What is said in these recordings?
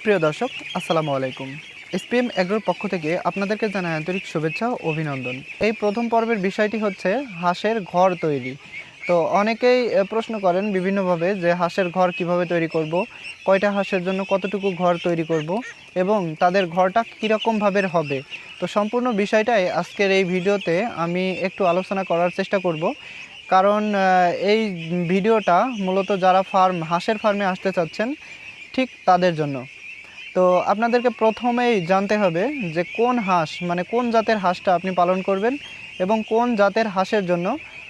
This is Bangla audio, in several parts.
প্রিয় দর্শক, আসসালামু আলাইকুম। এসপিএম এগ্রোর পক্ষ থেকে আপনাদেরকে জানাই আন্তরিক শুভেচ্ছা ও অভিনন্দন। এই প্রথম পর্বের বিষয়টি হচ্ছে হাঁসের ঘর তৈরি। তো অনেকেই প্রশ্ন করেন বিভিন্নভাবে যে হাঁসের ঘর কিভাবে তৈরি করব, কয়টা হাঁসের জন্য কতটুকু ঘর তৈরি করব এবং তাদের ঘরটা কীরকমভাবে হবে। তো সম্পূর্ণ বিষয়টাই আজকের এই ভিডিওতে আমি একটু আলোচনা করার চেষ্টা করব। কারণ এই ভিডিওটা মূলত যারা হাঁসের ফার্মে আসতে চাচ্ছেন ঠিক তাদের জন্য। তো আপনাদেরকে প্রথমেই জানতে হবে যে কোন হাঁস মানে কোন জাতের হাঁসটা আপনি পালন করবেন এবং কোন জাতের হাঁসের জন্য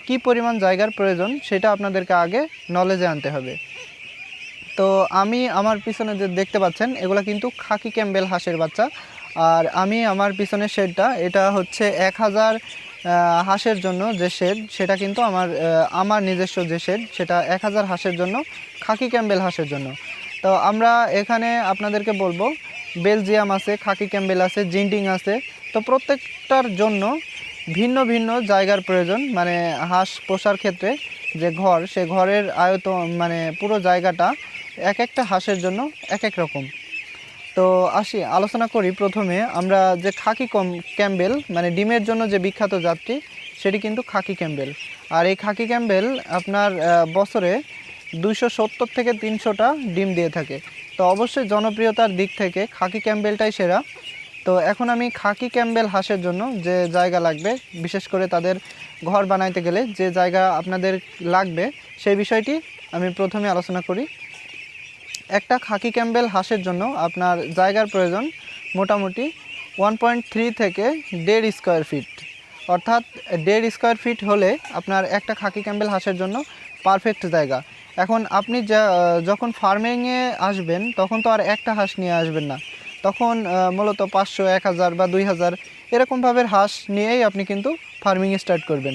কি পরিমাণ জায়গার প্রয়োজন সেটা আপনাদেরকে আগে নলেজে আনতে হবে। তো আমি আমার পিছনে যে দেখতে পাচ্ছেন এগুলো কিন্তু খাকি ক্যাম্বেল হাঁসের বাচ্চা। আর আমি আমার পিছনের শেডটা এটা হচ্ছে 1000 হাঁসের জন্য যে শেড সেটা কিন্তু আমার নিজস্ব যে শেড সেটা 1000 হাঁসের জন্য, খাকি ক্যাম্বেল হাঁসের জন্য। তো আমরা এখানে আপনাদেরকে বলবো বেলজিয়াম আছে, খাকি ক্যাম্বেল আছে, জিন্টিং আছে। তো প্রত্যেকটার জন্য ভিন্ন ভিন্ন জায়গার প্রয়োজন, মানে হাঁস পোষার ক্ষেত্রে যে ঘর, সে ঘরের আয়তন মানে পুরো জায়গাটা এক একটা হাঁসের জন্য এক এক রকম। তো আসি আলোচনা করি। প্রথমে আমরা যে খাকি ক্যাম্বেল মানে ডিমের জন্য যে বিখ্যাত জাতটি সেটি কিন্তু খাকি ক্যাম্বেল। আর এই খাকি ক্যাম্বেল আপনার বছরে 270 থেকে 300টা ডিম দিয়ে থাকে। তো অবশ্যই জনপ্রিয়তার দিক থেকে খাকি ক্যাম্বেলটাই সেরা। তো এখন আমি খাকি ক্যাম্বেল হাঁসের জন্য যে জায়গা লাগবে, বিশেষ করে তাদের ঘর বানাইতে গেলে যে জায়গা আপনাদের লাগবে সেই বিষয়টি আমি প্রথমে আলোচনা করি। একটা খাকি ক্যাম্বেল হাঁসের জন্য আপনার জায়গার প্রয়োজন মোটামুটি 1.3 থেকে 1.5 স্কোয়ার ফিট, অর্থাৎ 1.5 স্কোয়ার ফিট হলে আপনার একটা খাকি ক্যাম্বেল হাঁসের জন্য পারফেক্ট জায়গা। এখন আপনি যখন ফার্মিংয়ে আসবেন তখন তো আর একটা হাঁস নিয়ে আসবেন না, তখন মূলত 500, 1000 বা 2000 এরকমভাবে হাঁস নিয়েই আপনি কিন্তু ফার্মিং স্টার্ট করবেন।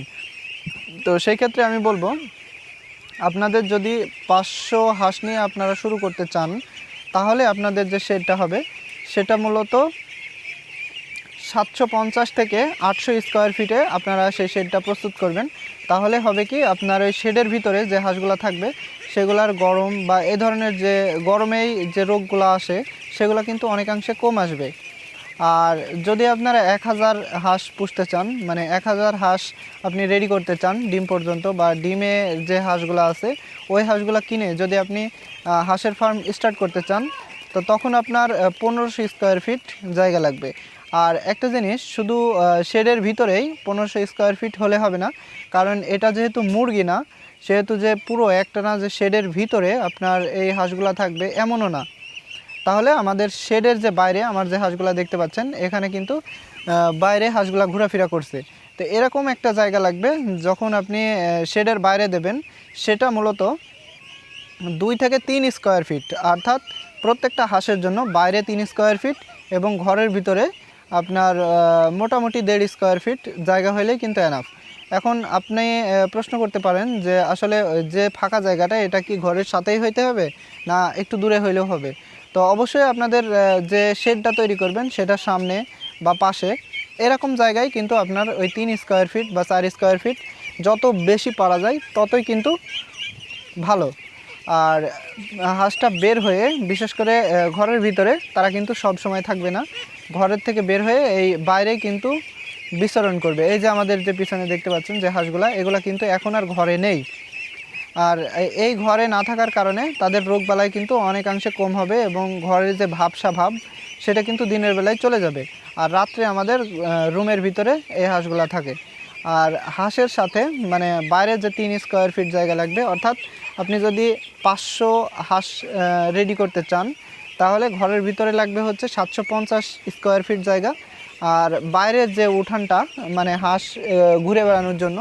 তো সেই ক্ষেত্রে আমি বলবো আপনাদের যদি 500 হাঁস নিয়ে আপনারা শুরু করতে চান তাহলে আপনাদের যে শেডটা হবে সেটা মূলত 750 থেকে 800 স্কোয়ার ফিটে আপনারা সেই শেডটা প্রস্তুত করবেন। তাহলে হবে কি, আপনার ওই শেডের ভিতরে যে হাঁসগুলো থাকবে সেগুলার গরম বা এ ধরনের যে গরমেই যে রোগগুলো আসে সেগুলো কিন্তু অনেকাংশে কম আসবে। আর যদি আপনারা 1000 হাঁস পুষতে চান, মানে 1000 হাঁস আপনি রেডি করতে চান ডিম পর্যন্ত, বা ডিমে যে হাঁসগুলো আছে ওই হাঁসগুলো কিনে যদি আপনি হাঁসের ফার্ম স্টার্ট করতে চান তো তখন আপনার 1500 স্কোয়ার ফিট জায়গা লাগবে। আর একটা জিনিস, শুধু শেডের ভিতরেই 1500 স্কোয়ার ফিট হলে হবে না, কারণ এটা যেহেতু মুরগি না, সেহেতু যে পুরো একটা না যে শেডের ভিতরে আপনার এই হাঁসগুলো থাকবে এমনও না। তাহলে আমাদের শেডের যে বাইরে আমার যে হাঁসগুলো দেখতে পাচ্ছেন এখানে কিন্তু বাইরে হাঁসগুলো ঘোরাফেরা করছে। তো এরকম একটা জায়গা লাগবে যখন আপনি শেডের বাইরে দেবেন, সেটা মূলত 2 থেকে 3 স্কোয়ার ফিট, অর্থাৎ প্রত্যেকটা হাঁসের জন্য বাইরে 3 স্কোয়ার ফিট এবং ঘরের ভিতরে আপনার মোটামুটি 1.5 স্কোয়ার ফিট জায়গা হলেই কিন্তু এনাফ। এখন আপনি প্রশ্ন করতে পারেন যে আসলে যে ফাঁকা জায়গাটা এটা কি ঘরের সাথেই হইতে হবে না একটু দূরে হইলেও হবে? তো অবশ্যই আপনাদের যে শেডটা তৈরি করবেন সেটার সামনে বা পাশে এরকম জায়গায় কিন্তু আপনার ওই 3 স্কোয়ার ফিট বা 4 স্কোয়ার ফিট যত বেশি পারা যায় ততই কিন্তু ভালো। আর হাঁসটা বের হয়ে বিশেষ করে ঘরের ভিতরে তারা কিন্তু সব সময় থাকবে না, ঘরের থেকে বের হয়ে এই বাইরে কিন্তু বিচরণ করবে। এই যে আমাদের যে পিছনে দেখতে পাচ্ছেন যে হাঁসগুলা, এগুলা কিন্তু এখন আর ঘরে নেই। আর এই ঘরে না থাকার কারণে তাদের রোগবালাই কিন্তু অনেকাংশে কম হবে এবং ঘরের যে ভাবসা ভাব সেটা কিন্তু দিনের বেলায় চলে যাবে। আর রাত্রে আমাদের রুমের ভিতরে এই হাঁসগুলা থাকে। আর হাঁসের সাথে মানে বাইরে যে 3 স্কোয়ার ফিট জায়গা লাগবে, অর্থাৎ আপনি যদি 500 হাঁস রেডি করতে চান তাহলে ঘরের ভিতরে লাগবে হচ্ছে 750 স্কোয়ার ফিট জায়গা। আর বাইরের যে উঠানটা মানে হাঁস ঘুরে বেড়ানোর জন্য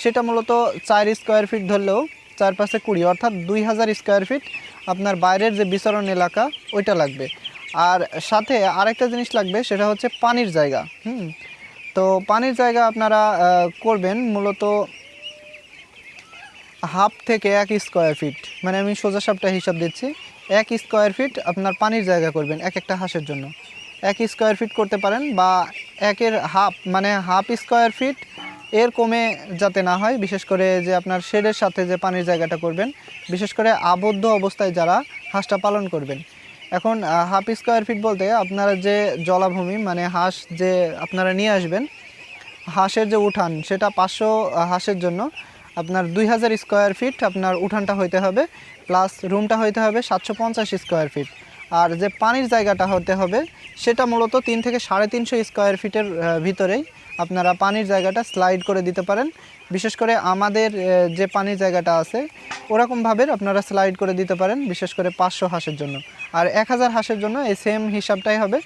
সেটা মূলত 4 স্কোয়ার ফিট ধরলেও 4 পাশে 20, অর্থাৎ 2000 স্কোয়ার ফিট আপনার বাইরের যে বিচরণ এলাকা ওইটা লাগবে। আর সাথে আরেকটা জিনিস লাগবে, সেটা হচ্ছে পানির জায়গা। তো পানির জায়গা আপনারা করবেন মূলত 1/2 থেকে 1 স্কোয়ার ফিট, মানে আমি সোজা সাপটা হিসাব দিচ্ছি, 1 স্কোয়ার ফিট আপনার পানির জায়গা করবেন এক একটা হাঁসের জন্য। 1 স্কোয়ার ফিট করতে পারেন বা 1-এর হাফ মানে 1/2 স্কোয়ার ফিট এর কমে যাতে না হয়, বিশেষ করে যে আপনার শেডের সাথে যে পানির জায়গাটা করবেন, বিশেষ করে আবদ্ধ অবস্থায় যারা হাঁসটা পালন করবেন। এখন হাফ স্কোয়ার ফিট বলতে আপনারা যে জলাভূমি মানে হাঁস যে আপনারা নিয়ে আসবেন, হাঁসের যে উঠান সেটা 500 হাঁসের জন্য আপনার 2000 স্কোয়ার ফিট আপনার উঠানটা হইতে হবে, প্লাস রুমটা হইতে হবে 750 স্কোয়ার ফিট। আর যে পানির জায়গাটা হতে হবে সেটা মূলত 3 থেকে 350 স্কোয়ার ফিটের ভিতরেই আপনারা পানির জায়গাটা স্লাইড করে দিতে পারেন। বিশেষ করে আমাদের যে পানির জায়গাটা আছে ওরকমভাবে আপনারা স্লাইড করে দিতে পারেন, বিশেষ করে 500 হাঁসের জন্য। আর 1000 হাঁসের জন্য এই সেম হিসাবটাই হবে।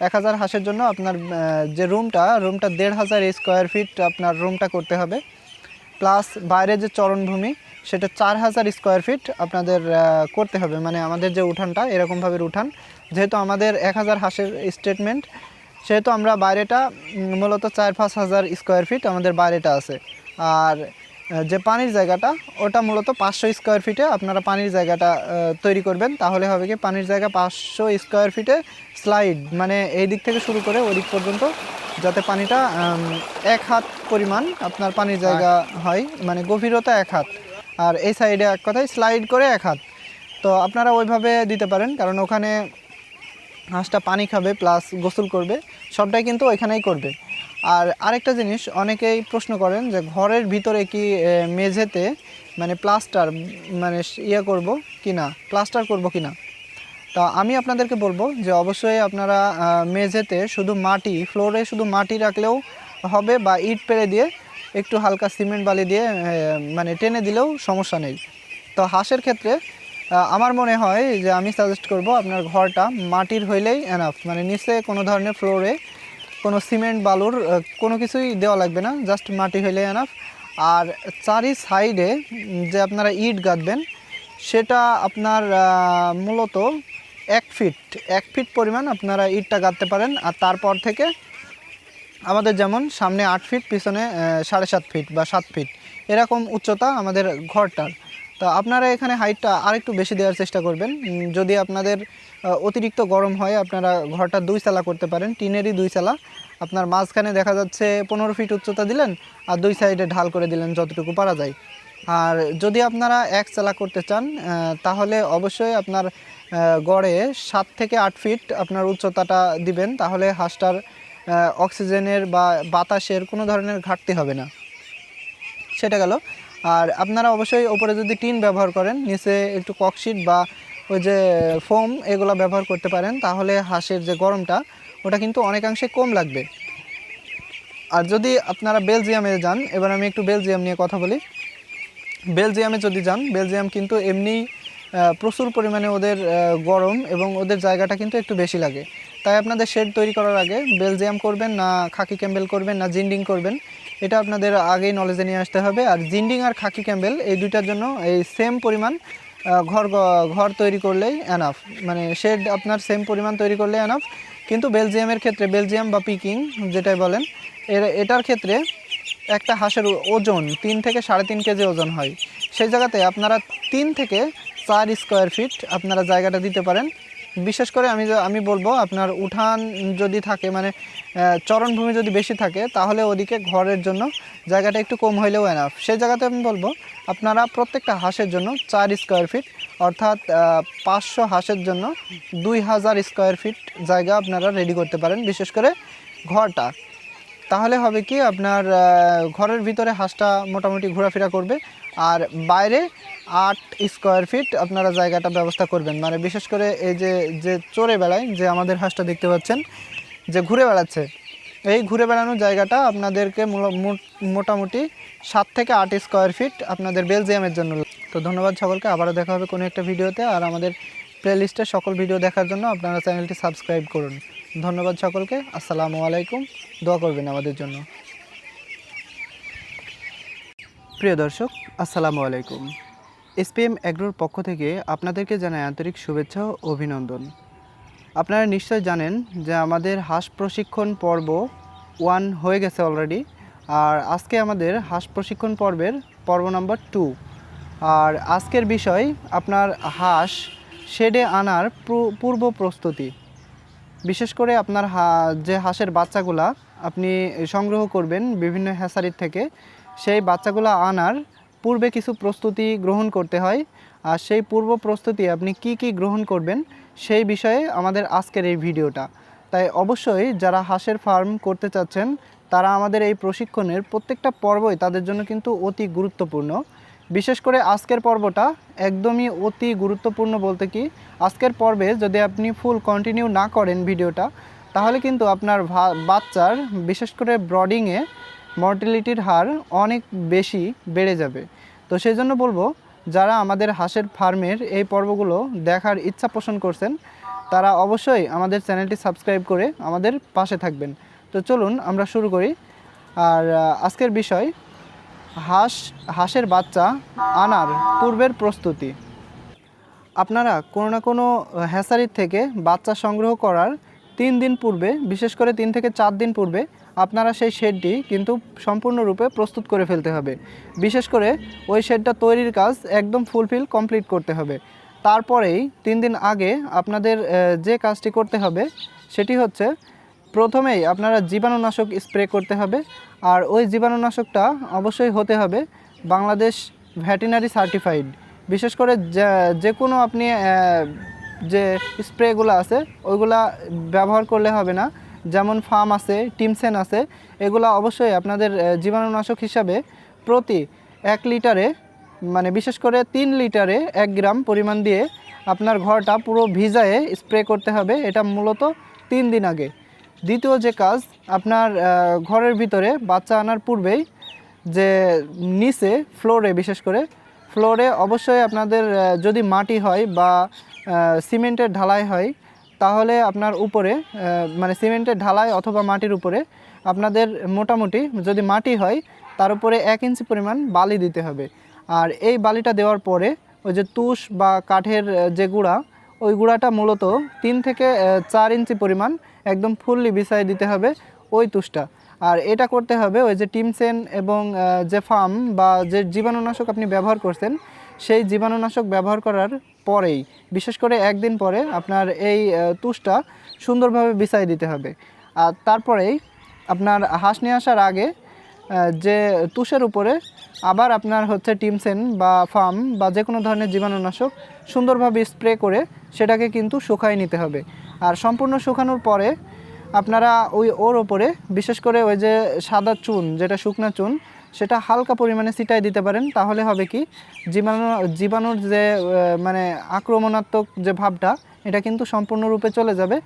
1000 হাঁসের জন্য আপনার যে রুমটা 1500 স্কোয়ার ফিট আপনার রুমটা করতে হবে, প্লাস বাইরে যে চরণভূমি সেটা 4000 স্কোয়ার ফিট আপনাদের করতে হবে। মানে আমাদের যে উঠানটা এরকমভাবে উঠান, যেহেতু আমাদের 1000 হাঁসের স্টেটমেন্ট, সেহেতু আমরা বাইরেটা মূলত 4-5 হাজার স্কোয়ার ফিট আমাদের বাইরেটা আছে। আর যে পানির জায়গাটা ওটা মূলত 500 স্কোয়ার ফিটে আপনারা পানির জায়গাটা তৈরি করবেন। তাহলে হবে কি পানির জায়গা 500 স্কোয়ার ফিটে স্লাইড, মানে এই দিক থেকে শুরু করে ওই দিক পর্যন্ত যাতে পানিটা 1 হাত পরিমাণ আপনার পানির জায়গা হয়, মানে গভীরতা 1 হাত, আর এই সাইডে এক কথায় স্লাইড করে 1 হাত। তো আপনারা ওইভাবে দিতে পারেন, কারণ ওখানে হাঁসটা পানি খাবে প্লাস গোসল করবে, সবটাই কিন্তু ওইখানেই করবে। আর আরেকটা জিনিস অনেকেই প্রশ্ন করেন যে ঘরের ভিতরে কি মেঝেতে মানে প্লাস্টার মানে করব কি না, প্লাস্টার করব কি না। তা আমি আপনাদেরকে বলবো যে অবশ্যই আপনারা মেঝেতে শুধু মাটি, ফ্লোরে শুধু মাটি রাখলেও হবে, বা ইট পেড়ে দিয়ে একটু হালকা সিমেন্ট বালি দিয়ে মানে টেনে দিলেও সমস্যা নেই। তো হাঁসের ক্ষেত্রে আমার মনে হয় যে আমি সাজেস্ট করব আপনার ঘরটা মাটির হইলেই এনাফ, মানে নিচে কোনো ধরনের ফ্লোরে কোনো সিমেন্ট বালুর কোনো কিছুই দেওয়া লাগবে না, জাস্ট মাটি হইলেই এনাফ। আর চারি সাইডে যে আপনারা ইট গাঁথবেন সেটা আপনার মূলত 1 ফিট পরিমাণ আপনারা ইটটা গাঁথতে পারেন। আর তারপর থেকে আমাদের যেমন সামনে 8 ফিট, পিছনে 7.5 ফিট বা 7 ফিট এরকম উচ্চতা আমাদের ঘরটার। তো আপনারা এখানে হাইটটা আরেকটু বেশি দেওয়ার চেষ্টা করবেন। যদি আপনাদের অতিরিক্ত গরম হয় আপনারা ঘরটা 2 চালা করতে পারেন, টিনেরই 2 চালা। আপনার মাঝখানে দেখা যাচ্ছে 15 ফিট উচ্চতা দিলেন আর 2 সাইডে ঢাল করে দিলেন যতটুকু পারা যায়। আর যদি আপনারা 1 চালা করতে চান তাহলে অবশ্যই আপনার গড়ে 7 থেকে 8 ফিট আপনার উচ্চতাটা দিবেন, তাহলে হাঁসটার অক্সিজেনের বা বাতাসের কোনো ধরনের ঘাটতি হবে না। সেটা গেল। আর আপনারা অবশ্যই ওপরে যদি টিন ব্যবহার করেন, নিচে একটু ককশিট বা ওই যে ফোম এগুলো ব্যবহার করতে পারেন, তাহলে হাঁসের যে গরমটা ওটা কিন্তু অনেকাংশে কম লাগবে। আর যদি আপনারা বেলজিয়ামে যান, এবার আমি একটু বেলজিয়াম নিয়ে কথা বলি। বেলজিয়ামে যদি যান, বেলজিয়াম কিন্তু এমনি প্রচুর পরিমাণে ওদের গরম এবং ওদের জায়গাটা কিন্তু একটু বেশি লাগে। তাই আপনাদের শেড তৈরি করার আগে বেলজিয়াম করবেন না খাকি ক্যাম্বেল করবেন না জিন্ডিং করবেন, এটা আপনাদের আগেই নলেজে নিয়ে আসতে হবে। আর জিন্ডিং আর খাকি ক্যাম্বেল এই দুইটার জন্য এই সেম পরিমাণ ঘর তৈরি করলেই এনাফ, মানে শেড আপনার সেম পরিমাণ তৈরি করলে এনাফ। কিন্তু বেলজিয়ামের ক্ষেত্রে, বেলজিয়াম বা পিকিং যেটাই বলেন, এটার ক্ষেত্রে একটা হাঁসের ওজন 3 থেকে 3.5 কেজি ওজন হয়। সেই জায়গাতে আপনারা 3 থেকে 4 স্কোয়ার ফিট আপনারা জায়গাটা দিতে পারেন। বিশেষ করে আমি বলবো আপনার উঠান যদি থাকে, মানে চরণভূমি যদি বেশি থাকে, তাহলে ওদিকে ঘরের জন্য জায়গাটা একটু কম হইলেও এনাফ। সেই জায়গাতে আমি বলবো আপনারা প্রত্যেকটা হাঁসের জন্য 4 স্কোয়ার ফিট, অর্থাৎ 500 হাঁসের জন্য 2000 স্কোয়ার ফিট জায়গা আপনারা রেডি করতে পারেন, বিশেষ করে ঘরটা। তাহলে হবে কি আপনার ঘরের ভিতরে হাঁসটা মোটামুটি ঘোরাফেরা করবে। আর বাইরে 8 স্কোয়ার ফিট আপনারা জায়গাটা ব্যবস্থা করবেন, মানে বিশেষ করে এই যে চড়ে বেড়ায়, যে আমাদের হাঁসটা দেখতে পাচ্ছেন যে ঘুরে বেড়াচ্ছে, এই ঘুরে বেড়ানোর জায়গাটা আপনাদেরকে মোটামুটি 7 থেকে 8 স্কোয়ার ফিট আপনাদের বেলজিয়ামের জন্য। তো ধন্যবাদ সকলকে, আবারও দেখা হবে কোনো একটা ভিডিওতে। আর আমাদের প্লেলিস্টে সকল ভিডিও দেখার জন্য আপনারা চ্যানেলটি সাবস্ক্রাইব করুন। ধন্যবাদ সকলকে, আসসালামু আলাইকুম, দোয়া করবেন আমাদের জন্য। প্রিয় দর্শক, আসসালামু আলাইকুম। এসপিএম অ্যাগ্রোর পক্ষ থেকে আপনাদেরকে জানাই আন্তরিক শুভেচ্ছা ও অভিনন্দন। আপনারা নিশ্চয় জানেন যে আমাদের হাঁস প্রশিক্ষণ পর্ব 1 হয়ে গেছে অলরেডি, আর আজকে আমাদের হাঁস প্রশিক্ষণ পর্বের পর্ব নাম্বার 2। আর আজকের বিষয় আপনার হাঁস শেডে আনার পূর্ব প্রস্তুতি। বিশেষ করে আপনার যে হাঁসের বাচ্চাগুলা আপনি সংগ্রহ করবেন বিভিন্ন হ্যাচারির থেকে, সেই বাচ্চাগুলো আনার পূর্বে কিছু প্রস্তুতি গ্রহণ করতে হয়। আর সেই পূর্ব প্রস্তুতি আপনি কি কি গ্রহণ করবেন সেই বিষয়ে আমাদের আজকের এই ভিডিওটা। তাই অবশ্যই যারা হাঁসের ফার্ম করতে চাচ্ছেন তারা আমাদের এই প্রশিক্ষণের প্রত্যেকটা পর্বই তাদের জন্য কিন্তু অতি গুরুত্বপূর্ণ। বিশেষ করে আজকের পর্বটা একদমই অতি গুরুত্বপূর্ণ বলতে কি, আজকের পর্বে যদি আপনি ফুল কন্টিনিউ না করেন ভিডিওটা, তাহলে কিন্তু আপনার বাচ্চার বিশেষ করে ব্রডিংয়ে মর্টিলিটির হার অনেক বেশি বেড়ে যাবে। তো সেই জন্য বলবো, যারা আমাদের হাঁসের ফার্মের এই পর্বগুলো দেখার ইচ্ছা পোষণ করছেন তারা অবশ্যই আমাদের চ্যানেলটি সাবস্ক্রাইব করে আমাদের পাশে থাকবেন। তো চলুন আমরা শুরু করি। আর আজকের বিষয় হাঁসের বাচ্চা আনার পূর্বের প্রস্তুতি। আপনারা কোনো না কোনো হ্যাচারির থেকে বাচ্চা সংগ্রহ করার 3 দিন পূর্বে, বিশেষ করে 3 থেকে 4 দিন পূর্বে আপনারা সেই শেডটি কিন্তু সম্পূর্ণরূপে প্রস্তুত করে ফেলতে হবে। বিশেষ করে ওই শেডটা তৈরির কাজ একদম ফুলফিল কমপ্লিট করতে হবে। তারপরেই 3 দিন আগে আপনাদের যে কাজটি করতে হবে সেটি হচ্ছে, প্রথমেই আপনারা জীবাণুনাশক স্প্রে করতে হবে। আর ওই জীবাণুনাশকটা অবশ্যই হতে হবে বাংলাদেশ ভেটেরিনারি সার্টিফাইড। বিশেষ করে যে কোনো আপনি যে স্প্রেগুলো আছে ওইগুলা ব্যবহার করলে হবে না। যেমন ফার্ম আছে, টিমসেন আছে, এগুলো অবশ্যই আপনাদের জীবাণুনাশক হিসাবে প্রতি 1 লিটারে, মানে বিশেষ করে 3 লিটারে 1 গ্রাম পরিমাণ দিয়ে আপনার ঘরটা পুরো ভিজায়ে স্প্রে করতে হবে। এটা মূলত 3 দিন আগে। দ্বিতীয় যে কাজ, আপনার ঘরের ভিতরে বাচ্চা আনার পূর্বেই যে নিচে ফ্লোরে, বিশেষ করে ফ্লোরে অবশ্যই আপনাদের যদি মাটি হয় বা সিমেন্টের ঢালাই হয়, তাহলে আপনার উপরে মানে সিমেন্টের ঢালাই অথবা মাটির উপরে আপনাদের মোটামুটি, যদি মাটি হয় তার উপরে 1 ইঞ্চি পরিমাণ বালি দিতে হবে। আর এই বালিটা দেওয়ার পরে ওই যে তুষ বা কাঠের যে গুঁড়া, ওই গুঁড়াটা মূলত 3 থেকে 4 ইঞ্চি পরিমাণ একদম ফুললি বিছাই দিতে হবে ওই তুষটা। আর এটা করতে হবে ওই যে টিমসেন এবং যে ফার্ম বা যে জীবাণুনাশক আপনি ব্যবহার করছেন সেই জীবাণুনাশক ব্যবহার করার পরেই, বিশেষ করে 1 দিন পরে আপনার এই তুষটা সুন্দরভাবে বিছাই দিতে হবে। আর তারপরেই আপনার হাঁস নিয়ে আসার আগে যে তুষের উপরে আবার আপনার হচ্ছে টিমসেন বা ফার্ম বা যে কোনো ধরনের জীবাণুনাশক সুন্দরভাবে স্প্রে করে সেটাকে কিন্তু শুকাই নিতে হবে। আর সম্পূর্ণ শুকানোর পরে আপনারা ওর ওপরে বিশেষ করে ওই যে সাদা চুন, যেটা শুকনা চুন, সেটা হালকা পরিমাণে ছিটাই দিতে পারেন। তাহলে হবে কি, জীবাণুর যে মানে আক্রমণাত্মক যে ভাবটা, এটা কিন্তু সম্পূর্ণরূপে চলে যাবে।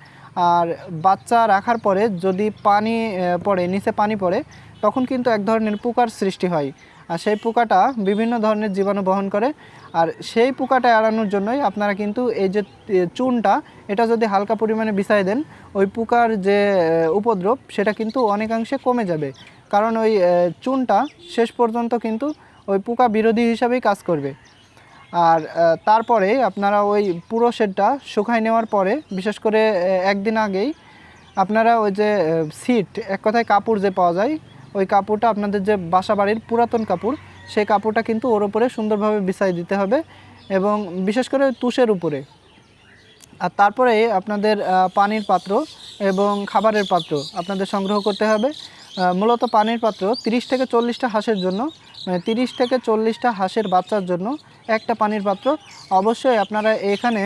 আর বাচ্চা রাখার পরে যদি পানি পড়ে, নিচে পানি পড়ে, তখন কিন্তু এক ধরনের পোকার সৃষ্টি হয়। আর সেই পোকাটা বিভিন্ন ধরনের জীবাণু বহন করে। আর সেই পোকাটা এড়ানোর জন্যই আপনারা কিন্তু এই যে চুনটা, এটা যদি হালকা পরিমাণে বিছাই দেন, ওই পোকার যে উপদ্রব সেটা কিন্তু অনেকাংশে কমে যাবে। কারণ ওই চুনটা শেষ পর্যন্ত কিন্তু ওই পোকা বিরোধী হিসাবেই কাজ করবে। আর তারপরে আপনারা ওই পুরো শেডটা শুকাই নেওয়ার পরে, বিশেষ করে 1 দিন আগেই আপনারা ওই যে সিট, এক কথায় কাপড় যে পাওয়া যায়, ওই কাপড়টা আপনাদের যে বাসা বাড়ির পুরাতন কাপড়, সেই কাপড়টা কিন্তু ওর উপরে সুন্দরভাবে বিছাই দিতে হবে এবং বিশেষ করে তুষের উপরে। আর তারপরে আপনাদের পানির পাত্র এবং খাবারের পাত্র আপনাদের সংগ্রহ করতে হবে। মূলত পানির পাত্র 30 থেকে 40টা হাঁসের জন্য, মানে 30 থেকে 40টা হাঁসের বাচ্চার জন্য একটা পানির পাত্র। অবশ্যই আপনারা এখানে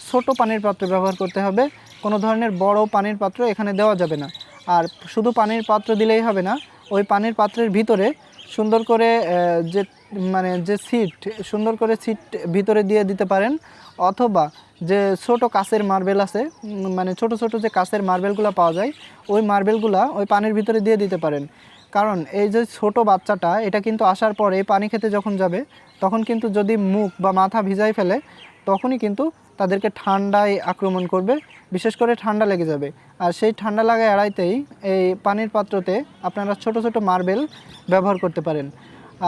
ছোট পানির পাত্র ব্যবহার করতে হবে, কোনো ধরনের বড় পানির পাত্র এখানে দেওয়া যাবে না। আর শুধু পানির পাত্র দিলেই হবে না, ওই পানির পাত্রের ভিতরে সুন্দর করে যে মানে যে সিট, সুন্দর করে সিট ভিতরে দিয়ে দিতে পারেন। অথবা যে ছোট কাঁচের মার্বেল আছে, মানে ছোট ছোট যে কাঁচের মার্বেলগুলো পাওয়া যায়, ওই মার্বেলগুলো ওই পানির ভিতরে দিয়ে দিতে পারেন। কারণ এই যে ছোট বাচ্চাটা, এটা কিন্তু আসার পরে পানি খেতে যখন যাবে, তখন কিন্তু যদি মুখ বা মাথা ভিজাই ফেলে, তখনই কিন্তু তাদেরকে ঠান্ডায় আক্রমণ করবে, বিশেষ করে ঠান্ডা লেগে যাবে। আর সেই ঠান্ডা লাগা এড়াইতেই এই পানির পাত্রতে আপনারা ছোট ছোট মার্বেল ব্যবহার করতে পারেন।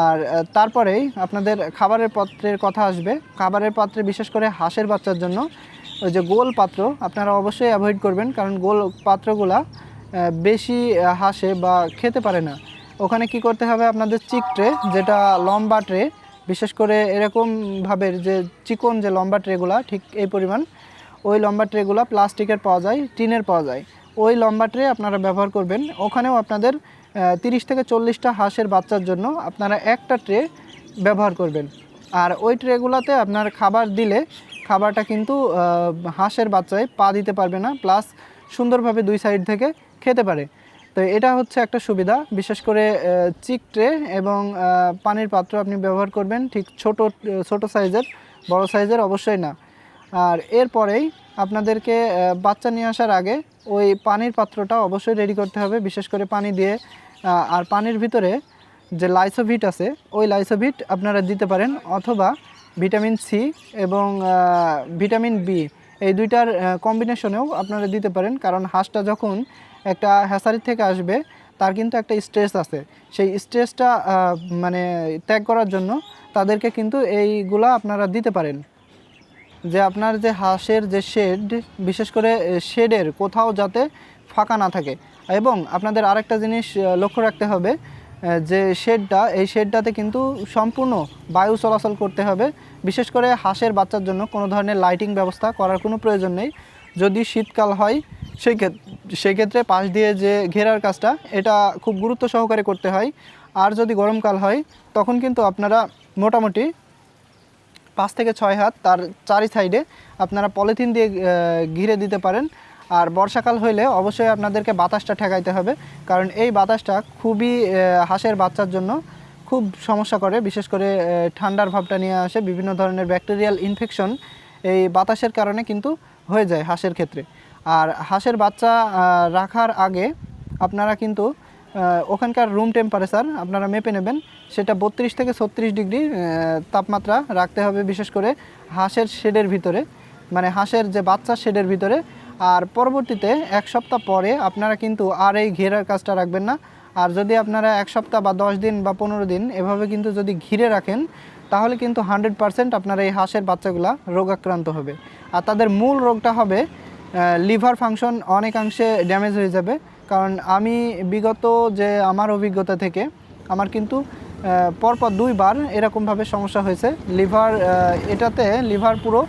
আর তারপরেই আপনাদের খাবারের পাত্রের কথা আসবে। খাবারের পাত্রে বিশেষ করে হাঁসের বাচ্চার জন্য ওই যে গোল পাত্র আপনারা অবশ্যই অ্যাভয়েড করবেন, কারণ গোল পাত্রগুলা বেশি হাসে বা খেতে পারে না। ওখানে কি করতে হবে, আপনাদের চিক ট্রে, যেটা লম্বা ট্রে, বিশেষ করে এরকমভাবে যে চিকন যে লম্বা ট্রেগুলা ঠিক এই পরিমাণ, ওই লম্বা ট্রেগুলা প্লাস্টিকের পাওয়া যায়, টিনের পাওয়া যায়, ওই লম্বা ট্রে আপনারা ব্যবহার করবেন। ওখানেও আপনাদের 30 থেকে 40টা হাঁসের বাচ্চার জন্য আপনারা একটা ট্রে ব্যবহার করবেন। আর ওই ট্রেগুলোতে আপনার খাবার দিলে খাবারটা কিন্তু হাঁসের বাচ্চায় পা দিতে পারবে না, প্লাস সুন্দরভাবে দুই সাইড থেকে খেতে পারে। তো এটা হচ্ছে একটা সুবিধা। বিশেষ করে চিক ট্রে এবং পানির পাত্র আপনি ব্যবহার করবেন ঠিক ছোট সাইজের, বড় সাইজের অবশ্যই না। আর এরপরেই আপনাদেরকে বাচ্চা নিয়ে আসার আগে ওই পানির পাত্রটা অবশ্যই রেডি করতে হবে, বিশেষ করে পানি দিয়ে। আর পানির ভিতরে যে লাইসোভিট আছে ওই লাইসোভিট আপনারা দিতে পারেন, অথবা ভিটামিন সি এবং ভিটামিন বি, এই দুইটার কম্বিনেশনেও আপনারা দিতে পারেন। কারণ হাঁসটা যখন একটা হ্যাচারি থেকে আসবে তার কিন্তু একটা স্ট্রেস আছে, সেই স্ট্রেসটা মানে ত্যাগ করার জন্য তাদেরকে কিন্তু এইগুলা আপনারা দিতে পারেন। যে আপনার যে হাঁসের যে শেড, বিশেষ করে শেডের কোথাও যাতে ফাঁকা না থাকে। এবং আপনাদের আরেকটা জিনিস লক্ষ্য রাখতে হবে, যে শেডটা, এই শেডটাতে কিন্তু সম্পূর্ণ বায়ু চলাচল করতে হবে। বিশেষ করে হাঁসের বাচ্চার জন্য কোনো ধরনের লাইটিং ব্যবস্থা করার কোনো প্রয়োজন নেই। যদি শীতকাল হয় সেই ক্ষেত্রে পাশ দিয়ে যে ঘেরার কাজটা, এটা খুব গুরুত্ব সহকারে করতে হয়। আর যদি গরমকাল হয় তখন কিন্তু আপনারা মোটামুটি 5 থেকে 6 হাত তার চারি সাইডে আপনারা পলিথিন দিয়ে ঘিরে দিতে পারেন। আর বর্ষাকাল হইলে অবশ্যই আপনাদেরকে বাতাসটা ঠেকাইতে হবে, কারণ এই বাতাসটা খুবই হাঁসের বাচ্চার জন্য খুব সমস্যা করে। বিশেষ করে ঠান্ডার ভাবটা নিয়ে আসে, বিভিন্ন ধরনের ব্যাকটেরিয়াল ইনফেকশন এই বাতাসের কারণে কিন্তু হয়ে যায় হাঁসের ক্ষেত্রে। আর হাঁসের বাচ্চা রাখার আগে আপনারা কিন্তু ওখানকার রুম টেম্পারেচার আপনারা মেপে নেবেন, সেটা 32 থেকে 36 ডিগ্রি তাপমাত্রা রাখতে হবে, বিশেষ করে হাঁসের শেডের ভিতরে, মানে হাঁসের যে বাচ্চার শেডের ভিতরে। আর পরবর্তীতে 1 সপ্তাহ পরে আপনারা কিন্তু আর এই ঘেরার কাজটা রাখবেন না। আর যদি আপনারা 1 সপ্তাহ বা 10 দিন বা 15 দিন এভাবে কিন্তু যদি ঘিরে রাখেন, তাহলে কিন্তু 100% আপনার এই হাঁসের বাচ্চাগুলা রোগাক্রান্ত হবে। আর তাদের মূল রোগটা হবে লিভার ফাংশন অনেকাংশে ড্যামেজ হয়ে যাবে। কারণ আমি বিগত যে আমার অভিজ্ঞতা থেকে আমার কিন্তু পরপর 2 বার এরকমভাবে সমস্যা হয়েছে। এটাতে লিভার পুরো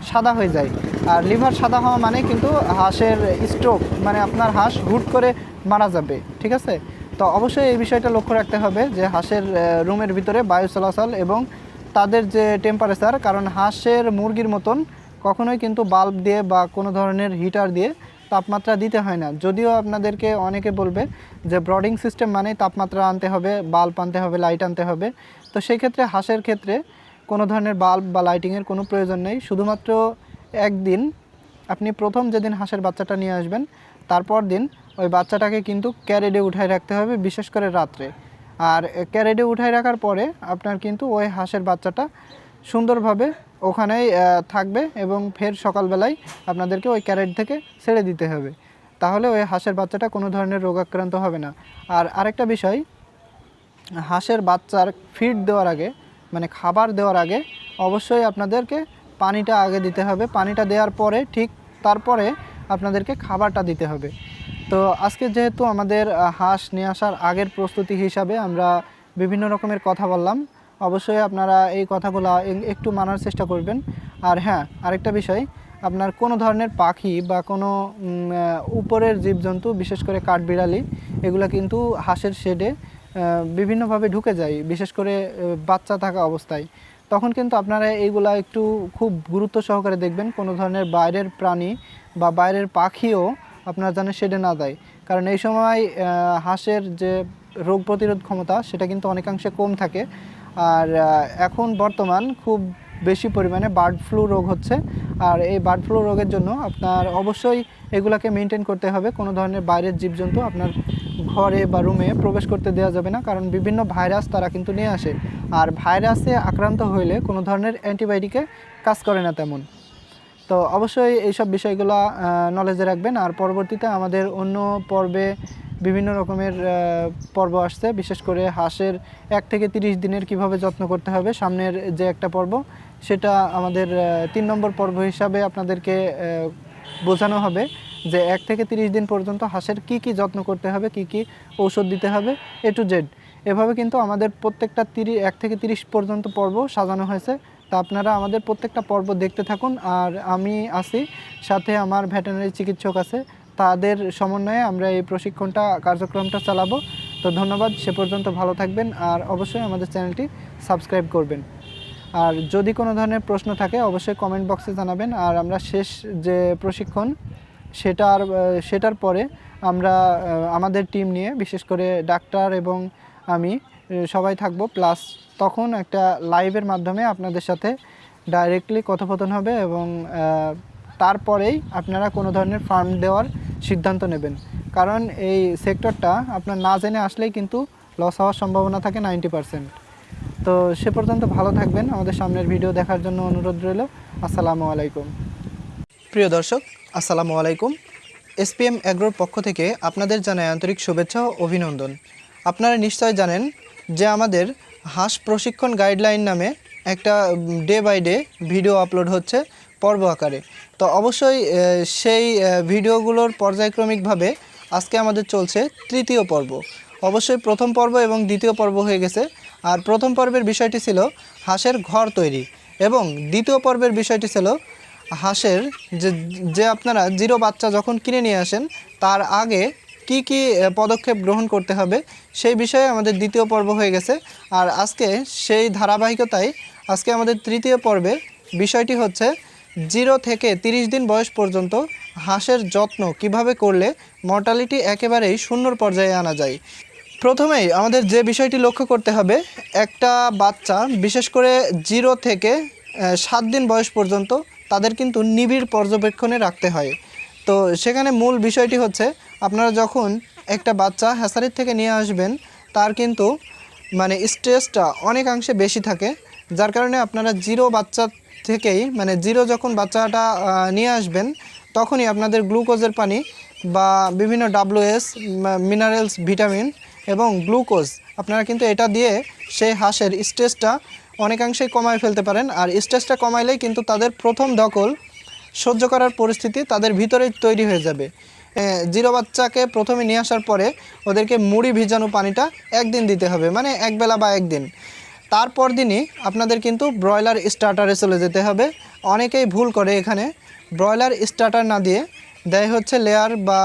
সাদা হয়ে যায়। আর লিভার সাদা হওয়া মানে কিন্তু হাঁসের স্ট্রোক, মানে আপনার হাঁস হুট করে মারা যাবে, ঠিক আছে? তো অবশ্যই এই বিষয়টা লক্ষ্য রাখতে হবে যে হাঁসের রুমের ভিতরে বায়ু চলাচল এবং তাদের যে টেম্পারেচার, কারণ হাঁসের মুরগির মতন কখনোই কিন্তু বাল্ব দিয়ে বা কোনো ধরনের হিটার দিয়ে তাপমাত্রা দিতে হয় না। যদিও আপনাদেরকে অনেকে বলবে যে ব্রডিং সিস্টেম মানে তাপমাত্রা আনতে হবে, বাল্ব আনতে হবে, লাইট আনতে হবে। তো সেই ক্ষেত্রে হাঁসের ক্ষেত্রে কোনো ধরনের বাল্ব বা লাইটিংয়ের কোনো প্রয়োজন নেই। শুধুমাত্র একদিন আপনি প্রথম যেদিন হাঁসের বাচ্চাটা নিয়ে আসবেন তারপর দিন ওই বাচ্চাটাকে কিন্তু ক্যারেডে উঠায় রাখতে হবে, বিশেষ করে রাত্রে। আর ক্যারেডে উঠায় রাখার পরে আপনার কিন্তু ওই হাঁসের বাচ্চাটা সুন্দরভাবে ওখানেই থাকবে এবং ফের সকালবেলায় আপনাদেরকে ওই ক্যারেট থেকে ছেড়ে দিতে হবে। তাহলে ওই হাঁসের বাচ্চাটা কোনো ধরনের রোগাক্রান্ত হবে না। আর আরেকটা বিষয়, হাঁসের বাচ্চার ফিড দেওয়ার আগে, মানে খাবার দেওয়ার আগে অবশ্যই আপনাদেরকে পানিটা আগে দিতে হবে। পানিটা দেওয়ার পরে ঠিক তারপরে আপনাদেরকে খাবারটা দিতে হবে। তো আজকে যেহেতু আমাদের হাঁস নিয়ে আসার আগের প্রস্তুতি হিসাবে আমরা বিভিন্ন রকমের কথা বললাম, অবশ্যই আপনারা এই কথাগুলো একটু মানার চেষ্টা করবেন। আর হ্যাঁ, আরেকটা বিষয়, আপনার কোনো ধরনের পাখি বা কোনো উপরের জীবজন্তু, বিশেষ করে কাঠবিড়ালি, এগুলো কিন্তু হাঁসের শেডে বিভিন্নভাবে ঢুকে যায়, বিশেষ করে বাচ্চা থাকা অবস্থায়। তখন কিন্তু আপনারা এইগুলা একটু খুব গুরুত্ব সহকারে দেখবেন, কোনো ধরনের বাইরের প্রাণী বা বাইরের পাখিও আপনার যেন শেডে না দেয়। কারণ এই সময় হাঁসের যে রোগ প্রতিরোধ ক্ষমতা সেটা কিন্তু অনেকাংশে কম থাকে। আর এখন বর্তমান খুব বেশি পরিমাণে বার্ড ফ্লু রোগ হচ্ছে। আর এই বার্ড ফ্লু রোগের জন্য আপনার অবশ্যই এগুলাকে মেনটেন করতে হবে। কোনো ধরনের বাইরের জীবজন্তু আপনার ঘরে বা রুমে প্রবেশ করতে দেওয়া যাবে না, কারণ বিভিন্ন ভাইরাস তারা কিন্তু নিয়ে আসে। আর ভাইরাসে আক্রান্ত হইলে কোনো ধরনের অ্যান্টিবায়োটিকে কাজ করে না তেমন। তো অবশ্যই এইসব বিষয়গুলো নলেজে রাখবেন। আর পরবর্তীতে আমাদের অন্য পর্বে বিভিন্ন রকমের পর্ব আসছে, বিশেষ করে হাঁসের 1 থেকে 30 দিনের কিভাবে যত্ন করতে হবে, সামনের যে একটা পর্ব সেটা আমাদের 3 নম্বর পর্ব হিসাবে আপনাদেরকে বোঝানো হবে যে 1 থেকে 30 দিন পর্যন্ত হাঁসের কি কি যত্ন করতে হবে, কি কি ঔষধ দিতে হবে, A to Z। এভাবে কিন্তু আমাদের প্রত্যেকটা 1 থেকে 30 পর্যন্ত পর্ব সাজানো হয়েছে। তা আপনারা আমাদের প্রত্যেকটা পর্ব দেখতে থাকুন। আর আমি আছি, সাথে আমার ভেটেরিনারি চিকিৎসক আছে, তাদের সমন্বয়ে আমরা এই প্রশিক্ষণটা কার্যক্রমটা চালাবো। তো ধন্যবাদ, সে পর্যন্ত ভালো থাকবেন। আর অবশ্যই আমাদের চ্যানেলটি সাবস্ক্রাইব করবেন। আর যদি কোনো ধরনের প্রশ্ন থাকে অবশ্যই কমেন্ট বক্সে জানাবেন। আর আমরা শেষ যে প্রশিক্ষণ সেটার পরে আমরা আমাদের টিম নিয়ে বিশেষ করে ডাক্তার এবং আমি সবাই থাকবো, প্লাস তখন একটা লাইভের মাধ্যমে আপনাদের সাথে ডাইরেক্টলি কথোপকথন হবে এবং তারপরেই আপনারা কোনো ধরনের ফার্ম দেওয়ার সিদ্ধান্ত নেবেন। কারণ এই সেক্টরটা আপনার না জেনে আসলেই কিন্তু লস হওয়ার সম্ভাবনা থাকে 90%। তো সে পর্যন্ত ভালো থাকবেন। আমাদের সামনের ভিডিও দেখার জন্য অনুরোধ রইল। আসসালামু আলাইকুম। প্রিয় দর্শক, আসসালামু আলাইকুম। এসপিএম অ্যাগ্রোর পক্ষ থেকে আপনাদের জানাই আন্তরিক শুভেচ্ছা ও অভিনন্দন। আপনারা নিশ্চয় জানেন যে আমাদের হাঁস প্রশিক্ষণ গাইডলাইন নামে একটা day by day video upload হচ্ছে পর্ব আকারে। তো অবশ্যই সেই ভিডিওগুলোর পর্যায়ক্রমিকভাবে আজকে আমাদের চলছে তৃতীয় পর্ব। অবশ্যই প্রথম পর্ব এবং দ্বিতীয় পর্ব হয়ে গেছে। আর প্রথম পর্বের বিষয়টি ছিল হাঁসের ঘর তৈরি এবং দ্বিতীয় পর্বের বিষয়টি ছিল হাঁসের যে আপনারা জিরো বাচ্চা যখন কিনে নিয়ে আসেন তার আগে কি কি পদক্ষেপ গ্রহণ করতে হবে সেই বিষয়ে আমাদের দ্বিতীয় পর্ব হয়ে গেছে। আর আজকে সেই ধারাবাহিকতায় আজকে আমাদের তৃতীয় পর্বে বিষয়টি হচ্ছে 0 থেকে 30 দিন বয়স পর্যন্ত হাঁসের যত্ন কিভাবে করলে মর্টালিটি একেবারেই শূন্যর পর্যায়ে আনা যায়। প্রথমেই আমাদের যে বিষয়টি লক্ষ্য করতে হবে, একটা বাচ্চা বিশেষ করে 0 থেকে 7 দিন বয়স পর্যন্ত তাদের কিন্তু নিবিড় পর্যবেক্ষণে রাখতে হয়। তো সেখানে মূল বিষয়টি হচ্ছে আপনারা যখন একটা বাচ্চা হ্যাচারির থেকে নিয়ে আসবেন তার কিন্তু মানে স্ট্রেসটা অনেকাংশে বেশি থাকে, যার কারণে আপনারা জিরো বাচ্চা থেকেই মানে জিরো যখন বাচ্চাটা নিয়ে আসবেন তখনই আপনাদের গ্লুকোজের পানি বা বিভিন্ন WS মিনারেলস ভিটামিন এবং গ্লুকোজ আপনারা কিন্তু এটা দিয়ে সেই হাঁসের স্ট্রেসটা অনেকাংশেই কমায় ফেলতে পারেন। আর স্ট্রেসটা কমাইলেই কিন্তু তাদের প্রথম দখল সহ্য করার পরিস্থিতি তাদের ভিতরেই তৈরি হয়ে যাবে। জিরো বাচ্চাকে প্রথমে নিয়ে আসার পরে ওদেরকে মুড়ি ভিজানো পানিটা একদিন দিতে হবে, মানে একবেলা বা একদিন। তারপর দিনই আপনাদের কিন্তু ব্রয়লার স্টার্টারে চলে যেতে হবে। অনেকেই ভুল করে এখানে ব্রয়লার স্টার্টার না দিয়ে দেয় হচ্ছে লেয়ার বা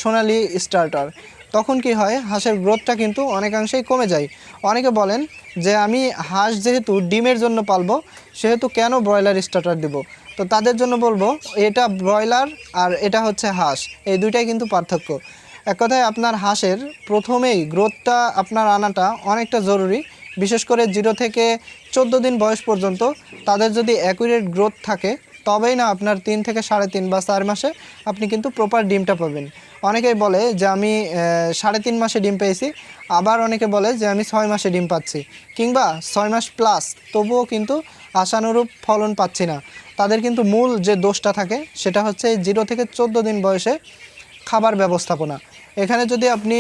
সোনালি স্টার্টার। তখন কি হয়, হাঁসের গ্রোথটা কিন্তু অনেকাংশেই কমে যায়। অনেকে বলেন যে আমি হাঁস যেহেতু ডিমের জন্য পালবো সেহেতু কেন ব্রয়লার স্টার্টার দেব। তো তাদের জন্য বলবো এটা ব্রয়লার আর এটা হচ্ছে হাঁস, এই দুইটাই কিন্তু পার্থক্য। এক কথায় আপনার হাঁসের প্রথমেই গ্রোথটা আপনার আনাটা অনেকটা জরুরি। বিশেষ করে 0 থেকে 14 দিন বয়স পর্যন্ত তাদের যদি অ্যাকুরেট গ্রোথ থাকে তবেই না আপনার 3 থেকে 3.5 বা 4 মাসে আপনি কিন্তু প্রপার ডিমটা পাবেন। অনেকেই বলে যে আমি 3.5 মাসে ডিম পেয়েছি, আবার অনেকে বলে যে আমি 6 মাসে ডিম পাচ্ছি কিংবা 6 মাস প্লাস, তবুও কিন্তু আশানুরূপ ফলন পাচ্ছি না। তাদের কিন্তু মূল যে দোষটা থাকে সেটা হচ্ছে 0 থেকে 14 দিন বয়সে খাবার ব্যবস্থাপনা। এখানে যদি আপনি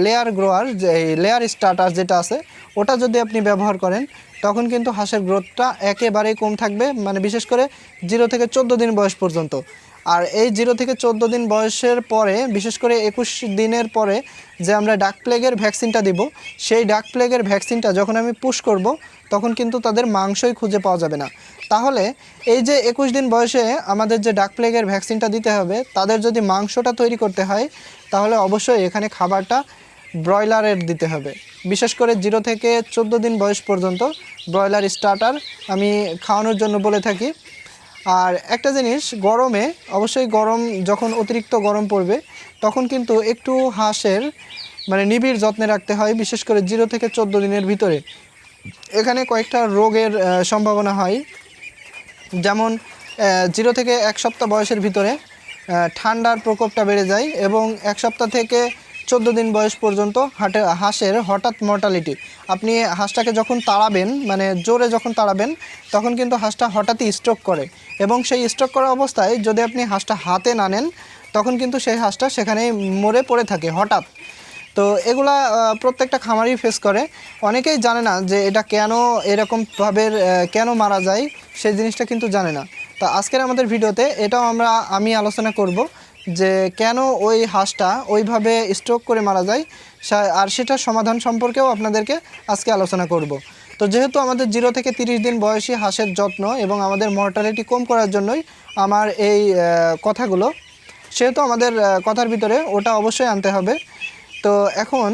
লেয়ার গ্রোয়ার যে লেয়ার স্টার্টার যেটা আছে ওটা যদি আপনি ব্যবহার করেন তখন কিন্তু হাঁসের গ্রোথটা একেবারেই কম থাকবে, মানে বিশেষ করে 0 থেকে 14 দিন বয়স পর্যন্ত। আর এই 0 থেকে 14 দিন বয়সের পরে বিশেষ করে 21 দিনের পরে যে আমরা ডাক প্লেগের ভ্যাকসিনটা দিব, সেই ডাক প্লেগের ভ্যাকসিনটা যখন আমি পুশ করব তখন কিন্তু তাদের মাংসই খুঁজে পাওয়া যাবে না। তাহলে এই যে 21 দিন বয়সে আমাদের যে ডাক প্লেগের ভ্যাকসিনটা দিতে হবে, তাদের যদি মাংসটা তৈরি করতে হয় তাহলে অবশ্যই এখানে খাবারটা ব্রয়লারের দিতে হবে। বিশেষ করে 0 থেকে 14 দিন বয়স পর্যন্ত ব্রয়লার স্টার্টার আমি খাওয়ানোর জন্য বলে থাকি। আর একটা জিনিস, গরমে অবশ্যই গরম যখন অতিরিক্ত গরম পড়বে তখন কিন্তু একটু হাঁসের মানে নিবিড় যত্নে রাখতে হয়, বিশেষ করে 0 থেকে 14 দিনের ভিতরে। এখানে কয়েকটা রোগের সম্ভাবনা হয়, যেমন 0 থেকে 1 সপ্তাহ বয়সের ভিতরে ঠান্ডার প্রকোপটা বেড়ে যায় এবং 1 সপ্তাহ থেকে 14 দিন বয়স পর্যন্ত হাঁসের হঠাৎ মর্টালিটি। আপনি হাঁসটাকে যখন তাড়াবেন, মানে জোরে যখন তাড়াবেন তখন কিন্তু হাঁসটা হঠাৎই স্ট্রোক করে এবং সেই স্ট্রোক করা অবস্থায় যদি আপনি হাঁসটা হাতে না নেন তখন কিন্তু সেই হাঁসটা সেখানেই মরে পড়ে থাকে হঠাৎ। তো এগুলা প্রত্যেকটা খামারই ফেস করে। অনেকেই জানে না যে এটা কেন এরকমভাবে কেন মারা যায়, সেই জিনিসটা কিন্তু জানে না। তো আজকের আমাদের ভিডিওতে এটাও আমি আলোচনা করব যে কেন ওই হাঁসটা ওইভাবে স্ট্রোক করে মারা যায়, আর সেটার সমাধান সম্পর্কেও আপনাদেরকে আজকে আলোচনা করব। তো যেহেতু আমাদের 0 থেকে 30 দিন বয়সী হাঁসের যত্ন এবং আমাদের মর্টালিটি কম করার জন্যই আমার এই কথাগুলো, সেহেতু আমাদের কথার ভিতরে ওটা অবশ্যই আনতে হবে। তো এখন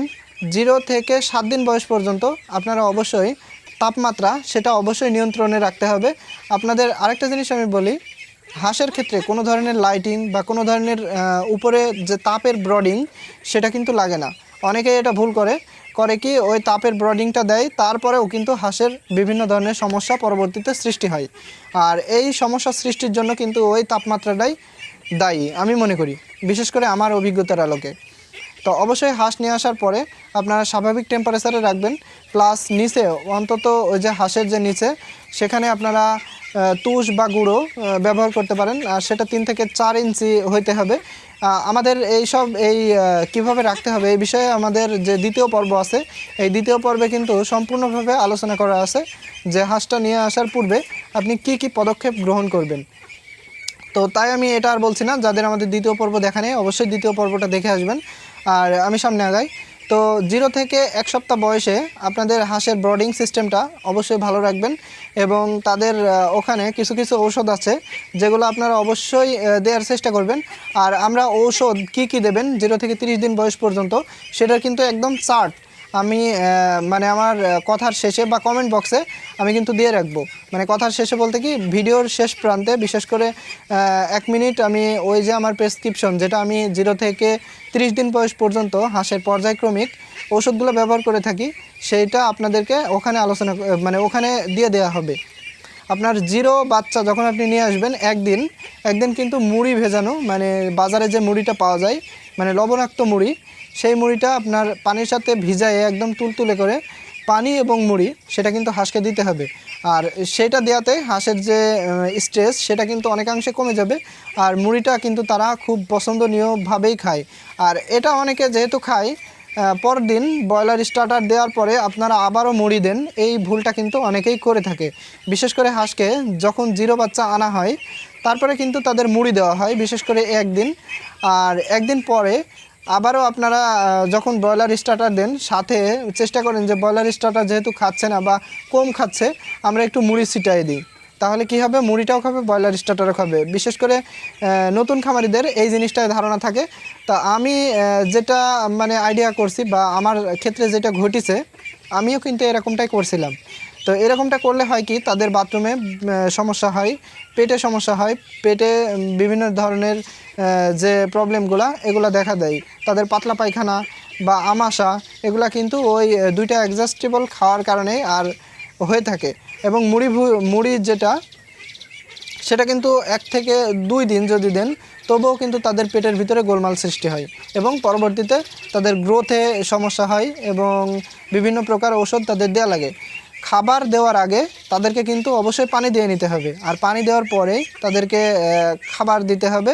0 থেকে 7 দিন বয়স পর্যন্ত আপনারা অবশ্যই তাপমাত্রা সেটা অবশ্যই নিয়ন্ত্রণে রাখতে হবে। আপনাদের আরেকটা জিনিস আমি বলি, হাঁসের ক্ষেত্রে কোনো ধরনের লাইটিং বা কোনো ধরনের উপরে যে তাপের ব্রডিং সেটা কিন্তু লাগে না। অনেকে এটা ভুল করে কি ওই তাপের ব্রডিংটা দেয়, তারপরেও কিন্তু হাঁসের বিভিন্ন ধরনের সমস্যা পরবর্তীতে সৃষ্টি হয়। আর এই সমস্যা সৃষ্টির জন্য কিন্তু ওই তাপমাত্রাটাই দায়ী আমি মনে করি, বিশেষ করে আমার অভিজ্ঞতার আলোকে। তো অবশ্যই হাঁস নিয়ে আসার পরে আপনারা স্বাভাবিক টেম্পারেচারে রাখবেন, প্লাস নিচে অন্তত ওই যে হাঁসের যে নিচে সেখানে আপনারা তুষ বা গুঁড়ো ব্যবহার করতে পারেন, আর সেটা 3 থেকে 4 ইঞ্চি হইতে হবে। আমাদের কিভাবে রাখতে হবে এই বিষয়ে আমাদের যে দ্বিতীয় পর্ব আছে, এই দ্বিতীয় পর্বে কিন্তু সম্পূর্ণভাবে আলোচনা করা আছে যে হাঁসটা নিয়ে আসার পূর্বে আপনি কি কি পদক্ষেপ গ্রহণ করবেন। তো তাই আমি এটা আর বলছি না, যাদের আমাদের দ্বিতীয় পর্ব দেখা নেই অবশ্যই দ্বিতীয় পর্বটা দেখে আসবেন। আর আমি সামনে আগাই। তো 0 থেকে 1 সপ্তাহ বয়সে আপনাদের হাঁসের ব্রডিং সিস্টেমটা অবশ্যই ভালো রাখবেন, এবং তাদের ওখানে কিছু কিছু ঔষধ আছে যেগুলো আপনারা অবশ্যই দেওয়ার চেষ্টা করবেন। আর আমরা ঔষধ কি দেবেন 0 থেকে 30 দিন বয়স পর্যন্ত সেটার কিন্তু একদম চার্ট আমি মানে আমার কথার শেষে বা কমেন্ট বক্সে আমি কিন্তু দিয়ে রাখবো। মানে কথার শেষে বলতে কি, ভিডিওর শেষ প্রান্তে বিশেষ করে 1 মিনিট আমি ওই যে আমার প্রেসক্রিপশন যেটা আমি 0 থেকে 30 দিন বয়স পর্যন্ত হাঁসের পর্যায়ক্রমিক ওষুধগুলো ব্যবহার করে থাকি, সেইটা আপনাদেরকে ওখানে মানে ওখানে দিয়ে দেওয়া হবে। আপনার 0 বাচ্চা যখন আপনি নিয়ে আসবেন একদিন কিন্তু মুড়ি ভেজানো, মানে বাজারে যে মুড়িটা পাওয়া যায় মানে লবণাক্ত মুড়ি, সেই মুড়িটা আপনার পানির সাথে ভিজায়ে একদম তুলতুলে করে পানি এবং মুড়ি সেটা কিন্তু হাঁসকে দিতে হবে। আর সেটা দেওয়াতে হাঁসের যে স্ট্রেস সেটা কিন্তু অনেকাংশে কমে যাবে, আর মুড়িটা কিন্তু তারা খুব পছন্দনীয়ভাবেই খায়। আর এটা অনেকে যেহেতু খায়, পরের দিন ব্রয়লার স্টার্টার দেওয়ার পরে আপনারা আবারও মুড়ি দেন, এই ভুলটা কিন্তু অনেকেই করে থাকে। বিশেষ করে হাঁসকে যখন 0 বাচ্চা আনা হয় তারপরে কিন্তু তাদের মুড়ি দেওয়া হয়, বিশেষ করে একদিন। আর একদিন পরে আবারও আপনারা যখন ব্রয়লার স্টার্টার দেন সাথে চেষ্টা করেন যে ব্রয়লার স্টার্টার যেহেতু খাচ্ছে না বা কম খাচ্ছে, আমরা একটু মুড়ি ছিটাই দিই। তাহলে কি হবে, মুড়িটাও খাবে, ব্রয়লার স্টার্টারও খাবে। বিশেষ করে নতুন খামারিদের এই জিনিসটায় ধারণা থাকে। তা আমি যেটা মানে আইডিয়া করছি বা আমার ক্ষেত্রে যেটা ঘটেছে, আমিও কিন্তু এরকমটাই করছিলাম। তো এরকমটা করলে হয় কি, তাদের বাথরুমে সমস্যা হয়, পেটে সমস্যা হয়, পেটে বিভিন্ন ধরনের যে প্রবলেমগুলো এগুলো দেখা দেয়। তাদের পাতলা পায়খানা বা আমাশা এগুলা কিন্তু ওই 2টা অ্যাডজাস্টেবল খাওয়ার কারণে আর হয়ে থাকে। এবং মুড়ি যেটা সেটা কিন্তু 1 থেকে 2 দিন যদি দেন তবুও কিন্তু তাদের পেটের ভিতরে গোলমাল সৃষ্টি হয়, এবং পরবর্তীতে তাদের গ্রোথে সমস্যা হয় এবং বিভিন্ন প্রকার ওষুধ তাদের দেওয়া লাগে। খাবার দেওয়ার আগে তাদেরকে কিন্তু অবশ্যই পানি দিয়ে নিতে হবে, আর পানি দেওয়ার পরে তাদেরকে খাবার দিতে হবে।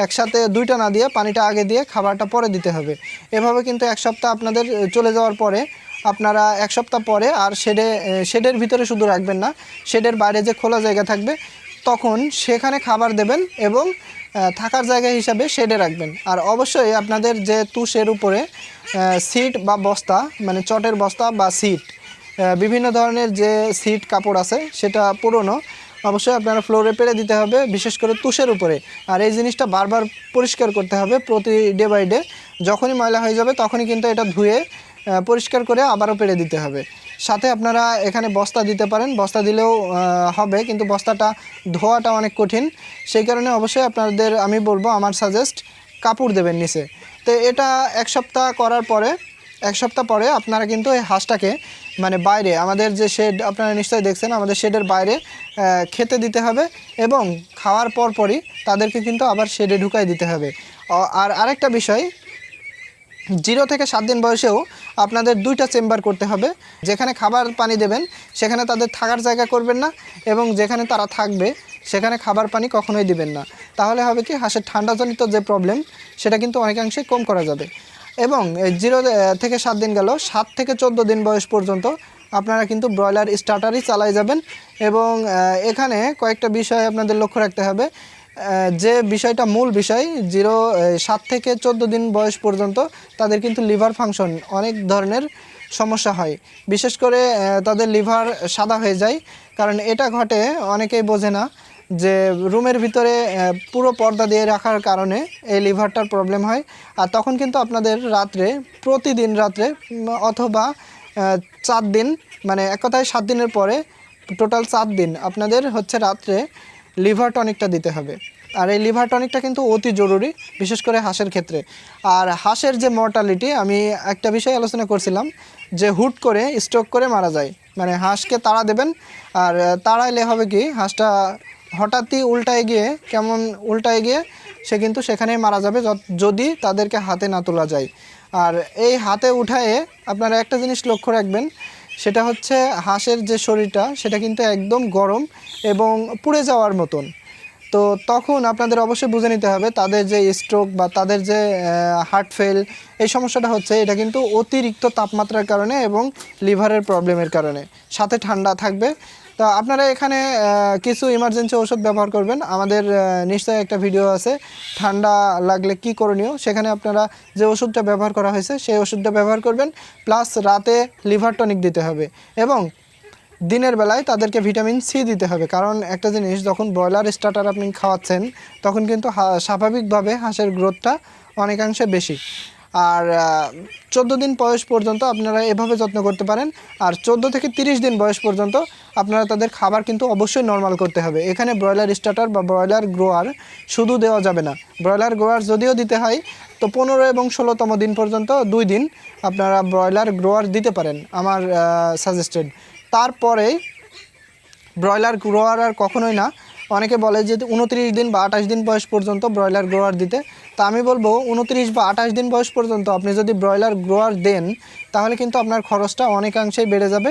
একসাথে 2টা না দিয়ে পানিটা আগে দিয়ে খাবারটা পরে দিতে হবে। এভাবে কিন্তু 1 সপ্তাহ আপনাদের চলে যাওয়ার পরে আপনারা 1 সপ্তাহ পরে আর শেডের ভিতরে শুধু রাখবেন না, শেডের বাইরে যে খোলা জায়গা থাকবে তখন সেখানে খাবার দেবেন এবং থাকার জায়গা হিসাবে শেডে রাখবেন। আর অবশ্যই আপনাদের যে তুষের উপরে সিট বা বস্তা, মানে চটের বস্তা বা সিট, বিভিন্ন ধরনের যে সিট কাপড় আছে সেটা পুরনো, অবশ্যই আপনারা ফ্লোরে পেরে দিতে হবে, বিশেষ করে তুষের উপরে। আর এই জিনিসটা বারবার পরিষ্কার করতে হবে প্রতি ডে বাই ডে। যখনই ময়লা হয়ে যাবে তখনই কিন্তু এটা ধুয়ে পরিষ্কার করে আবারও পেরে দিতে হবে। সাথে আপনারা এখানে বস্তা দিতে পারেন, বস্তা দিলেও হবে, কিন্তু বস্তাটা ধোয়াটা অনেক কঠিন। সেই কারণে অবশ্যই আপনাদের আমি বলবো, আমার সাজেস্ট কাপড় দেবেন নিচে। তো এটা 1 সপ্তাহ করার পরে 1 সপ্তাহ পরে আপনারা কিন্তু এই হাঁসটাকে মানে বাইরে, আমাদের যে শেড আপনারা নিশ্চয়ই দেখছেন, আমাদের শেডের বাইরে খেতে দিতে হবে, এবং খাওয়ার পরই তাদেরকে কিন্তু আবার শেডে ঢুকাই দিতে হবে। আর আরেকটা বিষয়, 0 থেকে 7 দিন বয়সেও আপনাদের 2টা চেম্বার করতে হবে। যেখানে খাবার পানি দেবেন সেখানে তাদের থাকার জায়গা করবেন না, এবং যেখানে তারা থাকবে সেখানে খাবার পানি কখনোই দিবেন না। তাহলে হবে কি, হাঁসের ঠান্ডাজনিত যে প্রবলেম সেটা কিন্তু অনেকাংশে কম করা যাবে। এবং 0 থেকে 7 দিন গেল, 7 থেকে 14 দিন বয়স পর্যন্ত আপনারা কিন্তু ব্রয়লার স্টার্টারই চালাই যাবেন। এবং এখানে কয়েকটা বিষয় আপনাদের লক্ষ্য রাখতে হবে। যে বিষয়টা মূল বিষয়, 7 থেকে 14 দিন বয়স পর্যন্ত তাদের কিন্তু লিভার ফাংশন অনেক ধরনের সমস্যা হয়। বিশেষ করে তাদের লিভার সাদা হয়ে যায়। কারণ এটা ঘটে, অনেকেই বোঝে না যে রুমের ভিতরে পুরো পর্দা দিয়ে রাখার কারণে এই লিভারটার প্রবলেম হয়। আর তখন কিন্তু আপনাদের প্রতিদিন রাত্রে অথবা 4 দিন মানে এক কথায় 7 দিনের পরে টোটাল 4 দিন আপনাদের হচ্ছে রাত্রে লিভার টনিকটা দিতে হবে। আর এই লিভার টনিকটা কিন্তু অতি জরুরি, বিশেষ করে হাঁসের ক্ষেত্রে। আর হাঁসের যে মর্টালিটি, আমি একটা বিষয় আলোচনা করছিলাম যে হুট করে স্ট্রোক করে মারা যায়। মানে হাঁসকে তাড়া দেবেন, আর তাড়াইলে হবে কি হাঁসটা হঠাৎই উল্টায় গিয়ে সে কিন্তু সেখানেই মারা যাবে যদি তাদেরকে হাতে না তোলা যায়। আর এই হাতে উঠায়ে আপনারা একটা জিনিস লক্ষ্য রাখবেন, সেটা হচ্ছে হাঁসের যে শরীরটা সেটা কিন্তু একদম গরম এবং পুড়ে যাওয়ার মতন। তো তখন আপনাদের অবশ্যই বুঝে নিতে হবে তাদের যে স্ট্রোক বা তাদের যে হার্ট ফেল এই সমস্যাটা হচ্ছে, এটা কিন্তু অতিরিক্ত তাপমাত্রার কারণে এবং লিভারের প্রবলেমের কারণে, সাথে ঠান্ডা থাকবে। তো আপনারা এখানে কিছু ইমার্জেন্সি ওষুধ ব্যবহার করবেন। আমাদের নিশ্চয়ই একটা ভিডিও আছে ঠান্ডা লাগলে কি করণীয়, সেখানে আপনারা যে ওষুধটা ব্যবহার করা হয়েছে সেই ওষুধটা ব্যবহার করবেন, প্লাস রাতে লিভার টনিক দিতে হবে এবং দিনের বেলায় তাদেরকে ভিটামিন সি দিতে হবে। কারণ একটা জিনিস, যখন ব্রয়লার স্টার্টার আপনি খাওয়াচ্ছেন তখন কিন্তু স্বাভাবিকভাবে হাঁসের গ্রোথটা অনেকাংশে বেশি। আর 14 দিন বয়স পর্যন্ত আপনারা এভাবে যত্ন করতে পারেন। আর 14 থেকে 30 দিন বয়স পর্যন্ত আপনারা তাদের খাবার কিন্তু অবশ্যই নর্মাল করতে হবে। এখানে ব্রয়লার স্টার্টার বা ব্রয়লার গ্রোয়ার শুধু দেওয়া যাবে না। ব্রয়লার গ্রোয়ার যদিও দিতে হয়, তো 15 এবং 16তম দিন পর্যন্ত 2 দিন আপনারা ব্রয়লার গ্রোয়ার দিতে পারেন, আমার সাজেস্টেড। তারপরে ব্রয়লার গ্রোয়ার আর কখনোই না। অনেকে বলে যে 29 দিন বা 28 দিন বয়স পর্যন্ত ব্রয়লার গ্রোয়ার দিতে। তা আমি বলবো 29 বা 28 দিন বয়স পর্যন্ত আপনি যদি ব্রয়লার গ্রোয়ার দেন তাহলে কিন্তু আপনার খরচটা অনেকাংশেই বেড়ে যাবে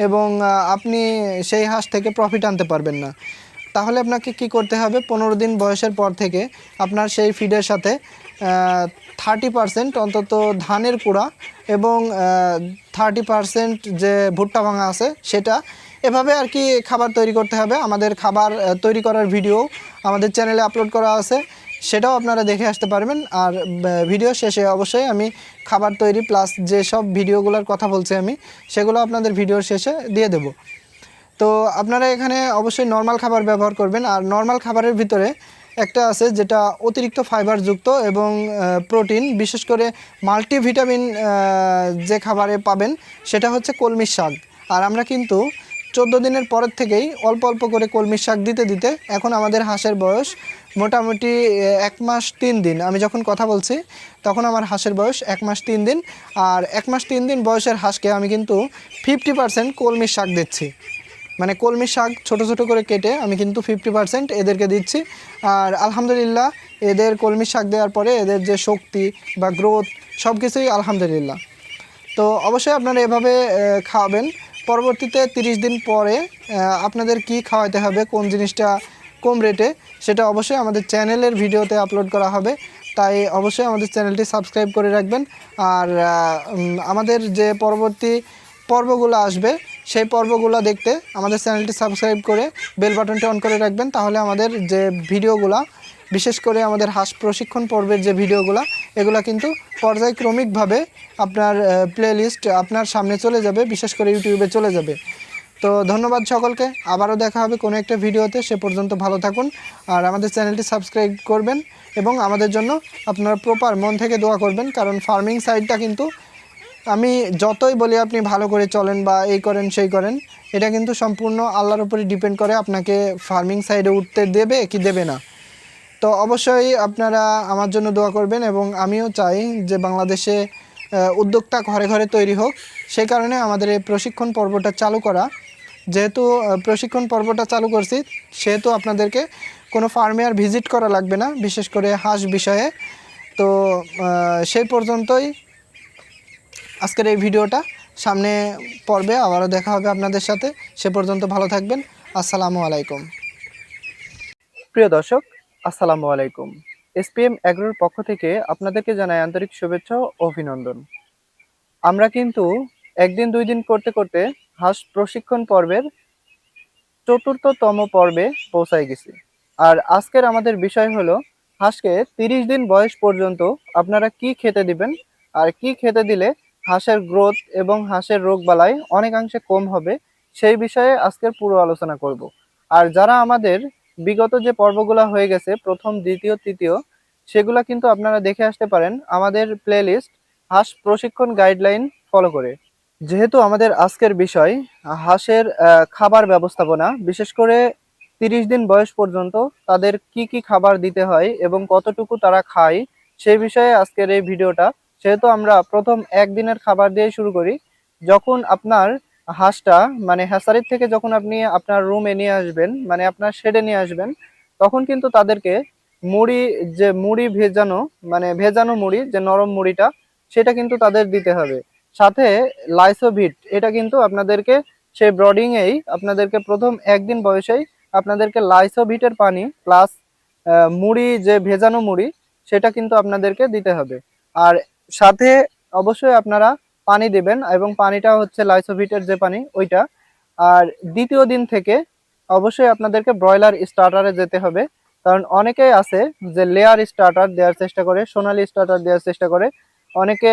এবং আপনি সেই হাঁস থেকে প্রফিট আনতে পারবেন না। তাহলে আপনাকে কি করতে হবে, 15 দিন বয়সের পর থেকে আপনার সেই ফিডের সাথে 30% অন্তত ধানের কুড়া এবং 30% যে ভুট্টা ভাঙা আছে সেটা, এভাবে আর কি খাবার তৈরি করতে হবে। আমাদের খাবার তৈরি করার ভিডিও আমাদের চ্যানেলে আপলোড করা আছে, সেটাও আপনারা দেখে আসতে পারবেন। আর ভিডিও শেষে অবশ্যই আমি খাবার তৈরি প্লাস যেসব ভিডিওগুলোর কথা বলছি আমি সেগুলো আপনাদের ভিডিওর শেষে দিয়ে দেব। তো আপনারা এখানে অবশ্যই নর্মাল খাবার ব্যবহার করবেন। আর নর্মাল খাবারের ভিতরে একটা আছে যেটা অতিরিক্ত ফাইবারযুক্ত এবং প্রোটিন, বিশেষ করে মাল্টিভিটামিন যে খাবারে পাবেন সেটা হচ্ছে কলমির শাক। আর আমরা কিন্তু 14 দিনের পরের থেকেই অল্প অল্প করে কলমির শাক দিতে দিতে এখন আমাদের হাঁসের বয়স মোটামুটি 1 মাস 3 দিন। আমি যখন কথা বলছি তখন আমার হাঁসের বয়স 1 মাস 3 দিন। আর 1 মাস 3 দিন বয়সের হাঁসকে আমি কিন্তু 50% কলমির শাক দিচ্ছি। মানে কলমির শাক ছোট ছোট করে কেটে আমি কিন্তু 50% এদেরকে দিচ্ছি। আর আলহামদুলিল্লাহ এদের কলমির শাক দেওয়ার পরে এদের যে শক্তি বা গ্রোথ সব কিছুই আলহামদুলিল্লাহ। তো অবশ্যই আপনারা এভাবে খাওয়াবেন। পরবর্তীতে 30 দিন পরে আপনাদের কি খাওয়াতে হবে, কোন জিনিসটা কম রেটে, সেটা অবশ্যই আমাদের চ্যানেলের ভিডিওতে আপলোড করা হবে। তাই অবশ্যই আমাদের চ্যানেলটি সাবস্ক্রাইব করে রাখবেন। আর আমাদের যে পরবর্তী পর্বগুলো আসবে সেই পর্বগুলো দেখতে আমাদের চ্যানেলটি সাবস্ক্রাইব করে বেল বাটনটি অন করে রাখবেন। তাহলে আমাদের যে ভিডিওগুলো, বিশেষ করে আমাদের হাঁস প্রশিক্ষণ পর্বের যে ভিডিওগুলো, এগুলো কিন্তু পর্যায়ক্রমিকভাবে আপনার প্লেলিস্ট আপনার সামনে চলে যাবে, বিশেষ করে ইউটিউবে চলে যাবে। তো ধন্যবাদ সকলকে, আবারও দেখা হবে কোনো একটা ভিডিওতে। সে পর্যন্ত ভালো থাকুন আর আমাদের চ্যানেলটি সাবস্ক্রাইব করবেন এবং আমাদের জন্য আপনারা প্রপার মন থেকে দোয়া করবেন। কারণ ফার্মিং সাইডটা কিন্তু আমি যতই বলি আপনি ভালো করে চলেন বা এই করেন সেই করেন, এটা কিন্তু সম্পূর্ণ আল্লাহর উপরে ডিপেন্ড করে আপনাকে ফার্মিং সাইডে উঠতে দেবে কি দেবে না। তো অবশ্যই আপনারা আমার জন্য দোয়া করবেন এবং আমিও চাই যে বাংলাদেশে উদ্যোক্তা ঘরে ঘরে তৈরি হোক। সেই কারণে আমাদের এই প্রশিক্ষণ পর্বটা চালু করা। যেহেতু প্রশিক্ষণ পর্বটা চালু করছি সেহেতু আপনাদেরকে কোনো ফার্মে আর ভিজিট করা লাগবে না, বিশেষ করে হাঁস বিষয়ে। তো সেই পর্যন্তই আজকের এই ভিডিওটা। সামনে পর্বে আবারও দেখা হবে আপনাদের সাথে। সে পর্যন্ত ভালো থাকবেন। আসসালামু আলাইকুম। প্রিয় দর্শক, আসসালামু আলাইকুম। এসপিএম অ্যাগ্রোর পক্ষ থেকে আপনাদেরকে জানাই আন্তরিক শুভেচ্ছা ও অভিনন্দন। আমরা কিন্তু একদিন 2 দিন করতে করতে হাঁস প্রশিক্ষণ পর্বের 4র্থতম পর্বে পৌঁছায় গেছি। আর আজকের আমাদের বিষয় হলো হাঁসকে 30 দিন বয়স পর্যন্ত আপনারা কি খেতে দিবেন আর কি খেতে দিলে হাঁসের গ্রোথ এবং হাঁসের রোগবালাই অনেকাংশে কম হবে, সেই বিষয়ে আজকের পুরো আলোচনা করব। আর যারা আমাদের বিগত যে পর্বগুলো হয়ে গেছে, প্রথম, দ্বিতীয়, তৃতীয়, সেগুলা কিন্তু আপনারা দেখে আসতে পারেন আমাদের প্লেলিস্ট হাঁস প্রশিক্ষণ গাইডলাইন ফলো করে। যেহেতু আমাদের আজকের বিষয় হাঁসের খাবার ব্যবস্থাপনা, বিশেষ করে 30 দিন বয়স পর্যন্ত তাদের কি কি খাবার দিতে হয় এবং কতটুকু তারা খায়, সেই বিষয়ে আজকের এই ভিডিওটা। সেহেতু আমরা প্রথম একদিনের খাবার দিয়ে শুরু করি। যখন আপনার হাঁসটা মানে হ্যাচারির থেকে যখন আপনি আপনার রুমে নিয়ে আসবেন, মানে আপনার শেডে নিয়ে আসবেন, তখন কিন্তু তাদেরকে মুড়ি, যে মুড়ি ভেজানো, মানে ভেজানো মুড়ি, যে নরম মুড়িটা, সেটা কিন্তু তাদের দিতে হবে। সাথে লাইসোভিট, এটা কিন্তু আপনাদেরকে সেই ব্রডিং এই আপনাদেরকে প্রথম একদিন বয়সেই আপনাদেরকে লাইসোভিটের পানি প্লাস মুড়ি, যে ভেজানো মুড়ি, সেটা কিন্তু আপনাদেরকে দিতে হবে। আর সাথে অবশ্যই আপনারা পানি দিবেন, এবং পানিটা হচ্ছে লাইসোভিটের যে পানি ওইটা। আর দ্বিতীয় দিন থেকে অবশ্যই আপনাদেরকে ব্রয়লার স্টার্টারে যেতে হবে, কারণ অনেকেই আছে যে লেয়ার স্টার্টার দেওয়ার চেষ্টা করে, সোনালী স্টার্টার দেওয়ার চেষ্টা করে। অনেকে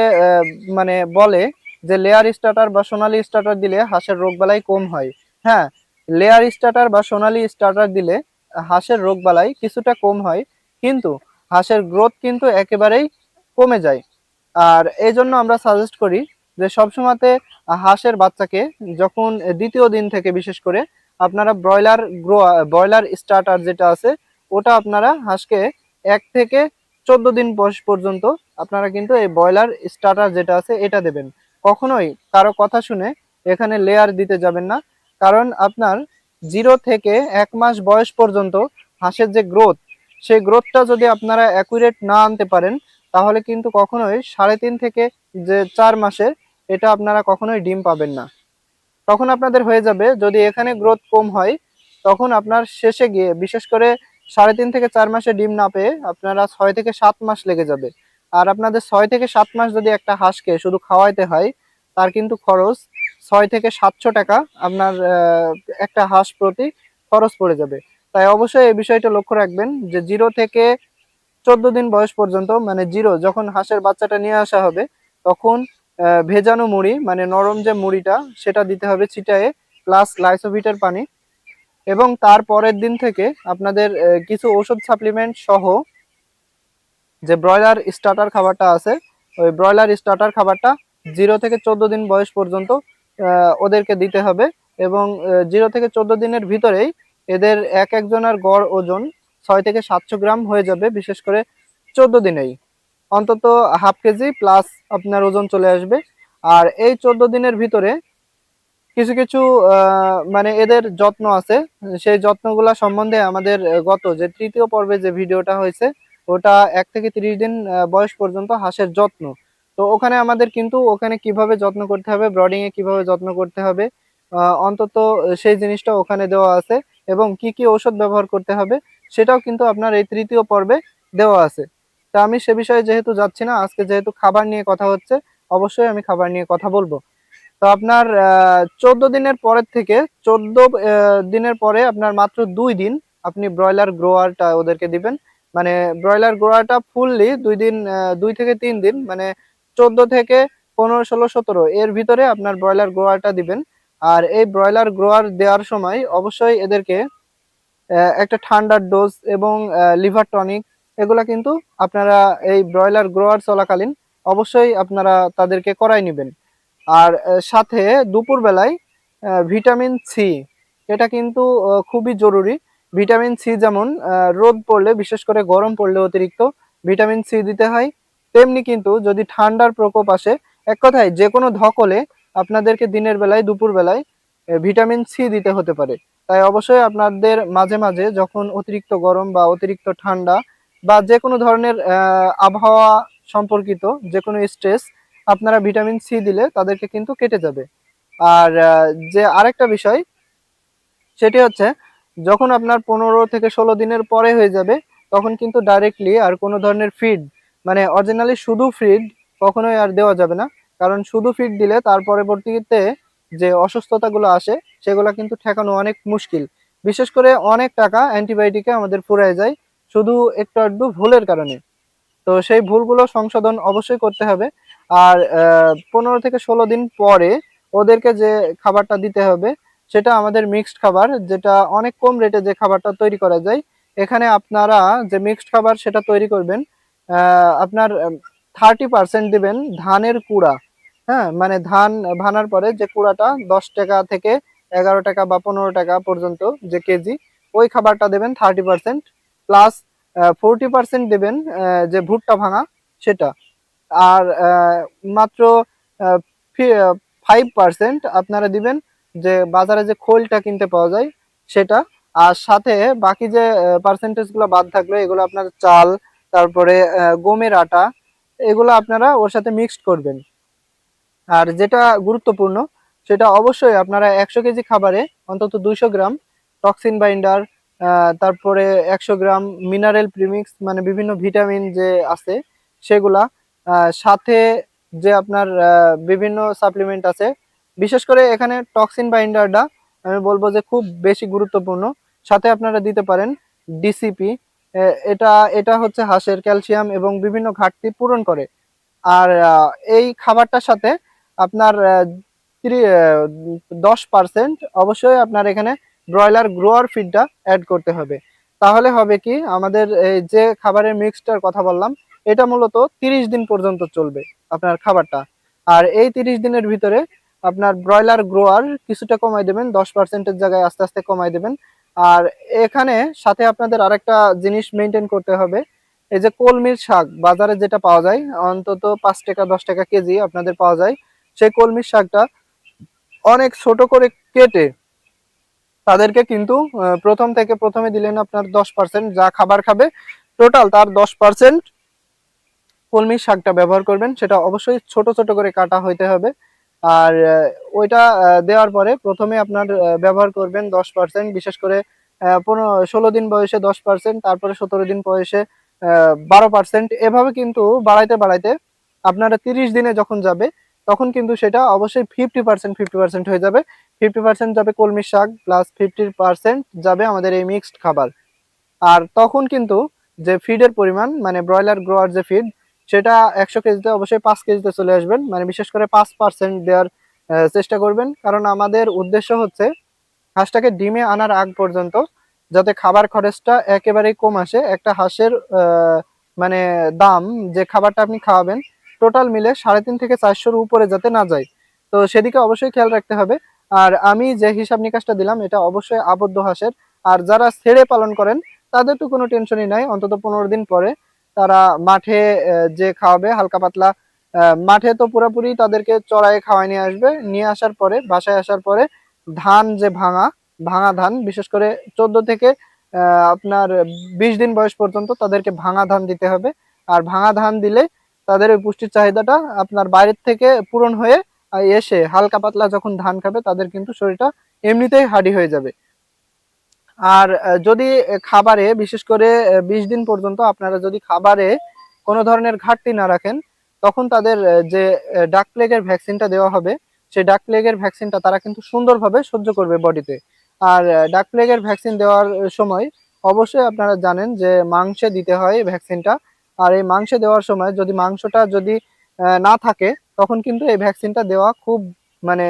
মানে বলে যে লেয়ার স্টার্টার বা সোনালী স্টার্টার দিলে হাঁসের রোগবালাই কম হয়। হ্যাঁ, লেয়ার স্টার্টার বা সোনালী স্টার্টার দিলে হাঁসের রোগবালাই কিছুটা কম হয়, কিন্তু হাঁসের গ্রোথ কিন্তু একেবারেই কমে যায়। আর এই জন্য আমরা সাজেস্ট করি যে সবসময়তে হাঁসের বাচ্চাকে যখন দ্বিতীয় দিন থেকে বিশেষ করে আপনারা ব্রয়লার স্টার্টার যেটা আছে ওটা আপনারা হাঁসকে 1 থেকে 14 দিন বয়স পর্যন্ত আপনারা কিন্তু এই ব্রয়লার স্টার্টার যেটা আছে এটা দেবেন। কখনোই কারো কথা শুনে এখানে লেয়ার দিতে যাবেন না, কারণ আপনার 0 থেকে 1 মাস বয়স পর্যন্ত হাঁসের যে গ্রোথ, সেই গ্রোথটা যদি আপনারা অ্যাকুরেট না আনতে পারেন, তাহলে কিন্তু কখনোই 3.5 থেকে 4 মাসে এটা আপনারা কখনোই ডিম পাবেন না। তখন আপনাদের হয়ে যাবে, যদি এখানে গ্রোথ কম হয় তখন আপনার শেষে গিয়ে বিশেষ করে 3.5 থেকে 4 মাসে ডিম না পেয়ে আপনারা 6 থেকে 7 মাস লেগে যাবে। আর আপনাদের 6 থেকে 7 মাস যদি একটা হাঁসকে শুধু খাওয়াইতে হয়, তার কিন্তু খরচ 600 থেকে 700 টাকা আপনার একটা হাঁস প্রতি খরচ পড়ে যাবে। তাই অবশ্যই এই বিষয়টা লক্ষ্য রাখবেন যে 0 থেকে 14 দিন বয়স পর্যন্ত, মানে যখন হাঁসের বাচ্চাটা নিয়ে আসা হবে, তখন ভেজানো মুড়ি, মানে নরম যে মুড়িটা, সেটা দিতে হবে ছিটায়ে, প্লাস লাইসোভিটের পানি। এবং তার পরের দিন থেকে আপনাদের কিছু ওষুধ সাপ্লিমেন্ট সহ যে ব্রয়লার স্টার্টার খাবারটা আছে, ওই ব্রয়লার স্টার্টার খাবারটা 0 থেকে 14 দিন বয়স পর্যন্ত ওদেরকে দিতে হবে। এবং 0 থেকে 14 দিনের ভিতরেই এদের এক একজনের গড় ওজন 600 থেকে 700 গ্রাম হয়ে যাবে। বিশেষ করে 14 দিনেই অন্তত হাফ কেজি প্লাস আপনার ওজন চলে আসবে। আর এই 14 দিনের ভিতরে কিছু কিছু মানে এদের যত্ন আছে, সেই যত্নগুলা সম্বন্ধে আমাদের গত যে তৃতীয় পর্বে যে ভিডিওটা হয়েছে, ওটা 1 থেকে 30 দিন বয়স পর্যন্ত হাঁসের যত্ন। তো ওখানে আমাদের কিন্তু ওখানে কিভাবে যত্ন করতে হবে, ব্রডিং এ কিভাবে যত্ন করতে হবে, অন্তত সেই জিনিসটা ওখানে দেওয়া আছে। এবং কি কি ঔষধ ব্যবহার করতে হবে সেটাও কিন্তু আপনার এই তৃতীয় পর্বে দেওয়া আছে। তা আমি সে বিষয়ে যেহেতু যাচ্ছি না, আজকে যেহেতু খাবার নিয়ে কথা হচ্ছে, অবশ্যই আমি খাবার নিয়ে কথা বলবো। তো আপনার 14 দিনের পরের থেকে 14 দিনের পরে আপনার মাত্র 2 দিন আপনি ব্রয়লার গ্রোয়ারটা ওদেরকে দিবেন। মানে ব্রয়লার গ্রোয়ারটা ফুললি 2 দিন, 2 থেকে 3 দিন, মানে 14 থেকে 15 16 17 এর ভিতরে আপনার ব্রয়লার গ্রোয়ারটা দিবেন। আর এই ব্রয়লার গ্রোয়ার দেওয়ার সময় অবশ্যই এদেরকে একটা ঠান্ডার ডোজ এবং লিভার টনিক, এগুলা কিন্তু আপনারা এই ব্রয়লার গ্রোয়ার চলাকালীন অবশ্যই আপনারা তাদেরকে করাই নেবেন। আর সাথে দুপুর বেলায় ভিটামিন সি, এটা কিন্তু খুবই জরুরি। ভিটামিন সি যেমন রোদ পড়লে, বিশেষ করে গরম পড়লে অতিরিক্ত ভিটামিন সি দিতে হয়, তেমনি কিন্তু যদি ঠান্ডার প্রকোপ আসে, এক কথায় যে কোনো ধকলে আপনাদেরকে দিনের বেলায় দুপুর বেলায় ভিটামিন সি দিতে হতে পারে। তাই অবশ্যই আপনাদের মাঝে মাঝে যখন অতিরিক্ত গরম বা অতিরিক্ত ঠান্ডা বা যে কোনো ধরনের আবহাওয়া সম্পর্কিত যে কোনো স্ট্রেস, আপনারা ভিটামিন সি দিলে তাদেরকে কিন্তু কেটে যাবে। আর যে আরেকটা বিষয়, সেটি হচ্ছে যখন আপনার 15 থেকে 16 দিনের পরে হয়ে যাবে, তখন কিন্তু ডাইরেক্টলি আর কোনো ধরনের ফিড, মানে অরিজিনালি শুধু ফিড কখনোই আর দেওয়া যাবে না। কারণ শুধু ফিড দিলে তার পরবর্তীতে যে অসুস্থতাগুলো আসে সেগুলো কিন্তু ঠেকানো অনেক মুশকিল। বিশেষ করে অনেক টাকা অ্যান্টিবায়োটিকে আমাদের ফুরায় যায় শুধু একটু আধটু ভুলের কারণে। তো সেই ভুলগুলো সংশোধন অবশ্যই করতে হবে। আর 15 থেকে 16 দিন পরে ওদেরকে যে খাবারটা দিতে হবে সেটা আমাদের মিক্সড খাবার, যেটা অনেক কম রেটে যে খাবারটা তৈরি করা যায়। এখানে আপনারা যে মিক্সড খাবার সেটা তৈরি করবেন, আপনার 30% দিবেন ধানের কুড়া। হ্যাঁ, মানে ধান ভানার পরে যে কুড়াটা 10 টাকা থেকে 11 টাকা বা 15 টাকা পর্যন্ত যে কেজি, ওই খাবারটা দেবেন 30%, প্লাস 40% দেবেন যে ভুট্টা ভাঙা সেটা। আর মাত্র 5% আপনারা দিবেন যে বাজারে যে খোলটা কিনতে পাওয়া যায় সেটা। আর সাথে বাকি যে পার্সেন্টেজ গুলো বাদ থাকলো, এগুলো আপনার চাল, তারপরে গমের আটা, এগুলো আপনারা ওর সাথে মিক্সড করবেন। আর যেটা গুরুত্বপূর্ণ, সেটা অবশ্যই আপনারা 100 কেজি খাবারে অন্তত 200 গ্রাম টক্সিন বাইন্ডার, তারপরে 100 গ্রাম মিনারেল প্রিমিক্স, মানে বিভিন্ন ভিটামিন যে আছে সেগুলা, সাথে যে আপনার বিভিন্ন সাপ্লিমেন্ট আছে, বিশেষ করে এখানে টক্সিন বাইন্ডারটা আমি বলবো যে খুব বেশি গুরুত্বপূর্ণ। সাথে আপনারা দিতে পারেন ডিসিপি। এটা এটা হচ্ছে হাঁসের ক্যালসিয়াম এবং বিভিন্ন ঘাটতি পূরণ করে। আর এই খাবারটার সাথে আপনার 10% অবশ্যই আপনার এখানে ব্রয়লার গ্রোয়ার ফিডটা অ্যাড করতে হবে। তাহলে হবে কি, আমাদের এই যে খাবারের মিক্সটার কথা বললাম, এটা মূলত 30 দিন পর্যন্ত চলবে আপনার খাবারটা। আর এই 30 দিনের ভিতরে আপনার ব্রয়লার গ্রোয়ার কিছুটা কমাই দেবেন, 10%-এর জায়গায় আস্তে আস্তে কমাই দেবেন। আর এখানে সাথে আপনাদের আরেকটা জিনিস মেনটেন করতে হবে। এই যে কলমির শাক বাজারে যেটা পাওয়া যায়, অন্তত 5 টাকা 10 টাকা কেজি আপনাদের পাওয়া যায়, সেই কলমির শাকটা অনেক ছোট করে কেটে তাদেরকে কিন্তু প্রথমে দিলেন আপনার 10%, যা খাবার খাবে টোটাল তার 10% কলমির শাকটা ব্যবহার করবেন। সেটা অবশ্যই ছোট ছোট করে কাটা হইতে হবে। আর ওইটা দেওয়ার পরে প্রথমে আপনার ব্যবহার করবেন 10%, বিশেষ করে 16 দিন বয়সে 10%, তারপরে 17 দিন বয়সে 12%, এভাবে কিন্তু বাড়াইতে বাড়াইতে আপনারা 30 দিনে যখন যাবে তখন কিন্তু সেটা অবশ্যই 50% হয়ে যাবে। 50% যাবে কলমির শাক, প্লাস 50% যাবে আমাদের এই মিক্সড খাবার। আর তখন কিন্তু যে ফিডের পরিমাণ, মানে ব্রয়লার গ্রোয়ার যে ফিড, সেটা 100 কেজিতে অবশ্যই 5 কেজিতে চলে আসবেন, মানে বিশেষ করে 5% দেওয়ার চেষ্টা করবেন। কারণ আমাদের উদ্দেশ্য হচ্ছে হাঁসটাকে ডিমে আনার আগ পর্যন্ত যাতে খাবার খরচটা একেবারেই কম আসে। একটা হাঁসের মানে দাম, যে খাবারটা আপনি খাওয়াবেন, টোটাল মিলে 350 থেকে 400-র উপরে যাতে না যায়, তো সেদিকে অবশ্যই খেয়াল রাখতে হবে। আর আমি যে হিসাব নিকাশটা দিলাম এটা অবশ্যই আবদ্ধ হাঁসের। আর যারা ছেড়ে পালন করেন তাদের তো কোনো টেনশনই নাই, অন্তত 15 দিন পরে তারা মাঠে যে খাওয়াবে হালকা পাতলা, মাঠে তো পুরোপুরি তাদেরকে চড়াই খাওয়াই নিয়ে আসবে। নিয়ে আসার পরে বাসায় আসার পরে ধান যে ভাঙা ভাঙা ধান, বিশেষ করে 14 থেকে আপনার 20 দিন বয়স পর্যন্ত তাদেরকে ভাঙা ধান দিতে হবে। আর ভাঙা ধান দিলে তাদের ওই পুষ্টির চাহিদাটা আপনার বাইরের থেকে পূরণ হয়ে এসে হালকা পাতলা যখন ধান খাবে তাদের কিন্তু শরীরটা এমনিতেই হার্ডি হয়ে যাবে। আর যদি খাবারে বিশেষ করে 20 দিন পর্যন্ত আপনারা যদি খাবারে কোনো ধরনের ঘাটতি না রাখেন, তখন তাদের যে ডাক প্লেগের ভ্যাকসিনটা দেওয়া হবে, সেই ডাক প্লেগের ভ্যাকসিনটা তারা কিন্তু সুন্দরভাবে সহ্য করবে বডিতে। আর ডাক প্লেগের ভ্যাকসিন দেওয়ার সময় অবশ্যই আপনারা জানেন যে মাংসে দিতে হয় ভ্যাকসিনটা। আর এই মাংসে দেওয়ার সময় যদি মাংসটা যদি না থাকে, তখন কিন্তু এই ভ্যাকসিনটা দেওয়া খুব মানে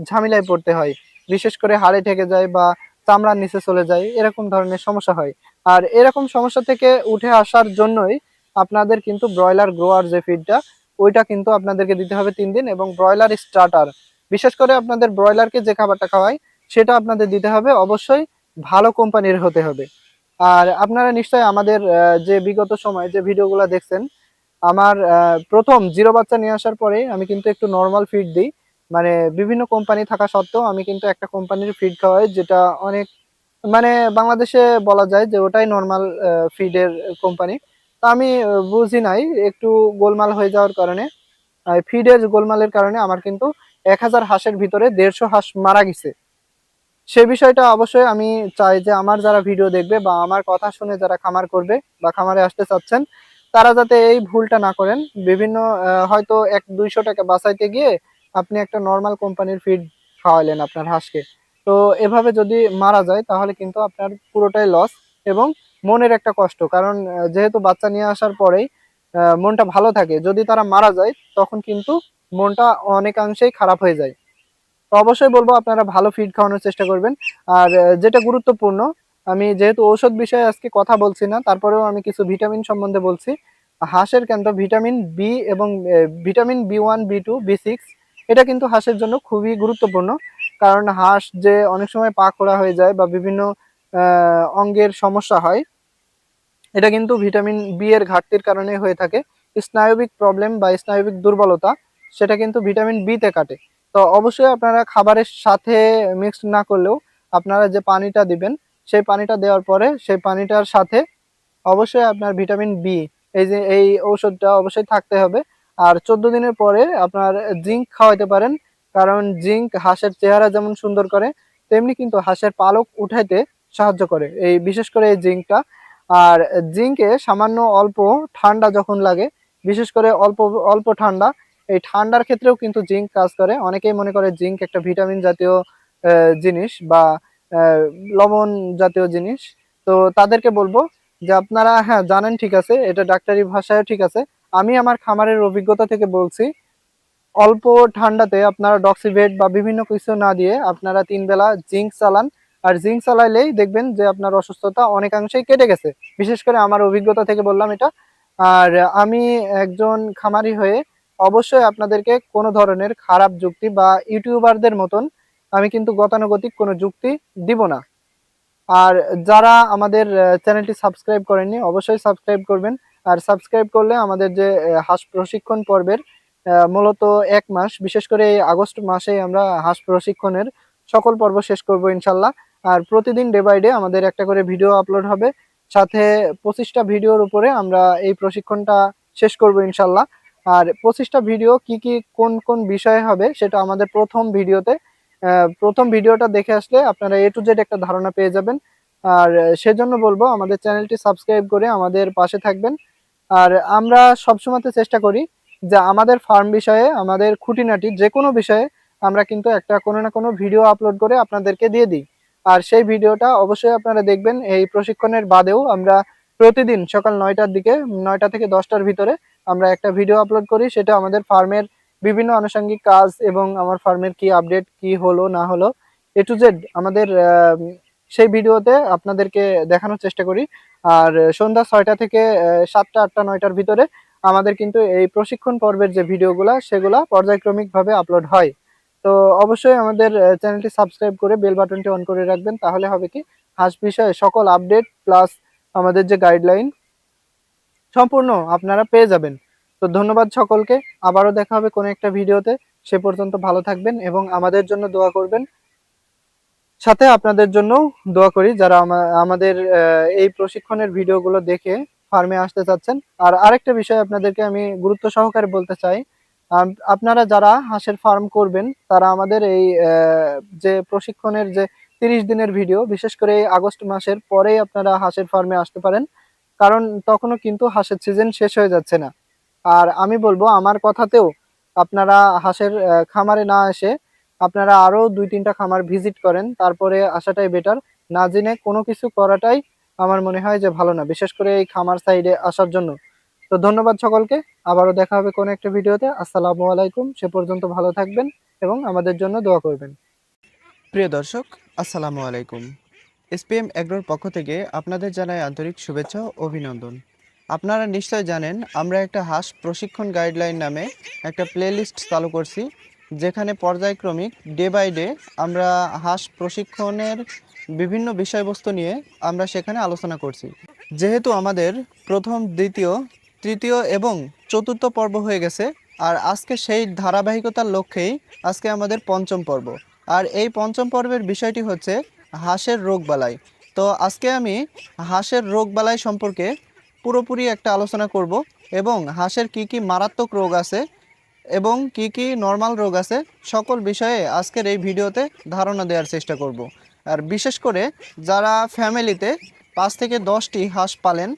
ঝামেলায় পড়তে হয়। বিশেষ করে হাড়ে ঠেকে যায় বা চামড়ার নিচে চলে যায়, এরকম ধরনের সমস্যা হয়। আর এরকম সমস্যা থেকে উঠে আসার জন্যই আপনাদের কিন্তু ব্রয়লার গ্রোয়ার যে ফিডটা, ওইটা কিন্তু আপনাদেরকে দিতে হবে 3 দিন, এবং ব্রয়লার স্টার্টার, বিশেষ করে আপনাদের ব্রয়লারকে যে খাবারটা খাওয়ায় সেটা আপনাদের দিতে হবে অবশ্যই ভালো কোম্পানির হতে হবে। আর আপনারা নিশ্চয়ই আমাদের যে বিগত সময়ে যে ভিডিওগুলো দেখছেন, আমার প্রথম জিরো বাচ্চা নিয়ে আসার পরে আমি কিন্তু একটু নর্মাল ফিড দিই। মানে বিভিন্ন কোম্পানি থাকা সত্ত্বেও আমি কিন্তু একটা কোম্পানির ফিড খাওয়াই, যেটা অনেক মানে বাংলাদেশে বলা যায় যে ওটাই নর্মাল ফিডের কোম্পানি। তা আমি বুঝি নাই, একটু গোলমাল হয়ে যাওয়ার কারণে, ফিডের গোলমালের কারণে আমার কিন্তু 1000 হাঁসের ভিতরে 150 হাঁস মারা গেছে। সে বিষয়টা অবশ্যই আমি চাই যে আমার যারা ভিডিও দেখবে বা আমার কথা শুনে যারা খামার করবে বা খামারে আসতে চাচ্ছেন, তারা যাতে এই ভুলটা না করেন। বিভিন্ন হয়তো 100-200 টাকা বাঁচাইতে গিয়ে আপনি একটা নর্মাল কোম্পানির ফিড খাওয়ালেন আপনার হাঁসকে, তো এভাবে যদি মারা যায় তাহলে কিন্তু আপনার পুরোটাই লস এবং মনের একটা কষ্ট। কারণ যেহেতু বাচ্চা নিয়ে আসার পরেই মনটা ভালো থাকে, যদি তারা মারা যায় তখন কিন্তু মনটা অনেকাংশেই খারাপ হয়ে যায়। তো অবশ্যই বলবো আপনারা ভালো ফিড খাওয়ানোর চেষ্টা করবেন। আর যেটা গুরুত্বপূর্ণ, আমি যেহেতু ঔষধ বিষয়ে আজকে কথা বলছি না, তারপরেও আমি কিছু ভিটামিন সম্বন্ধে বলছি। হাঁসের কেন্দ্র ভিটামিন বি এবং ভিটামিন বি1, বি2, বি6 এটা কিন্তু হাঁসের জন্য খুবই গুরুত্বপূর্ণ। কারণ হাঁস যে অনেক সময় পা খোড়া হয়ে যায় বা বিভিন্ন অঙ্গের সমস্যা হয়, এটা কিন্তু ভিটামিন বি এর ঘাটতির কারণে হয়ে থাকে। স্নায়বিক প্রবলেম বা স্নায়বিক দুর্বলতা সেটা কিন্তু ভিটামিন বি তে কাটে। তো অবশ্যই আপনারা খাবারের সাথে মিক্সড না করলেও আপনারা যে পানিটা দিবেন সেই পানিটা দেওয়ার পরে সেই পানিটার সাথে অবশ্যই আপনার ভিটামিন বি এই যে এই ঔষধটা অবশ্যই থাকতে হবে। আর 14 দিনের পরে আপনার জিঙ্ক খাওয়াইতে পারেন, কারণ জিঙ্ক হাঁসের চেহারা যেমন সুন্দর করে তেমনি কিন্তু হাঁসের পালক উঠাইতে সাহায্য করে, এই বিশেষ করে এই জিঙ্কটা। আর জিঙ্কে সামান্য অল্প ঠান্ডা যখন লাগে, বিশেষ করে অল্প অল্প ঠান্ডা, এই ঠান্ডার ক্ষেত্রেও কিন্তু জিঙ্ক কাজ করে। অনেকেই মনে করে জিঙ্ক একটা ভিটামিন জাতীয় জিনিস বা আহ, লবণ জাতীয় জিনিস। তো তাদেরকে বলবো যে আপনারা হ্যাঁ জানেন, ঠিক আছে, এটা ডাক্তারি ভাষায় ঠিক আছে। আমি আমার খামারের অভিজ্ঞতা থেকে বলছি, অল্প ঠান্ডাতে আপনারা ডক্সিভেট বা বিভিন্ন কিছু না দিয়ে আপনারা 3 বেলা জিঙ্ক চালান। আর জিঙ্ক চালাইলেই দেখবেন যে আপনার অসুস্থতা অনেকাংশেই কেটে গেছে। বিশেষ করে আমার অভিজ্ঞতা থেকে বললাম এটা। আর আমি একজন খামারি হয়ে অবশ্যই আপনাদেরকে কোনো ধরনের খারাপ যুক্তি বা ইউটিউবারদের মতন আমি কিন্তু গতানুগতিক কোনো যুক্তি দিব না। আর যারা আমাদের চ্যানেলটি সাবস্ক্রাইব করেননি অবশ্যই সাবস্ক্রাইব করবেন। আর সাবস্ক্রাইব করলে আমাদের যে হাঁস প্রশিক্ষণ পর্বের মূলত 1 মাস, বিশেষ করে এই আগস্ট মাসে আমরা হাঁস প্রশিক্ষণের সকল পর্ব শেষ করব ইনশাল্লাহ। আর প্রতিদিন ডে বাই ডে আমাদের একটা করে ভিডিও আপলোড হবে, সাথে 25টা ভিডিওর উপরে আমরা এই প্রশিক্ষণটা শেষ করব ইনশাল্লাহ। আর 25টা ভিডিও কি কি কোন কোন বিষয়ে হবে সেটা আমাদের প্রথম ভিডিওটা দেখে আসলে আপনারা এ টু জেড একটা ধারণা পেয়ে যাবেন। আর সেজন্য বলবো আমাদের চ্যানেলটি সাবস্ক্রাইব করে আমাদের পাশে থাকবেন। আর আমরা সবসময় চেষ্টা করি যে আমাদের ফার্ম বিষয়ে, আমাদের খুঁটিনাটি যে কোনো বিষয়ে আমরা কিন্তু একটা কোনো না কোনো ভিডিও আপলোড করে আপনাদেরকে দিয়ে দিই। আর সেই ভিডিওটা অবশ্যই আপনারা দেখবেন। এই প্রশিক্ষণের বাদেও আমরা প্রতিদিন সকাল 9টার দিকে, 9টা থেকে 10টার ভিতরে আমরা একটা ভিডিও আপলোড করি। সেটা আমাদের ফার্মের বিভিন্ন আনুষঙ্গিক কাজ এবং আমার ফার্মের কি আপডেট কি হলো না হলো এ টু জেড আমাদের সেই ভিডিওতে আপনাদেরকে দেখানোর চেষ্টা করি। আর সন্ধ্যা 6টা থেকে 7টা, 8টা, 9টার ভিতরে আমাদের কিন্তু এই প্রশিক্ষণ পর্বের যে ভিডিওগুলা সেগুলা পর্যায়ক্রমিকভাবে আপলোড হয়। তো অবশ্যই আমাদের চ্যানেলটি সাবস্ক্রাইব করে বেল বাটনটি অন করে রাখবেন, তাহলে হবে কি হাঁস বিষয়ে সকল আপডেট প্লাস আমাদের যে গাইডলাইন সম্পূর্ণ আপনারা পেয়ে যাবেন। তো ধন্যবাদ সকলকে, আবারও দেখা হবে কোনো একটা ভিডিওতে। সে পর্যন্ত ভালো থাকবেন এবং আমাদের জন্য দোয়া করবেন। সাথে আপনাদের জন্য দোয়া করি যারা আমাদের এই প্রশিক্ষণের ভিডিওগুলো দেখে ফার্মে আসতে চাচ্ছেন। আর আরেকটা বিষয় আপনাদেরকে আমি গুরুত্ব সহকারে বলতে চাই, আপনারা যারা হাঁসের ফার্ম করবেন তারা আমাদের এই যে প্রশিক্ষণের যে 30 দিনের ভিডিও, বিশেষ করে এই আগস্ট মাসের পরেই আপনারা হাঁসের ফার্মে আসতে পারেন, কারণ তখনও কিন্তু হাঁসের সিজন শেষ হয়ে যাচ্ছে না। আর আমি বলবো আমার কথাতেও আপনারা হাঁসের খামারে না এসে আপনারা আরো 2-3টা খামার ভিজিট করেন, তারপরে আসাটাই বেটার। না জেনে কোনো কিছু করাটাই আমার মনে হয় যে ভালো না, বিশেষ করে এই খামার সাইডে আসার জন্য। তো ধন্যবাদ সকলকে, আবারও দেখা হবে কোনো একটা ভিডিওতে। আসসালামু আলাইকুম, সে পর্যন্ত ভালো থাকবেন এবং আমাদের জন্য দোয়া করবেন। প্রিয় দর্শক, আসসালামু আলাইকুম। এসপিএম এগ্রোর পক্ষ থেকে আপনাদের জানাই আন্তরিক শুভেচ্ছা ও অভিনন্দন। আপনারা নিশ্চয় জানেন আমরা একটা হাঁস প্রশিক্ষণ গাইডলাইন নামে একটা প্লেলিস্ট চালু করছি, যেখানে পর্যায়ক্রমিক ডে বাই ডে আমরা হাঁস প্রশিক্ষণের বিভিন্ন বিষয়বস্তু নিয়ে আমরা সেখানে আলোচনা করছি। যেহেতু আমাদের প্রথম, দ্বিতীয়, তৃতীয় এবং চতুর্থ পর্ব হয়ে গেছে, আর আজকে সেই ধারাবাহিকতার লক্ষ্যেই আজকে আমাদের পঞ্চম পর্ব। আর এই পঞ্চম পর্বের বিষয়টি হচ্ছে হাঁসের রোগবালাই। তো আজকে আমি হাঁসের রোগবালাই সম্পর্কে পুরোপুরি একটা আলোচনা করব এবং হাঁসের কি কি মারাত্মক রোগ আছে এবং কি কি নর্মাল রোগ আছে সকল বিষয়ে আজকের এই ভিডিওতে ধারণা দেওয়ার চেষ্টা করব। আর বিশেষ করে যারা ফ্যামিলিতে 5 থেকে 10টি হাঁস পালেন,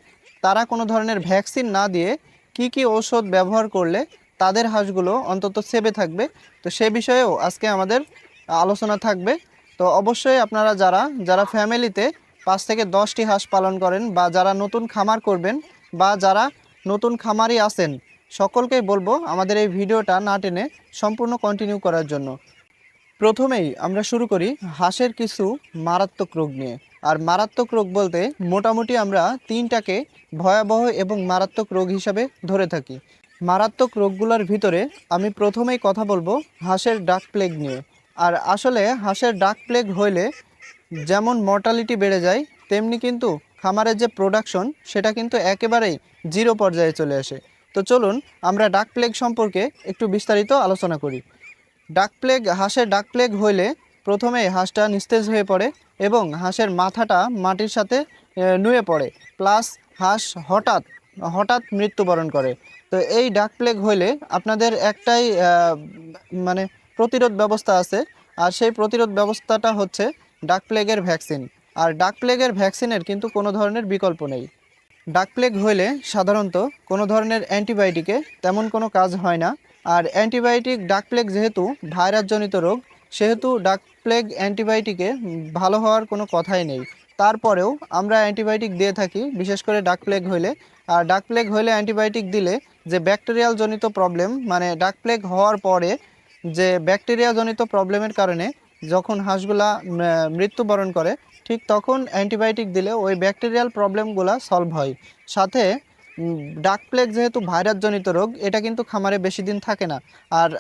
তারা কোনো ধরনের ভ্যাকসিন না দিয়ে কি কি ঔষধ ব্যবহার করলে তাদের হাঁসগুলো অন্তত সেভে থাকবে, তো সে বিষয়েও আজকে আমাদের আলোচনা থাকবে। তো অবশ্যই আপনারা যারা যারা ফ্যামিলিতে 5 থেকে 10টি হাঁস পালন করেন বা যারা নতুন খামার করবেন বা যারা নতুন খামারি আছেন, সকলকেই বলবো আমাদের এই ভিডিওটা না টেনে সম্পূর্ণ কন্টিনিউ করার জন্য। প্রথমেই আমরা শুরু করি হাঁসের কিছু মারাত্মক রোগ নিয়ে। আর মারাত্মক রোগ বলতে মোটামুটি আমরা তিনটাকে ভয়াবহ এবং মারাত্মক রোগ হিসাবে ধরে থাকি। মারাত্মক রোগগুলোর ভিতরে আমি প্রথমেই কথা বলবো হাঁসের ডাক প্লেগ নিয়ে। আর আসলে হাঁসের ডাক প্লেগ হইলে যেমন মর্টালিটি বেড়ে যায়, তেমনি কিন্তু খামারের যে প্রোডাকশন সেটা কিন্তু একেবারেই জিরো পর্যায়ে চলে আসে। তো চলুন আমরা ডাক প্লেগ সম্পর্কে একটু বিস্তারিত আলোচনা করি। হাঁসের ডাক প্লেগ হইলে প্রথমে হাঁসটা নিস্তেজ হয়ে পড়ে এবং হাঁসের মাথাটা মাটির সাথে নুয়ে পড়ে, প্লাস হাঁস হঠাৎ হঠাৎ মৃত্যুবরণ করে। তো এই ডাক প্লেগ হইলে আপনাদের একটাই মানে প্রতিরোধ ব্যবস্থা আছে, আর সেই প্রতিরোধ ব্যবস্থাটা হচ্ছে ডাক প্লেগের ভ্যাকসিন। আর ডাক প্লেগের ভ্যাকসিনের কিন্তু কোনো ধরনের বিকল্প নেই। ডাক প্লেগ হইলে সাধারণত কোনো ধরনের অ্যান্টিবায়োটিকে তেমন কোনো কাজ হয় না। আর অ্যান্টিবায়োটিক ডাক প্লেগ যেহেতু ভাইরাসজনিত রোগ, সেহেতু ডাক প্লেগ অ্যান্টিবায়োটিকে ভালো হওয়ার কোনো কথাই নেই। তারপরেও আমরা অ্যান্টিবায়োটিক দিয়ে থাকি, বিশেষ করে ডাক প্লেগ হইলে। আর ডাক প্লেগ হইলে অ্যান্টিবায়োটিক দিলে যে ব্যাকটেরিয়াল জনিত প্রবলেম, মানে ডাক প্লেগ হওয়ার পরে যে ব্যাকটেরিয়া জনিত প্রবলেমের কারণে যখন হাঁসগুলা মৃত্যুবরণ করে, ঠিক তখন অ্যান্টিবায়োটিক দিলে ওই ব্যাকটেরিয়াল প্রবলেমগুলো সলভ হয়। সাথে ডাক প্লেগ যেহেতু ভাইরাসজনিত রোগ, এটা কিন্তু খামারে বেশি দিন থাকে না। আর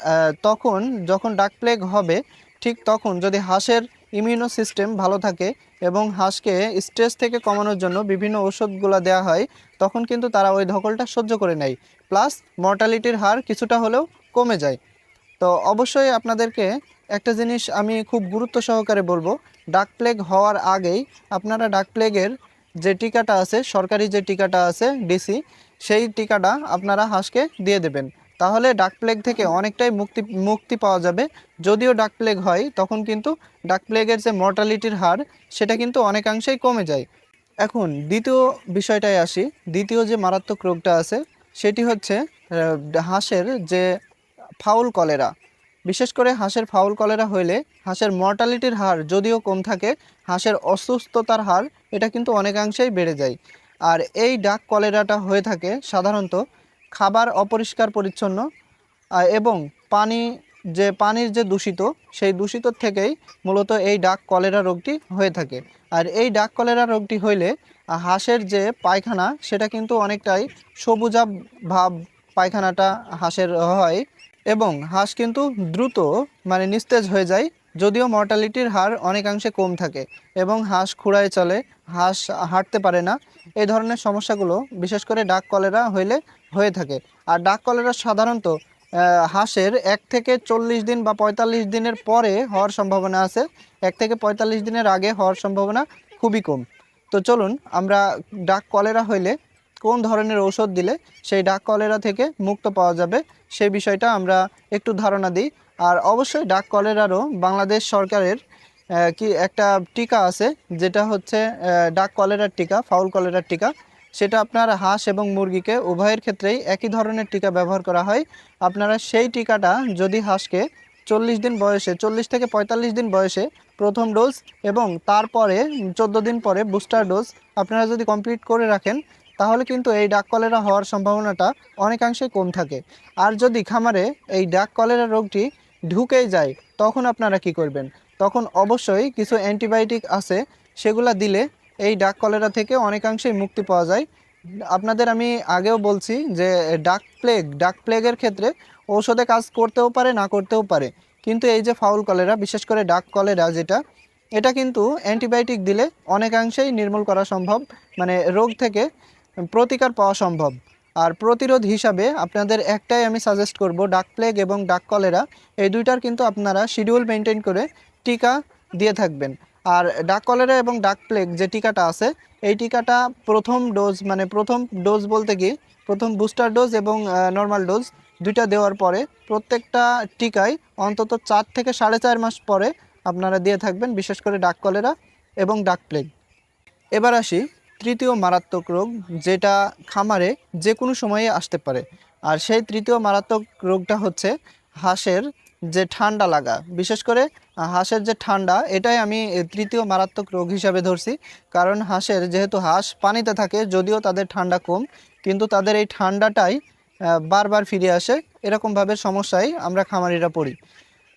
তখন যখন ডাক প্লেগ হবে, ঠিক তখন যদি হাঁসের ইমিউনো সিস্টেম ভালো থাকে এবং হাঁসকে স্ট্রেস থেকে কমানোর জন্য বিভিন্ন ওষুধগুলো দেওয়া হয়, তখন কিন্তু তারা ওই ধকলটা সহ্য করে নেয়, প্লাস মর্টালিটির হার কিছুটা হলেও কমে যায়। তো অবশ্যই আপনাদেরকে একটা জিনিস আমি খুব গুরুত্ব সহকারে বলবো, ডাক প্লেগ হওয়ার আগেই আপনারা ডাক প্লেগের যে টিকাটা আছে, সরকারি যে টিকাটা আছে ডিসি, সেই টিকাটা আপনারা হাঁসকে দিয়ে দেবেন। তাহলে ডাক প্লেগ থেকে অনেকটাই মুক্তি পাওয়া যাবে। যদিও ডাক প্লেগ হয়, তখন কিন্তু ডাক প্লেগের যে মর্টালিটির হার, সেটা কিন্তু অনেকাংশেই কমে যায়। এখন দ্বিতীয় বিষয়টায় আসি। দ্বিতীয় যে মারাত্মক রোগটা আছে সেটি হচ্ছে হাঁসের যে ফাউল কলেরা। বিশেষ করে হাঁসের ফাউল কলেরা হইলে হাঁসের মর্টালিটির হার যদিও কম থাকে, হাঁসের অসুস্থতার হার এটা কিন্তু অনেকাংশেই বেড়ে যায়। আর এই ডাক কলেরাটা হয়ে থাকে সাধারণত খাবার অপরিষ্কার পরিচ্ছন্ন এবং পানির যে দূষিত, সেই দূষিত থেকেই মূলত এই ডাক কলেরা রোগটি হয়ে থাকে। আর এই ডাক কলেরা রোগটি হইলে হাঁসের যে পায়খানা, সেটা কিন্তু অনেকটাই সবুজাভ ভাব পায়খানাটা হাঁসের হয় এবং হাঁস কিন্তু দ্রুত নিস্তেজ হয়ে যায়, যদিও মর্টালিটির হার অনেকাংশে কম থাকে এবং হাঁস খুঁড়ায় চলে, হাঁস হাঁটতে পারে না। এই ধরনের সমস্যাগুলো বিশেষ করে ডাক কলেরা হইলে হয়ে থাকে। আর ডাক কলেরা সাধারণত হাঁসের 1 থেকে 40 দিন বা 45 দিনের পরে হওয়ার সম্ভাবনা আছে। 1 থেকে 45 দিনের আগে হওয়ার সম্ভাবনা খুবই কম। তো চলুন আমরা ডাক কলেরা হইলে কোন ধরনের ঔষধ দিলে সেই ডাক কলেরা থেকে মুক্ত পাওয়া যাবে সেই বিষয়টা আমরা একটু ধারণা দিই। আর অবশ্যই ডাক কলেরারও বাংলাদেশ সরকারের কি একটা টিকা আছে, যেটা হচ্ছে ডাক কলেরার টিকা, ফাউল কলেরার টিকা। সেটা আপনার হাঁস এবং মুরগিকে উভয়ের ক্ষেত্রেই একই ধরনের টিকা ব্যবহার করা হয়। আপনারা সেই টিকাটা যদি হাঁসকে 40 দিন বয়সে, 40 থেকে 45 দিন বয়সে প্রথম ডোজ এবং তারপরে 14 দিন পরে বুস্টার ডোজ আপনারা যদি কমপ্লিট করে রাখেন, তাহলে কিন্তু এই ডাক কলেরা হওয়ার সম্ভাবনাটা অনেকাংশে কম থাকে। আর যদি খামারে এই ডাক কলেরা রোগটি ঢুকেই যায়, তখন আপনারা কি করবেন? তখন অবশ্যই কিছু অ্যান্টিবায়োটিক আছে, সেগুলা দিলে এই ডাক কলেরা থেকে অনেকাংশেই মুক্তি পাওয়া যায়। আপনাদের আমি আগেও বলছি যে ডাক প্লেগের ক্ষেত্রে ঔষধে কাজ করতেও পারে, না করতেও পারে, কিন্তু এই যে ফাউল কলেরা, বিশেষ করে ডাক কলেরা যেটা, এটা কিন্তু অ্যান্টিবায়োটিক দিলে অনেকাংশেই নির্মূল করা সম্ভব, রোগ থেকে প্রতিকার পাওয়া সম্ভব। আর প্রতিরোধ হিসাবে আপনাদের একটাই আমি সাজেস্ট করব, ডাক প্লেগ এবং ডাক কলেরা এই দুইটার কিন্তু আপনারা শিডিউল মেনটেন করে টিকা দিয়ে থাকবেন। আর ডাক কলেরা এবং ডাক প্লেগ যে টিকাটা আছে, এই টিকাটা প্রথম ডোজ বলতে কি প্রথম বুস্টার ডোজ এবং নর্মাল ডোজ দুইটা দেওয়ার পরে প্রত্যেকটা টিকায় অন্তত 4 থেকে 4.5 মাস পরে আপনারা দিয়ে থাকবেন, বিশেষ করে ডাক কলেরা এবং ডাক প্লেগ। এবার আসি তৃতীয় মারাত্মক রোগ, যেটা খামারে যে কোনো সময়ে আসতে পারে। আর সেই তৃতীয় মারাত্মক রোগটা হচ্ছে হাঁসের যে ঠান্ডা লাগা। বিশেষ করে হাঁসের যে ঠান্ডা, এটাই আমি তৃতীয় মারাত্মক রোগ হিসাবে ধরছি। কারণ যেহেতু হাঁস পানিতে থাকে, যদিও তাদের ঠান্ডা কম, কিন্তু তাদের এই ঠান্ডাটাই বারবার ফিরে আসে। এরকমভাবে সমস্যায় আমরা খামারিরা পড়ি।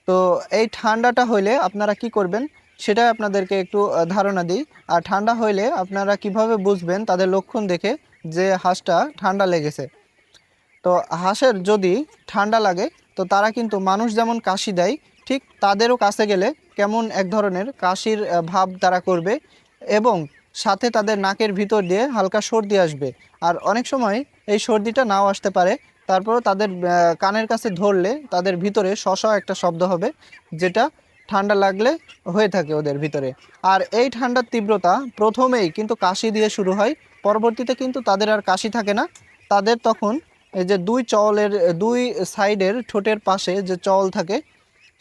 তো এই ঠান্ডাটা হইলে আপনারা কি করবেন? সেটা আপনাদেরকে একটু ধারণা দিই। আর ঠান্ডা হইলে আপনারা কিভাবে বুঝবেন তাদের লক্ষণ দেখে যে হাঁসটা ঠান্ডা লেগেছে। তো হাঁসের যদি ঠান্ডা লাগে তো তারা কিন্তু মানুষ যেমন কাশি দেয়, ঠিক তাদেরও কাছে গেলে কেমন এক ধরনের কাশির ভাব তারা করবে, এবং সাথে তাদের নাকের ভিতর দিয়ে হালকা সর্দি আসবে। আর অনেক সময় এই সর্দিটা নাও আসতে পারে, তারপরেও তাদের কানের কাছে ধরলে তাদের ভিতরে একটা শব্দ হবে, যেটা ঠান্ডা লাগলে হয়ে থাকে ওদের ভিতরে। আর এই ঠান্ডার তীব্রতা প্রথমেই কিন্তু কাশি দিয়ে শুরু হয়, পরবর্তীতে কিন্তু তাদের আর কাশি থাকে না। তাদের তখন এই যে দুই সাইডের ঠোঁটের পাশে যে চল থাকে,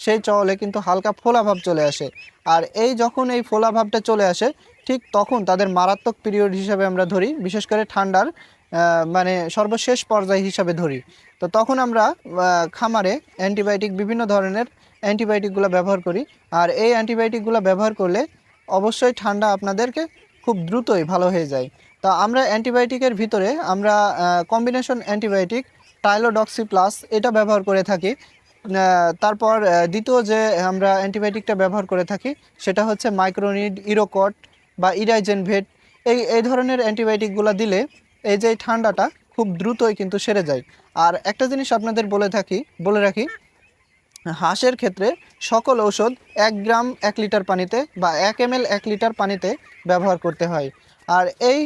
সেই চলে কিন্তু হালকা ফোলা ভাব চলে আসে। আর যখন এই ফোলা ভাবটা চলে আসে, ঠিক তখন তাদের মারাত্মক পিরিয়ড হিসাবে আমরা ধরি, বিশেষ করে ঠান্ডার মানে সর্বশেষ পর্যায় হিসাবে ধরি। তো তখন আমরা খামারে বিভিন্ন ধরনের অ্যান্টিবায়োটিকগুলো ব্যবহার করি। আর এই অ্যান্টিবায়োটিকগুলো ব্যবহার করলে অবশ্যই ঠান্ডা আপনাদেরকে খুব দ্রুতই ভালো হয়ে যায়। তা আমরা অ্যান্টিবায়োটিকের ভিতরে আমরা কম্বিনেশন অ্যান্টিবায়োটিক টাইলোডক্সি প্লাস এটা ব্যবহার করে থাকি। তারপর দ্বিতীয় যে আমরা অ্যান্টিবায়োটিকটা ব্যবহার করে থাকি সেটা হচ্ছে মাইক্রোনিড, ইরোকট বা ইরাইজেনভেট। এই ধরনের অ্যান্টিবায়োটিকগুলো দিলে এই যে ঠান্ডাটা খুব দ্রুতই কিন্তু সেরে যায়। আর একটা জিনিস আপনাদের বলে রাখি, হাঁসের ক্ষেত্রে সকল ঔষধ 1 গ্রাম 1 লিটার পানিতে বা 1 ml 1 লিটার পানিতে ব্যবহার করতে হয়। আর এই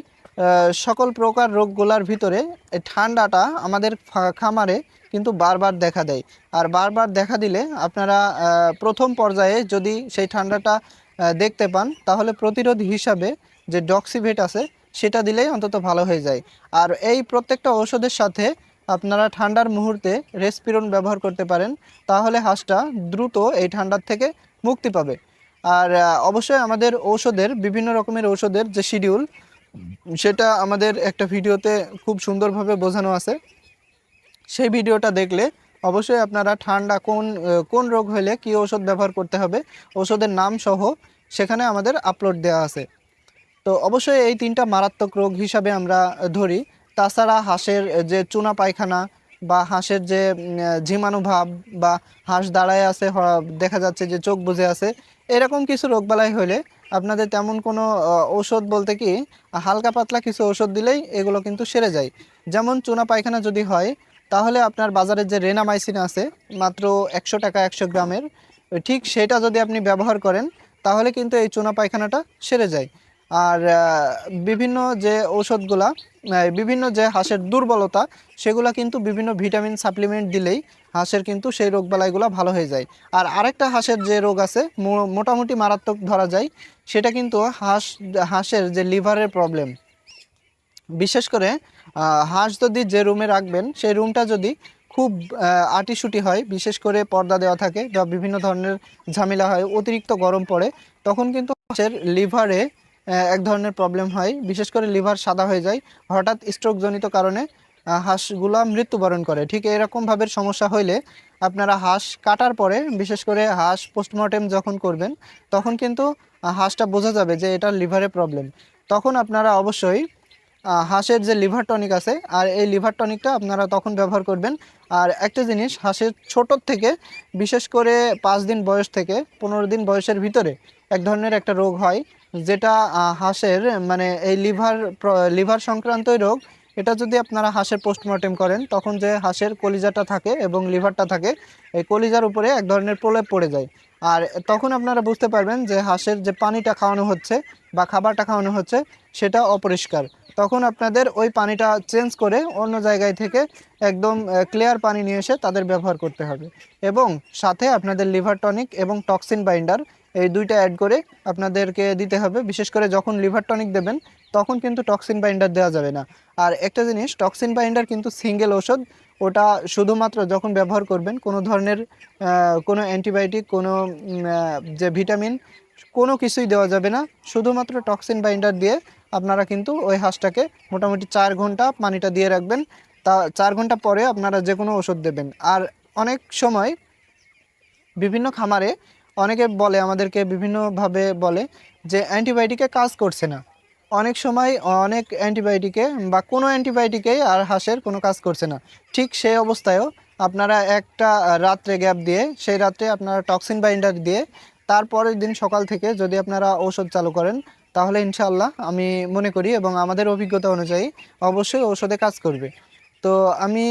সকল প্রকার রোগগুলোর ভিতরে এই ঠান্ডাটা আমাদের খামারে কিন্তু বারবার দেখা দেয়। আর বারবার দেখা দিলে আপনারা প্রথম পর্যায়ে যদি সেই ঠান্ডাটা দেখতে পান, তাহলে প্রতিরোধ হিসাবে যে ডক্সিভেট আছে সেটা দিলেই অন্তত ভালো হয়ে যায়। আর এই প্রত্যেকটা ঔষধের সাথে আপনারা ঠান্ডার মুহূর্তে রেসপিরন ব্যবহার করতে পারেন, তাহলে হাঁসটা দ্রুত এই ঠান্ডার থেকে মুক্তি পাবে। আর অবশ্যই আমাদের বিভিন্ন রকমের ঔষধের যে শিডিউল, সেটা আমাদের একটা ভিডিওতে খুব সুন্দরভাবে বোঝানো আছে। সেই ভিডিওটা দেখলে অবশ্যই আপনারা ঠান্ডা কোন রোগ হলে কী ঔষধ ব্যবহার করতে হবে, ঔষধের নাম সহ সেখানে আমাদের আপলোড দেওয়া আছে। তো অবশ্যই এই 3টা মারাত্মক রোগ হিসাবে আমরা ধরি। তাছাড়া হাঁসের যে চুনা পায়খানা বা হাঁসের যে ঝিমানুভাব বা হাঁস দাঁড়ায় আছে, দেখা যাচ্ছে যে চোখ বুজে আছে, এরকম কিছু রোগবালাই হলে আপনাদের তেমন কোনো ঔষধ বলতে কি হালকা পাতলা কিছু ঔষধ দিলেই এগুলো কিন্তু সেরে যায়। যেমন চুনা পায়খানা যদি হয়, তাহলে আপনার বাজারে যে রেনামাইসিন আছে মাত্র 100 টাকা 100 গ্রামের, ঠিক সেটা যদি আপনি ব্যবহার করেন তাহলে কিন্তু এই চুনা পায়খানাটা সেরে যায়। আর বিভিন্ন যে ঔষধগুলা, বিভিন্ন যে হাঁসের দুর্বলতা, সেগুলা কিন্তু বিভিন্ন ভিটামিন সাপ্লিমেন্ট দিলেই হাঁসের কিন্তু সেই রোগবালাইগুলো ভালো হয়ে যায়। আর আরেকটা হাঁসের যে রোগ আছে মোটামুটি মারাত্মক ধরা যায়, সেটা কিন্তু হাঁসের যে লিভারের প্রবলেম। বিশেষ করে হাঁস যদি যে রুমে রাখবেন সেই রুমটা যদি খুব আঁটিসুটি হয়, বিশেষ করে পর্দা দেওয়া থাকে বা বিভিন্ন ধরনের ঝামেলা হয়, অতিরিক্ত গরম পড়ে, তখন কিন্তু হাঁসের লিভারে এক ধরনের প্রবলেম হয়। বিশেষ করে লিভার সাদা হয়ে যায়, হঠাৎ স্ট্রোকজনিত কারণে হাঁসগুলা মৃত্যুবরণ করে। ঠিক এরকমভাবে সমস্যা হইলে আপনারা হাঁস কাটার পরে, বিশেষ করে হাঁস পোস্টমর্টেম যখন করবেন, তখন কিন্তু হাঁসটা বোঝা যাবে যে এটা লিভারে প্রবলেম। তখন আপনারা অবশ্যই হাঁসের যে লিভার টনিক আছে, আর এই লিভার টনিকটা আপনারা তখন ব্যবহার করবেন। আর একটা জিনিস, হাঁসের ছোটোর থেকে বিশেষ করে 5 দিন বয়স থেকে 15 দিন বয়সের ভিতরে এক ধরনের একটা রোগ হয়, যেটা হাঁসের মানে এই লিভার সংক্রান্তই রোগ। এটা যদি আপনারা হাঁসের পোস্টমর্টেম করেন, তখন যে হাঁসের কলিজাটা থাকে এবং লিভারটা থাকে, এই কলিজার উপরে এক ধরনের প্রলেপ পড়ে যায়। আর তখন আপনারা বুঝতে পারবেন যে হাঁসের যে পানিটা খাওয়ানো হচ্ছে বা খাবারটা খাওয়ানো হচ্ছে সেটা অপরিষ্কার। তখন আপনাদের ওই পানিটা চেঞ্জ করে অন্য জায়গায় থেকে একদম ক্লিয়ার পানি নিয়ে এসে তাদের ব্যবহার করতে হবে। এবং সাথে আপনাদের লিভার টনিক এবং টক্সিন বাইন্ডার, এই দুইটা অ্যাড করে আপনাদেরকে দিতে হবে। বিশেষ করে যখন লিভার টনিক দেবেন তখন কিন্তু টক্সিন বাইন্ডার দেওয়া যাবে না। আর একটা জিনিস, টক্সিন বাইন্ডার কিন্তু সিঙ্গেল ওষুধ, ওটা শুধুমাত্র যখন ব্যবহার করবেন, কোনো ধরনের কোনো অ্যান্টিবায়োটিক, কোনো যে ভিটামিন, কোনো কিছুই দেওয়া যাবে না। শুধুমাত্র টক্সিন বাইন্ডার দিয়ে আপনারা কিন্তু ওই হাঁসটাকে মোটামুটি 4 ঘন্টা পানিটা দিয়ে রাখবেন। তা 4 ঘন্টা পরে আপনারা যে কোনো ওষুধ দেবেন। আর অনেক সময় বিভিন্ন খামারে অনেকে বলে, আমাদেরকে বিভিন্নভাবে বলে যে অ্যান্টিবায়োটিকে কাজ করছে না। অনেক সময় অনেক অ্যান্টিবায়োটিকে বা কোনো অ্যান্টিবায়োটিকেই আর হাঁসের কোনো কাজ করছে না। ঠিক সেই অবস্থায়ও আপনারা একটা রাত্রে গ্যাপ দিয়ে, সেই রাত্রে আপনারা টক্সিন বাইন্ডার দিয়ে তারপরের দিন সকাল থেকে যদি আপনারা ঔষধ চালু করেন তাহলে ইনশাআল্লাহ আমি মনে করি এবং আমাদের অভিজ্ঞতা অনুযায়ী অবশ্যই ঔষধে কাজ করবে। তো আমি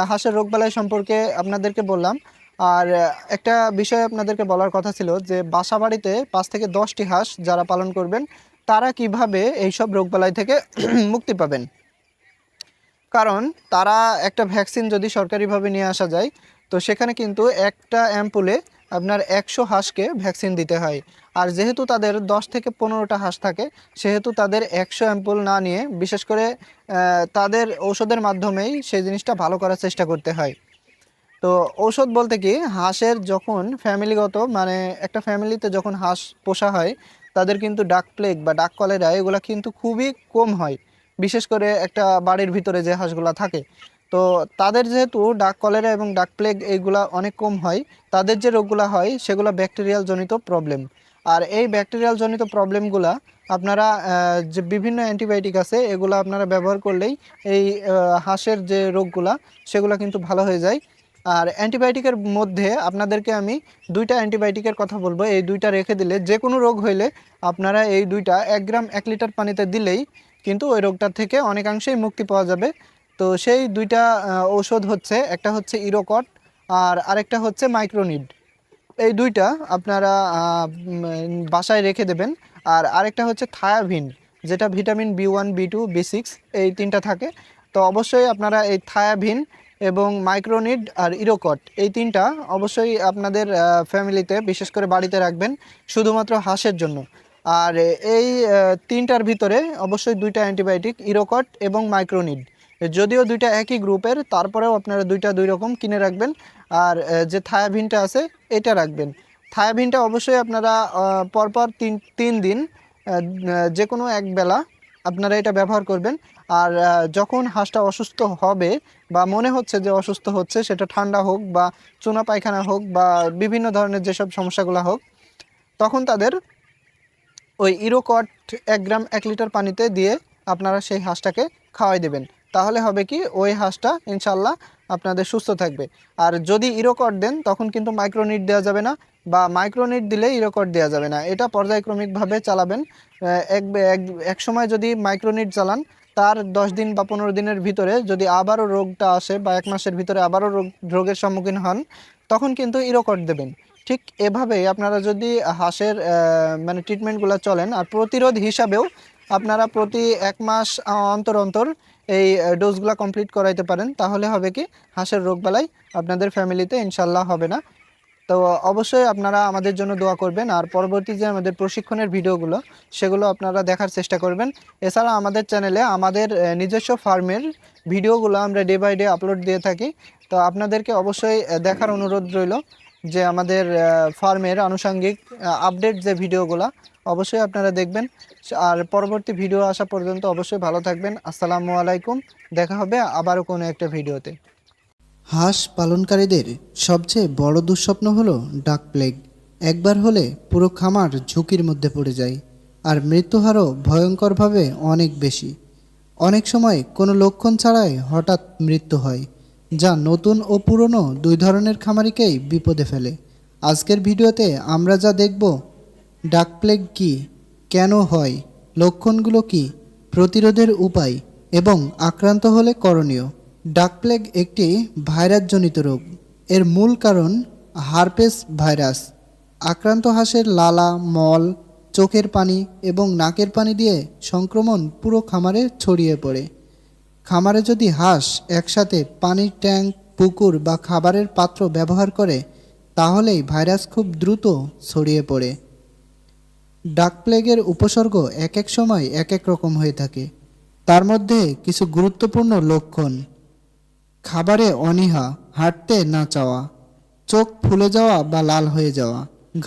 হাঁসের রোগবালাই সম্পর্কে আপনাদেরকে বললাম। আর একটা বিষয় আপনাদেরকে বলার কথা ছিল যে বাসা বাড়িতে 5 থেকে 10টি হাঁস যারা পালন করবেন তারা কিভাবে এইসব রোগবালাই থেকে মুক্তি পাবেন। কারণ তারা একটা ভ্যাকসিন যদি সরকারিভাবে নিয়ে আসা যায় তো সেখানে কিন্তু একটা অ্যাম্পুলে আপনার 100 হাঁসকে ভ্যাকসিন দিতে হয়। আর যেহেতু তাদের 10 থেকে 15টা হাঁস থাকে সেহেতু তাদের 100 অ্যাম্পুল না নিয়ে বিশেষ করে তাদের ঔষধের মাধ্যমেই সেই জিনিসটা ভালো করার চেষ্টা করতে হয়। তো ঔষধ বলতে কি হাঁসের যখন ফ্যামিলিগত মানে একটা ফ্যামিলিতে যখন হাঁস পোষা হয় তাদের কিন্তু ডাক প্লেগ বা ডাক কলেরা এগুলো কিন্তু খুবই কম হয়। বিশেষ করে একটা বাড়ির ভিতরে যে হাঁসগুলা থাকে তো তাদের যেহেতু ডাক কলেরা এবং ডাক প্লেগ এইগুলা অনেক কম হয়, তাদের যে রোগগুলা হয় সেগুলো ব্যাকটেরিয়াল জনিত প্রবলেম। আর এই ব্যাকটেরিয়াল জনিত প্রবলেমগুলা আপনারা যে বিভিন্ন অ্যান্টিবায়োটিক আছে এগুলো আপনারা ব্যবহার করলেই এই হাঁসের যে রোগগুলা সেগুলো কিন্তু ভালো হয়ে যায়। আর অ্যান্টিবায়োটিকের মধ্যে আপনাদেরকে আমি 2টা অ্যান্টিবায়োটিকের কথা বলবো। এই 2টা রেখে দিলে যে কোনো রোগ হইলে আপনারা এই 2টা 1 গ্রাম 1 লিটার পানিতে দিলেই কিন্তু ওই রোগটার থেকে অনেকাংশেই মুক্তি পাওয়া যাবে। তো সেই 2টা ঔষধ হচ্ছে, একটা হচ্ছে ইরোকট আর আরেকটা হচ্ছে মাইক্রোনিড। এই 2টা আপনারা বাসায় রেখে দেবেন। আর আরেকটা হচ্ছে থায়াভিন, যেটা ভিটামিন B1 B2 B6 এই 3টা থাকে। তো অবশ্যই আপনারা এই থায়াভিন এবং মাইক্রোনিড আর ইরোকট এই 3টা অবশ্যই আপনাদের ফ্যামিলিতে বিশেষ করে বাড়িতে রাখবেন শুধুমাত্র হাঁসের জন্য। আর এই 3টার ভিতরে অবশ্যই 2টা অ্যান্টিবায়োটিক ইরোকট এবং মাইক্রোনিড, যদিও 2টা একই গ্রুপের তারপরেও আপনারা 2টা 2 রকম কিনে রাখবেন। আর যে থায়াভিনটা আছে এটা রাখবেন। থায়াভিনটা অবশ্যই আপনারা পরপর তিন দিন যে কোনো এক বেলা আপনারা এটা ব্যবহার করবেন। আর যখন হাঁসটা অসুস্থ হবে বা মনে হচ্ছে যে অসুস্থ হচ্ছে, সেটা ঠান্ডা হোক বা চুনা পায়খানা হোক বা বিভিন্ন ধরনের যেসব সমস্যাগুলো হোক, তখন তাদের ওই ইরোকট 1 গ্রাম 1 লিটার পানিতে দিয়ে আপনারা সেই হাঁসটাকে খাওয়াই দেবেন। তাহলে হবে কি ওই হাঁসটা ইনশাল্লাহ আপনাদের সুস্থ থাকবে। আর যদি ইরোকট দেন তখন কিন্তু মাইক্রোনিট দেওয়া যাবে না, বা মাইক্রোনিট দিলে ইরোকট দেওয়া যাবে না। এটা পর্যায়ক্রমিকভাবে চালাবেন। এক সময় যদি মাইক্রোনিট চালান তার 10 দিন বা 15 দিনের ভিতরে যদি আবারও রোগটা আসে বা 1 মাসের ভিতরে আবারও রোগের সম্মুখীন হন তখন কিন্তু ইরোকট দেবেন। ঠিক এভাবেই আপনারা যদি হাঁসের মানে ট্রিটমেন্টগুলো চলেন আর প্রতিরোধ হিসাবেও আপনারা প্রতি 1 মাস অন্তর অন্তর এই ডোজগুলো কমপ্লিট করাইতে পারেন, তাহলে হবে কি হাঁসের রোগবালাই আপনাদের ফ্যামিলিতে ইনশাল্লাহ হবে না। তো অবশ্যই আপনারা আমাদের জন্য দোয়া করবেন। আর পরবর্তী যে আমাদের প্রশিক্ষণের ভিডিওগুলো সেগুলো আপনারা দেখার চেষ্টা করবেন। এছাড়া আমাদের চ্যানেলে আমাদের নিজস্ব ফার্মের ভিডিওগুলো আমরা ডে বাই ডে আপলোড দিয়ে থাকি। তো আপনাদেরকে অবশ্যই দেখার অনুরোধ রইল যে আমাদের ফার্মের আনুষঙ্গিক আপডেট যে ভিডিওগুলো অবশ্যই আপনারা দেখবেন। আর পরবর্তী ভিডিও আসা পর্যন্ত অবশ্যই ভালো থাকবেন। আসসালামু আলাইকুম। দেখা হবে আবারও কোনো একটা ভিডিওতে। হাঁস পালনকারীদের সবচেয়ে বড় দুঃস্বপ্ন হলো ডাক প্লেগ। একবার হলে পুরো খামার ঝুঁকির মধ্যে পড়ে যায়, আর মৃত্যুহারও ভয়ঙ্করভাবে অনেক বেশি। অনেক সময় কোনো লক্ষণ ছাড়াই হঠাৎ মৃত্যু হয়, যা নতুন ও পুরনো দুই ধরনের খামারিকেই বিপদে ফেলে। আজকের ভিডিওতে আমরা যা দেখব, ডাক প্লেগ কী, কেন হয়, লক্ষণগুলো কী, প্রতিরোধের উপায় এবং আক্রান্ত হলে করণীয়। ডাক প্লেগ একটি ভাইরাসজনিত রোগ। এর মূল কারণ হার্পেস ভাইরাস। আক্রান্ত হাঁসের লালা, মল, চোখের পানি এবং নাকের পানি দিয়ে সংক্রমণ পুরো খামারে ছড়িয়ে পড়ে। খামারে যদি হাঁস একসাথে পানির ট্যাঙ্ক, পুকুর বা খাবারের পাত্র ব্যবহার করে তাহলেই ভাইরাস খুব দ্রুত ছড়িয়ে পড়ে। ডাক প্লেগের উপসর্গ এক এক সময় এক এক রকম হয়ে থাকে। তার মধ্যে কিছু গুরুত্বপূর্ণ লক্ষণ: খাবারে অনীহা, হাঁটতে না চাওয়া, চোখ ফুলে যাওয়া বা লাল হয়ে যাওয়া,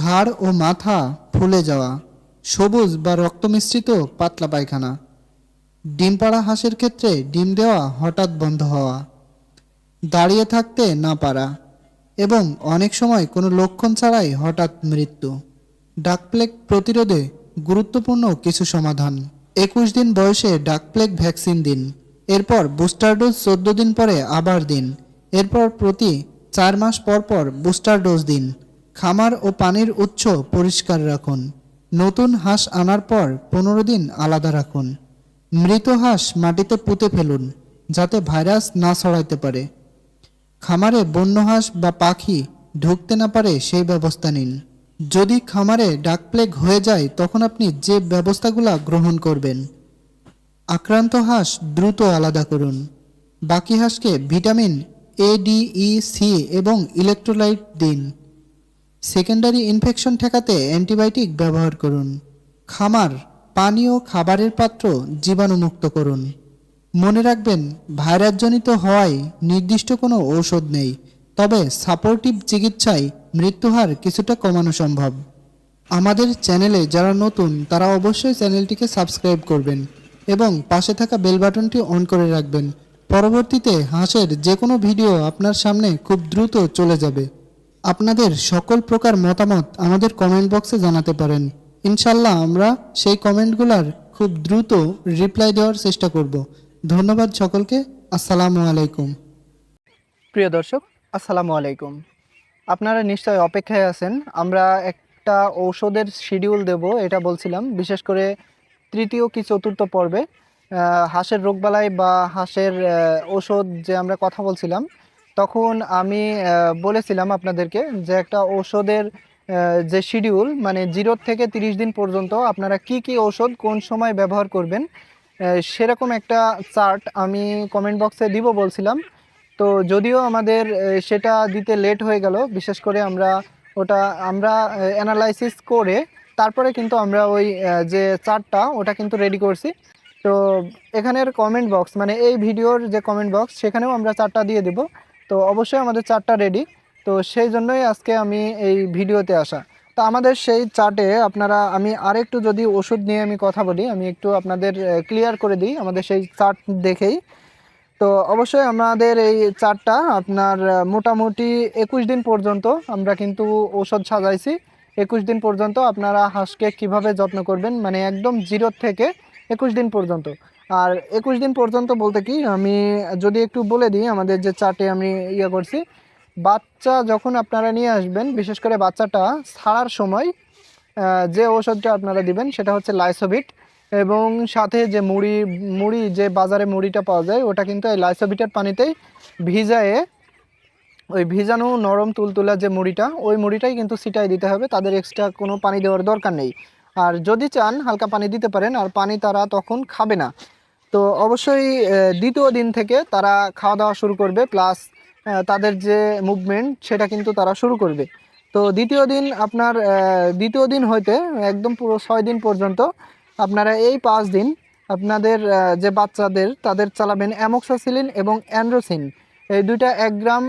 ঘাড় ও মাথা ফুলে যাওয়া, সবুজ বা রক্ত মিশ্রিত পাতলা পায়খানা, ডিম পাড়া হাঁসের ক্ষেত্রে ডিম দেওয়া হঠাৎ বন্ধ হওয়া, দাঁড়িয়ে থাকতে না পারা এবং অনেক সময় কোনো লক্ষণ ছাড়াই হঠাৎ মৃত্যু। ডাক প্লেগ প্রতিরোধে গুরুত্বপূর্ণ কিছু সমাধান: 21 দিন বয়সে ডাক প্লেগ ভ্যাকসিন দিন। এরপর বুস্টার ডোজ 14 দিন পরে আবার দিন। এরপর প্রতি 4 মাস পর পর বুস্টার ডোজ দিন। খামার ও পানির উৎস পরিষ্কার রাখুন। নতুন হাঁস আনার পর 15 দিন আলাদা রাখুন। মৃত হাঁস মাটিতে পুঁতে ফেলুন যাতে ভাইরাস না ছড়াইতে পারে। খামারে বন্য হাঁস বা পাখি ঢুকতে না পারে সেই ব্যবস্থা নিন। যদি খামারে ডাক প্লেগ হয়ে যায় তখন আপনি যে ব্যবস্থাগুলো গ্রহণ করবেন। আক্রান্ত হাঁস দ্রুত আলাদা করুন। বাকি হাঁসকে vitamin A, D, E, C এবং ইলেকট্রোলাইট দিন। সেকেন্ডারি ইনফেকশন ঠেকাতে অ্যান্টিবায়োটিক ব্যবহার করুন। খামার, পানি ও খাবারের পাত্র জীবাণুমুক্ত করুন। মনে রাখবেন, ভাইরাসজনিত হওয়ায় নির্দিষ্ট কোনো ঔষধ নেই, তবে সাপোর্টিভ চিকিৎসায় মৃত্যুহার কিছুটা কমানো সম্ভব। আমাদের চ্যানেলে যারা নতুন তারা অবশ্যই চ্যানেলটিকে সাবস্ক্রাইব করবেন এবং পাশে থাকা বেল বাটনটি অন করে রাখবেন। পরবর্তীতে হাঁসের যে কোনো ভিডিও আপনার সামনে খুব দ্রুত চলে যাবে। আপনাদের সকল প্রকার মতামত আমাদের কমেন্ট বক্সে জানাতে পারেন। ইনশাল্লাহ আমরা সেই কমেন্টগুলোর খুব দ্রুত রিপ্লাই দেওয়ার চেষ্টা করব। ধন্যবাদ সকলকে। আসসালামু আলাইকুম। প্রিয় দর্শক, আসসালামু আলাইকুম। আপনারা নিশ্চয়ই অপেক্ষায় আছেন, আমরা একটা ঔষধের শিডিউল দেব এটা বলছিলাম, বিশেষ করে তৃতীয় কি চতুর্থ পর্বে হাঁসের রোগবালাই বা হাঁসের ঔষধ যে আমরা কথা বলছিলাম, তখন আমি বলেছিলাম আপনাদেরকে যে একটা ঔষধের যে শিডিউল, মানে 0 থেকে 30 দিন পর্যন্ত আপনারা কি কি ঔষধ কোন সময় ব্যবহার করবেন সেরকম একটা চার্ট আমি কমেন্ট বক্সে দিব বলছিলাম। তো যদিও আমাদের সেটা দিতে লেট হয়ে গেল, বিশেষ করে আমরা অ্যানালাইসিস করে তারপরে কিন্তু আমরা ওই যে চার্টটা ওটা কিন্তু রেডি করছি। তো এখানের কমেন্ট বক্স, মানে এই ভিডিওর যে কমেন্ট বক্স, সেখানেও আমরা চার্টটা দিয়ে দেব। তো অবশ্যই আমাদের চার্টটা রেডি, তো সেই জন্যই আজকে আমি এই ভিডিওতে আসা। তো আমাদের সেই চার্টে আমি আরেকটু যদি ওষুধ নিয়ে আমি কথা বলি, আমি একটু আপনাদের ক্লিয়ার করে দিই আমাদের সেই চার্ট দেখেই। তো অবশ্যই আমাদের এই চার্টটা আপনার মোটামুটি 21 দিন পর্যন্ত আমরা কিন্তু ঔষধ সাজাইছি। 21 দিন পর্যন্ত আপনারা হাঁসকে কিভাবে যত্ন করবেন, মানে একদম 0 থেকে 21 দিন পর্যন্ত। আর 21 দিন পর্যন্ত বলতে কি, আমি যদি একটু বলে দিই আমাদের যে চার্টে আমি করছি, বাচ্চা যখন আপনারা নিয়ে আসবেন, বিশেষ করে বাচ্চাটা ছাড়ার সময় যে ঔষধটা আপনারা দিবেন সেটা হচ্ছে লাইসোভিট, এবং সাথে যে মুড়ি যে বাজারে মুড়িটা পাওয়া যায় ওটা কিন্তু এই লাইসোভিটের পানিতেই ভিজায়ে, ওই ভিজানো নরম তুলতুলা যে মুড়িটা, ওই মুড়িটাই কিন্তু ছিটাই দিতে হবে, তাদের এক্সট্রা কোনো পানি দেওয়ার দরকার নেই। আর যদি চান হালকা পানি দিতে পারেন, আর পানি তারা তখন খাবে না। তো অবশ্যই দ্বিতীয় দিন থেকে তারা খাওয়া দাওয়া শুরু করবে, প্লাস তাদের যে মুভমেন্ট সেটা কিন্তু তারা শুরু করবে। তো দ্বিতীয় দিন হইতে একদম পুরো 6 দিন পর্যন্ত আপনারা এই 5 দিন আপনাদের যে বাচ্চাদের তাদের চালাবেন অ্যামোক্সাসিলিন এবং অ্যান্ড্রোসিন, এই দুইটা 1 গ্রাম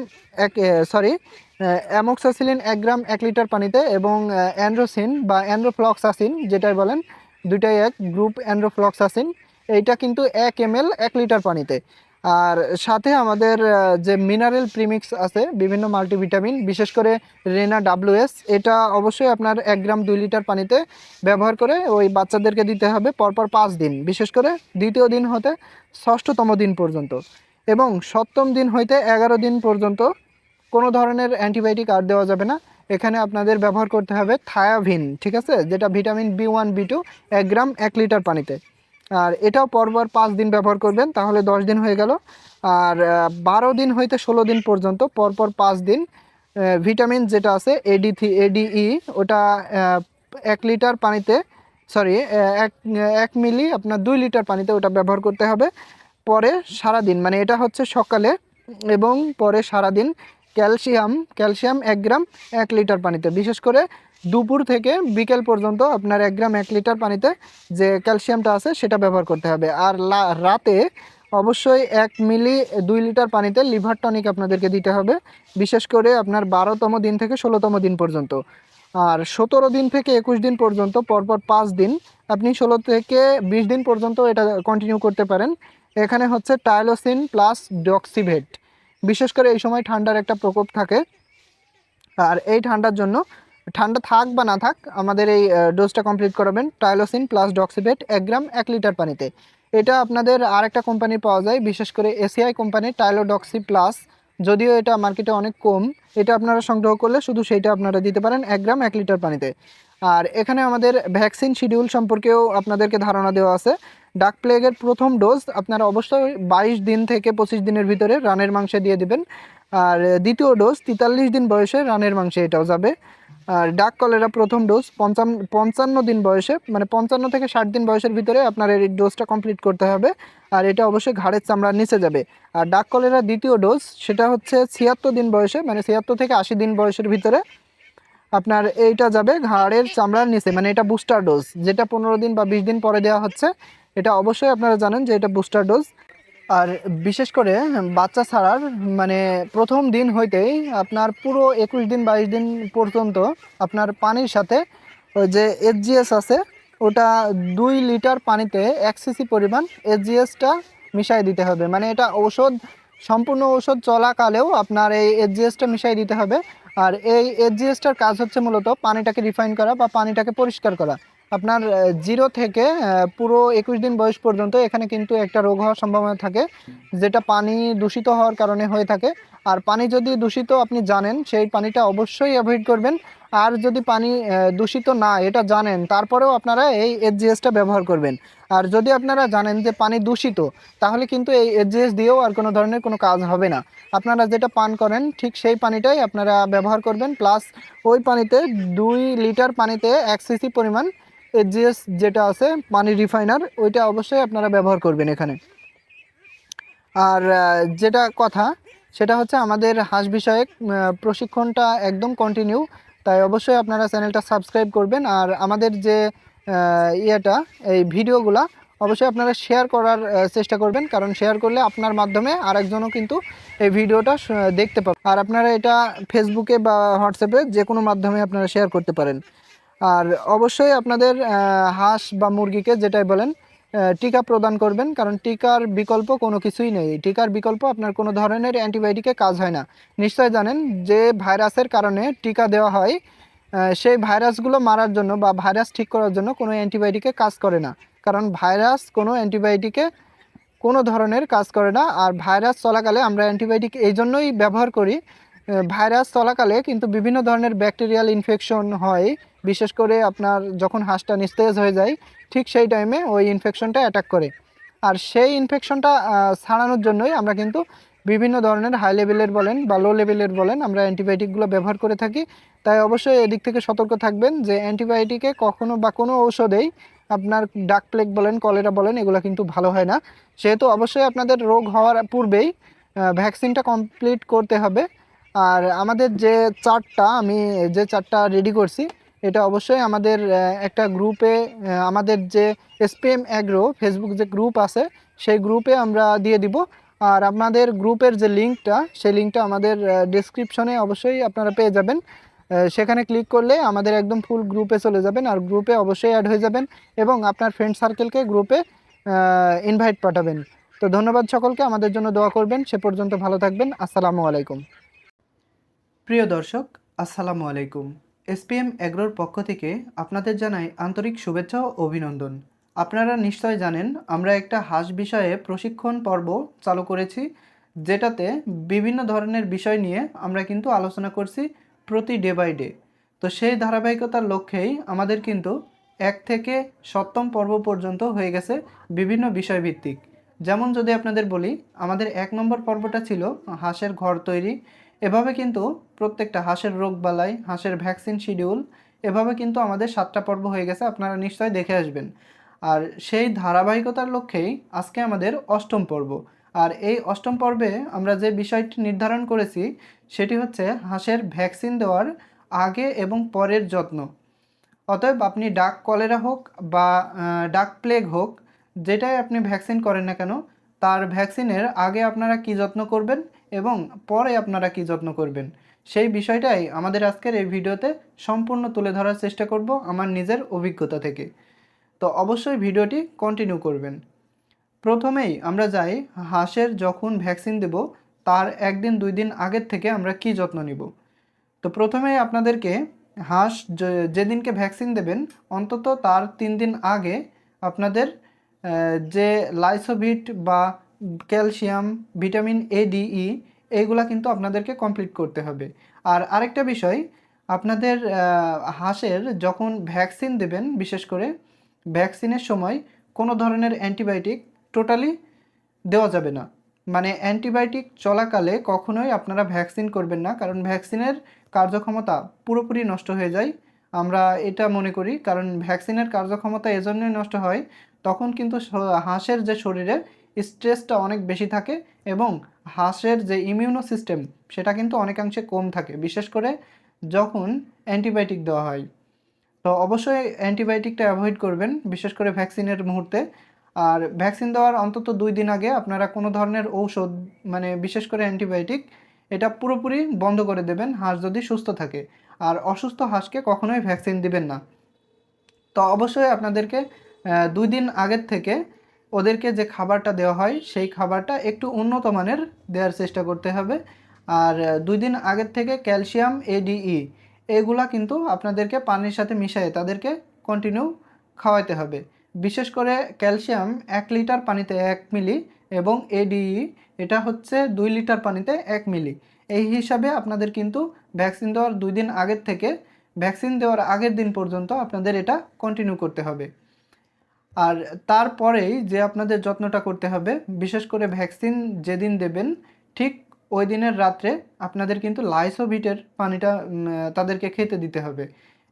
অ্যামোক্সাসিলিন 1 গ্রাম 1 লিটার পানিতে, এবং অ্যান্ড্রোসিন বা অ্যান্ড্রোফ্লক্সাসিন যেটাই বলেন, দুইটাই এক গ্রুপ অ্যান্ড্রোফ্লক্সাসিন, এইটা কিন্তু 1 ml 1 লিটার পানিতে। আর সাথে আমাদের যে মিনারেল প্রিমিক্স আছে বিভিন্ন মাল্টিভিটামিন, বিশেষ করে রেনা WS, এটা অবশ্যই আপনার 1 গ্রাম 2 লিটার পানিতে ব্যবহার করে ওই বাচ্চাদেরকে দিতে হবে পরপর 5 দিন, বিশেষ করে দ্বিতীয় দিন হতে 6তম দিন পর্যন্ত, এবং 7ম দিন হইতে 11 দিন পর্যন্ত কোনো ধরনের অ্যান্টিবায়োটিক আর দেওয়া যাবে না। এখানে আপনাদের ব্যবহার করতে হবে থায়াভিন, ঠিক আছে, যেটা ভিটামিন B1 B2 1 গ্রাম 1 লিটার পানিতে। আর এটাও পরপর 5 দিন ব্যবহার করবেন, তাহলে 10 দিন হয়ে গেল। আর 12 দিন হইতে 16 দিন পর্যন্ত পরপর 5 দিন ভিটামিন যেটা আছে ADE, ওটা 1 লিটার পানিতে, সরি 1 মিলি আপনার 2 লিটার পানিতে ওটা ব্যবহার করতে হবে। পরে সারাদিন, মানে এটা হচ্ছে সকালে, এবং পরে সারাদিন ক্যালসিয়াম 1 গ্রাম 1 লিটার পানিতে, বিশেষ করে দুপুর থেকে বিকেল পর্যন্ত আপনার 1 গ্রাম 1 লিটার পানিতে যে ক্যালসিয়ামটা আছে সেটা ব্যবহার করতে হবে। আর রাতে অবশ্যই 1 মিলি 2 লিটার পানিতে লিভার টনিক আপনাদেরকে দিতে হবে, বিশেষ করে আপনার 12তম দিন থেকে 16তম দিন পর্যন্ত। আর 17 দিন থেকে 21 দিন পর্যন্ত পরপর 5 দিন, আপনি 16 থেকে 20 দিন পর্যন্ত এটা কন্টিনিউ করতে পারেন। এখানে হচ্ছে টাইলোসিন প্লাস ডক্সিভেট, বিশেষ করে এই সময় ঠান্ডার একটা প্রকোপ থাকে, আর এই ঠান্ডার জন্য, ঠান্ডা থাক বা না থাক, আমাদের এই ডোজটা কমপ্লিট করাবেন টাইলোসিন প্লাস ডক্সিভেট 1 গ্রাম 1 লিটার পানিতে। এটা আপনাদের আরেকটা কোম্পানি পাওয়া যায়, বিশেষ করে এসিআই কোম্পানির টাইলোডক্সি প্লাস যদিও এটা মার্কেটে অনেক কম। এটা আপনারা সংগ্রহ করলে শুধু সেইটা আপনারা দিতে পারেন 1 গ্রাম 1 লিটার পানিতে। আর এখানে আমাদের ভ্যাকসিন শিডিউল সম্পর্কেও আপনাদেরকে ধারণা দেওয়া আছে। ডাক প্লেগের প্রথম ডোজ আপনারা অবশ্যই 22 দিন থেকে 25 দিনের ভিতরে রানের মাংসে দিয়ে দিবেন। আর দ্বিতীয় ডোজ 43 দিন বয়সে রানের মাংসে এটাও যাবে। আর ডাক কলেরা প্রথম ডোজ 55 দিন বয়সে, মানে 55 থেকে 60 দিন বয়সের ভিতরে আপনার এই ডোজটা কমপ্লিট করতে হবে। আর এটা অবশ্যই ঘাড়ের চামড়ার নিচে যাবে। আর ডাক কলেরা দ্বিতীয় ডোজ সেটা হচ্ছে 76 দিন বয়সে, মানে 76 থেকে 80 দিন বয়সের ভিতরে আপনার এইটা যাবে ঘাড়ের চামড়ার নিচে, মানে এটা বুস্টার ডোজ, যেটা 15 দিন বা 20 দিন পরে দেওয়া হচ্ছে। এটা অবশ্যই আপনারা জানেন যে এটা বুস্টার ডোজ। আর বিশেষ করে বাচ্চা ছাড়ার মানে প্রথম দিন হইতেই আপনার পুরো 21 দিন 22 দিন পর্যন্ত আপনার পানির সাথে ওই যে এসজিএস আছে, ওটা 2 লিটার পানিতে 1 সিসি পরিমাণ এসজিএসটা মিশাই দিতে হবে। মানে এটা ঔষধ, সম্পূর্ণ ঔষধ চলাকালেও আপনার এই এসজিএসটা মিশাই দিতে হবে। আর এই এসজিএসটার কাজ হচ্ছে মূলত পানিটাকে রিফাইন করা বা পানিটাকে পরিষ্কার করা। আপনার 0 থেকে পুরো 21 দিন বয়স পর্যন্ত এখানে কিন্তু একটা রোগ হওয়ার সম্ভাবনা থাকে, যেটা পানি দূষিত হওয়ার কারণে হয়ে থাকে। আর পানি যদি দূষিত আপনি জানেন, সেই পানিটা অবশ্যই অ্যাভয়েড করবেন। আর যদি পানি দূষিত না এটা জানেন, তারপরেও আপনারা এই এসজিএসটা ব্যবহার করবেন। আর যদি আপনারা জানেন যে পানি দূষিত, তাহলে কিন্তু এই এসজিএস দিয়েও আর কোনো ধরনের কোনো কাজ হবে না। আপনারা যেটা পান করেন ঠিক সেই পানিটাই আপনারা ব্যবহার করবেন, প্লাস ওই পানিতে 2 লিটার পানিতে 1 সিসি পরিমাণ এসজিএস যেটা আছে পানি রিফাইনার, ওইটা অবশ্যই আপনারা ব্যবহার করবেন এখানে। আর যেটা কথা সেটা হচ্ছে আমাদের হাঁস বিষয়ক প্রশিক্ষণটা একদম কন্টিনিউ, তাই অবশ্যই আপনারা চ্যানেলটা সাবস্ক্রাইব করবেন। আর আমাদের যে এই ভিডিওগুলা অবশ্যই আপনারা শেয়ার করার চেষ্টা করবেন, কারণ শেয়ার করলে আপনার মাধ্যমে আরেকজনও কিন্তু এই ভিডিওটা দেখতে পাবে। আর আপনারা এটা ফেসবুকে বা হোয়াটসঅ্যাপে যে কোনো মাধ্যমে আপনারা শেয়ার করতে পারেন। আর অবশ্যই আপনাদের হাঁস বা মুরগিকে যেটাই বলেন টিকা প্রদান করবেন, কারণ টিকার বিকল্প কোনো কিছুই নেই। টিকার বিকল্প আপনার কোনো ধরনের অ্যান্টিবায়োটিকে কাজ হয় না। নিশ্চয় জানেন যে ভাইরাসের কারণে টিকা দেওয়া হয়, সেই ভাইরাসগুলো মারার জন্য বা ভাইরাস ঠিক করার জন্য কোনো অ্যান্টিবায়োটিকে কাজ করে না, কারণ ভাইরাস কোনো অ্যান্টিবায়োটিকে কোনো ধরনের কাজ করে না। আর ভাইরাস চলাকালে আমরা অ্যান্টিবায়োটিক এই জন্যই ব্যবহার করি, ভাইরাস চলাকালে কিন্তু বিভিন্ন ধরনের ব্যাকটেরিয়াল ইনফেকশন হয়। বিশেষ করে আপনার যখন হাঁসটা নিস্তেজ হয়ে যায়, ঠিক সেই টাইমে ওই ইনফেকশনটা অ্যাটাক করে। আর সেই ইনফেকশনটা ছাড়ানোর জন্যই আমরা কিন্তু বিভিন্ন ধরনের হাই লেভেলের বলেন বা লো লেভেলের বলেন আমরা অ্যান্টিবায়োটিকগুলো ব্যবহার করে থাকি। তাই অবশ্যই এদিক থেকে সতর্ক থাকবেন যে অ্যান্টিবায়োটিকে কখনো বা কোনো ঔষধেই আপনার ডাক প্লেগ বলেন, কলেরা বলেন, এগুলো কিন্তু ভালো হয় না। সেহেতু অবশ্যই আপনাদের রোগ হওয়ার পূর্বেই ভ্যাকসিনটা কমপ্লিট করতে হবে। আর আমাদের যে চার্টটা আমি যে চার্টটা রেডি করছি, এটা অবশ্যই আমাদের একটা গ্রুপে, আমাদের যে এসপিএম অ্যাগ্রো ফেসবুক যে গ্রুপ আছে সেই গ্রুপে আমরা দিয়ে দিব। আর আপনাদের গ্রুপের যে লিঙ্কটা, সেই লিঙ্কটা আমাদের ডেসক্রিপশনে অবশ্যই আপনারা পেয়ে যাবেন। সেখানে ক্লিক করলে আমাদের একদম ফুল গ্রুপে চলে যাবেন, আর গ্রুপে অবশ্যই অ্যাড হয়ে যাবেন এবং আপনার ফ্রেন্ড সার্কেলকে গ্রুপে ইনভাইট পাঠাবেন। তো ধন্যবাদ সকলকে, আমাদের জন্য দোয়া করবেন। সে পর্যন্ত ভালো থাকবেন। আসসালামু আলাইকুম। প্রিয় দর্শক, আসসালামু আলাইকুম। এসপিএম এগ্রোর পক্ষ থেকে আপনাদের জানাই আন্তরিক শুভেচ্ছা ও অভিনন্দন। আপনারা নিশ্চয় জানেন আমরা একটা হাঁস বিষয়ে প্রশিক্ষণ পর্ব চালু করেছি, যেটাতে বিভিন্ন ধরনের বিষয় নিয়ে আমরা কিন্তু আলোচনা করছি প্রতি ডে বাই ডে। তো সেই ধারাবাহিকতার লক্ষ্যেই আমাদের কিন্তু 1 থেকে 7ম পর্ব পর্যন্ত হয়ে গেছে বিভিন্ন বিষয়ভিত্তিক। যেমন যদি আপনাদের বলি, আমাদের 1 নম্বর পর্বটা ছিল হাঁসের ঘর তৈরি। এভাবে কিন্তু প্রত্যেকটা হাঁসের রোগবালাই, হাঁসের ভ্যাকসিন শিডিউল, এভাবে কিন্তু আমাদের 7টা পর্ব হয়ে গেছে, আপনারা নিশ্চয়ই দেখে আসবেন। আর সেই ধারাবাহিকতার লক্ষ্যেই আজকে আমাদের 8ম পর্ব। আর এই 8ম পর্বে আমরা যে বিষয়টি নির্ধারণ করেছি সেটি হচ্ছে হাঁসের ভ্যাকসিন দেওয়ার আগে এবং পরের যত্ন। অতএব আপনি ডাক কলেরা হোক বা ডাক প্লেগ হোক, যেটাই আপনি ভ্যাকসিন করেন না কেন, তার ভ্যাকসিনের আগে আপনারা কি যত্ন করবেন এবং পরে আপনারা কি যত্ন করবেন, সেই বিষয়টাই আমাদের আজকের এই ভিডিওতে সম্পূর্ণ তুলে ধরার চেষ্টা করব আমার নিজের অভিজ্ঞতা থেকে। তো অবশ্যই ভিডিওটি কন্টিনিউ করবেন। প্রথমেই আমরা যাই হাঁসের যখন ভ্যাকসিন দেব তার 1 দিন 2 দিন আগের থেকে আমরা কি যত্ন নিব। তো প্রথমেই আপনাদেরকে হাঁস যেদিনকে ভ্যাকসিন দেবেন অন্তত তার 3 দিন আগে আপনাদের যে লাইসোভিট বা ক্যালসিয়াম, ভিটামিন এ, ডি, ই, এইগুলা কিন্তু আপনাদেরকে কমপ্লিট করতে হবে। আর আরেকটা বিষয়, আপনাদের হাঁসের যখন ভ্যাকসিন দেবেন, বিশেষ করে ভ্যাকসিনের সময় কোনো ধরনের অ্যান্টিবায়োটিক টোটালি দেওয়া যাবে না। মানে অ্যান্টিবায়োটিক চলাকালে কখনোই আপনারা ভ্যাকসিন করবেন না, কারণ ভ্যাকসিনের কার্যক্ষমতা পুরোপুরি নষ্ট হয়ে যায়। আমরা এটা মনে করি, কারণ ভ্যাকসিনের কার্যক্ষমতা এজন্যই নষ্ট হয়, তখন কিন্তু হাঁসের যে শরীরে স্ট্রেসটা অনেক বেশি থাকে এবং হাঁসের যে ইমিউনো সিস্টেম সেটা কিন্তু অনেকাংশে কম থাকে, বিশেষ করে যখন অ্যান্টিবায়োটিক দেওয়া হয়। তো অবশ্যই অ্যান্টিবায়োটিকটা অ্যাভয়েড করবেন, বিশেষ করে ভ্যাকসিনের মুহূর্তে। আর ভ্যাকসিন দেওয়ার অন্তত 2 দিন আগে আপনারা কোনো ধরনের ঔষধ, মানে বিশেষ করে অ্যান্টিবায়োটিক, এটা পুরোপুরি বন্ধ করে দেবেন হাঁস যদি সুস্থ থাকে। আর অসুস্থ হাঁসকে কখনোই ভ্যাকসিন দিবেন না। তো অবশ্যই আপনাদেরকে 2 দিন আগের থেকে ওদেরকে যে খাবারটা দেওয়া হয় সেই খাবারটা একটু উন্নত মানের দেওয়ার চেষ্টা করতে হবে। আর 2 দিন আগের থেকে ক্যালসিয়াম, এডিই এগুলা কিন্তু আপনাদেরকে পানির সাথে মিশিয়ে তাদেরকে কন্টিনিউ খাওয়াতে হবে। বিশেষ করে ক্যালসিয়াম 1 লিটার পানিতে 1 মিলি এবং এডিই এটা হচ্ছে 2 লিটার পানিতে 1 মিলি। এই হিসাবে আপনাদের কিন্তু ভ্যাকসিন দেওয়ার 2 দিন আগের থেকে ভ্যাকসিন দেওয়ার আগের দিন পর্যন্ত আপনাদের এটা কন্টিনিউ করতে হবে। আর তারপরেই যে আপনাদের যত্নটা করতে হবে, বিশেষ করে ভ্যাকসিন যেদিন দেবেন ঠিক ওই দিনের রাত্রে আপনাদের কিন্তু লাইসোভিটের পানিটা তাদেরকে খেতে দিতে হবে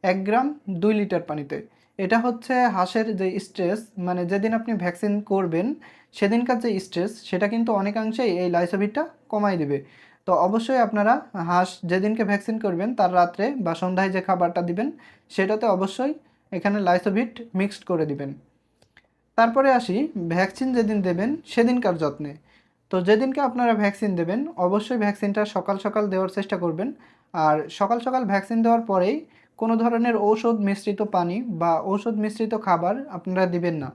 1 গ্রাম 2 লিটার পানিতে। এটা হচ্ছে হাঁসের যে স্ট্রেস, মানে যেদিন আপনি ভ্যাকসিন করবেন সেদিনকার যে স্ট্রেস সেটা কিন্তু অনেকাংশেই এই লাইসোভিটটা কমাই দেবে। তো অবশ্যই আপনারা হাঁস যেদিনকে ভ্যাকসিন করবেন তার রাত্রে বা সন্ধ্যায় যে খাবারটা দিবেন সেটাতে অবশ্যই এখানে লাইসোভিট মিক্সড করে দিবেন। তারপরে আসি ভ্যাকসিন যেদিন দেবেন সেদিনকার যত্নে। তো যেদিনকে আপনারা ভ্যাকসিন দেবেন অবশ্যই ভ্যাকসিনটা সকাল সকাল দেওয়ার চেষ্টা করবেন। আর সকাল সকাল ভ্যাকসিন দেওয়ার পরেই কোনো ধরনের ঔষধ মিশ্রিত পানি বা ঔষধ মিশ্রিত খাবার আপনারা দিবেন না।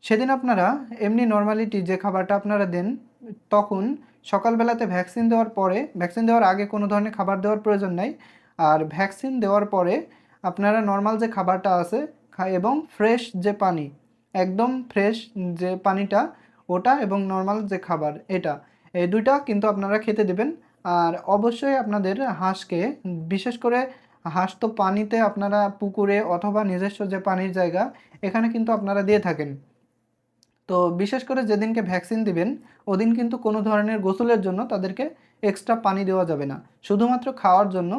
সেদিন আপনারা এমনি নর্মালিটি যে খাবারটা আপনারা দেন, তখন সকালবেলাতে ভ্যাকসিন দেওয়ার পরে, ভ্যাকসিন দেওয়ার আগে কোনো ধরনের খাবার দেওয়ার প্রয়োজন নাই। আর ভ্যাকসিন দেওয়ার পরে আপনারা নর্মাল যে খাবারটা আছে এবং ফ্রেশ যে পানি, একদম ফ্রেশ যে পানিটা ওটা, এবং নর্মাল যে খাবার এটা, এই দুইটা কিন্তু আপনারা খেতে দেবেন। আর অবশ্যই আপনাদের হাঁসকে, বিশেষ করে হাঁস তো পানিতে আপনারা পুকুরে অথবা নিজস্ব যে পানির জায়গা এখানে কিন্তু আপনারা দিয়ে থাকেন। তো বিশেষ করে যেদিনকে ভ্যাকসিন দিবেন ওদিন কিন্তু কোনো ধরনের গোসলের জন্য তাদেরকে এক্সট্রা পানি দেওয়া যাবে না, শুধুমাত্র খাওয়ার জন্য।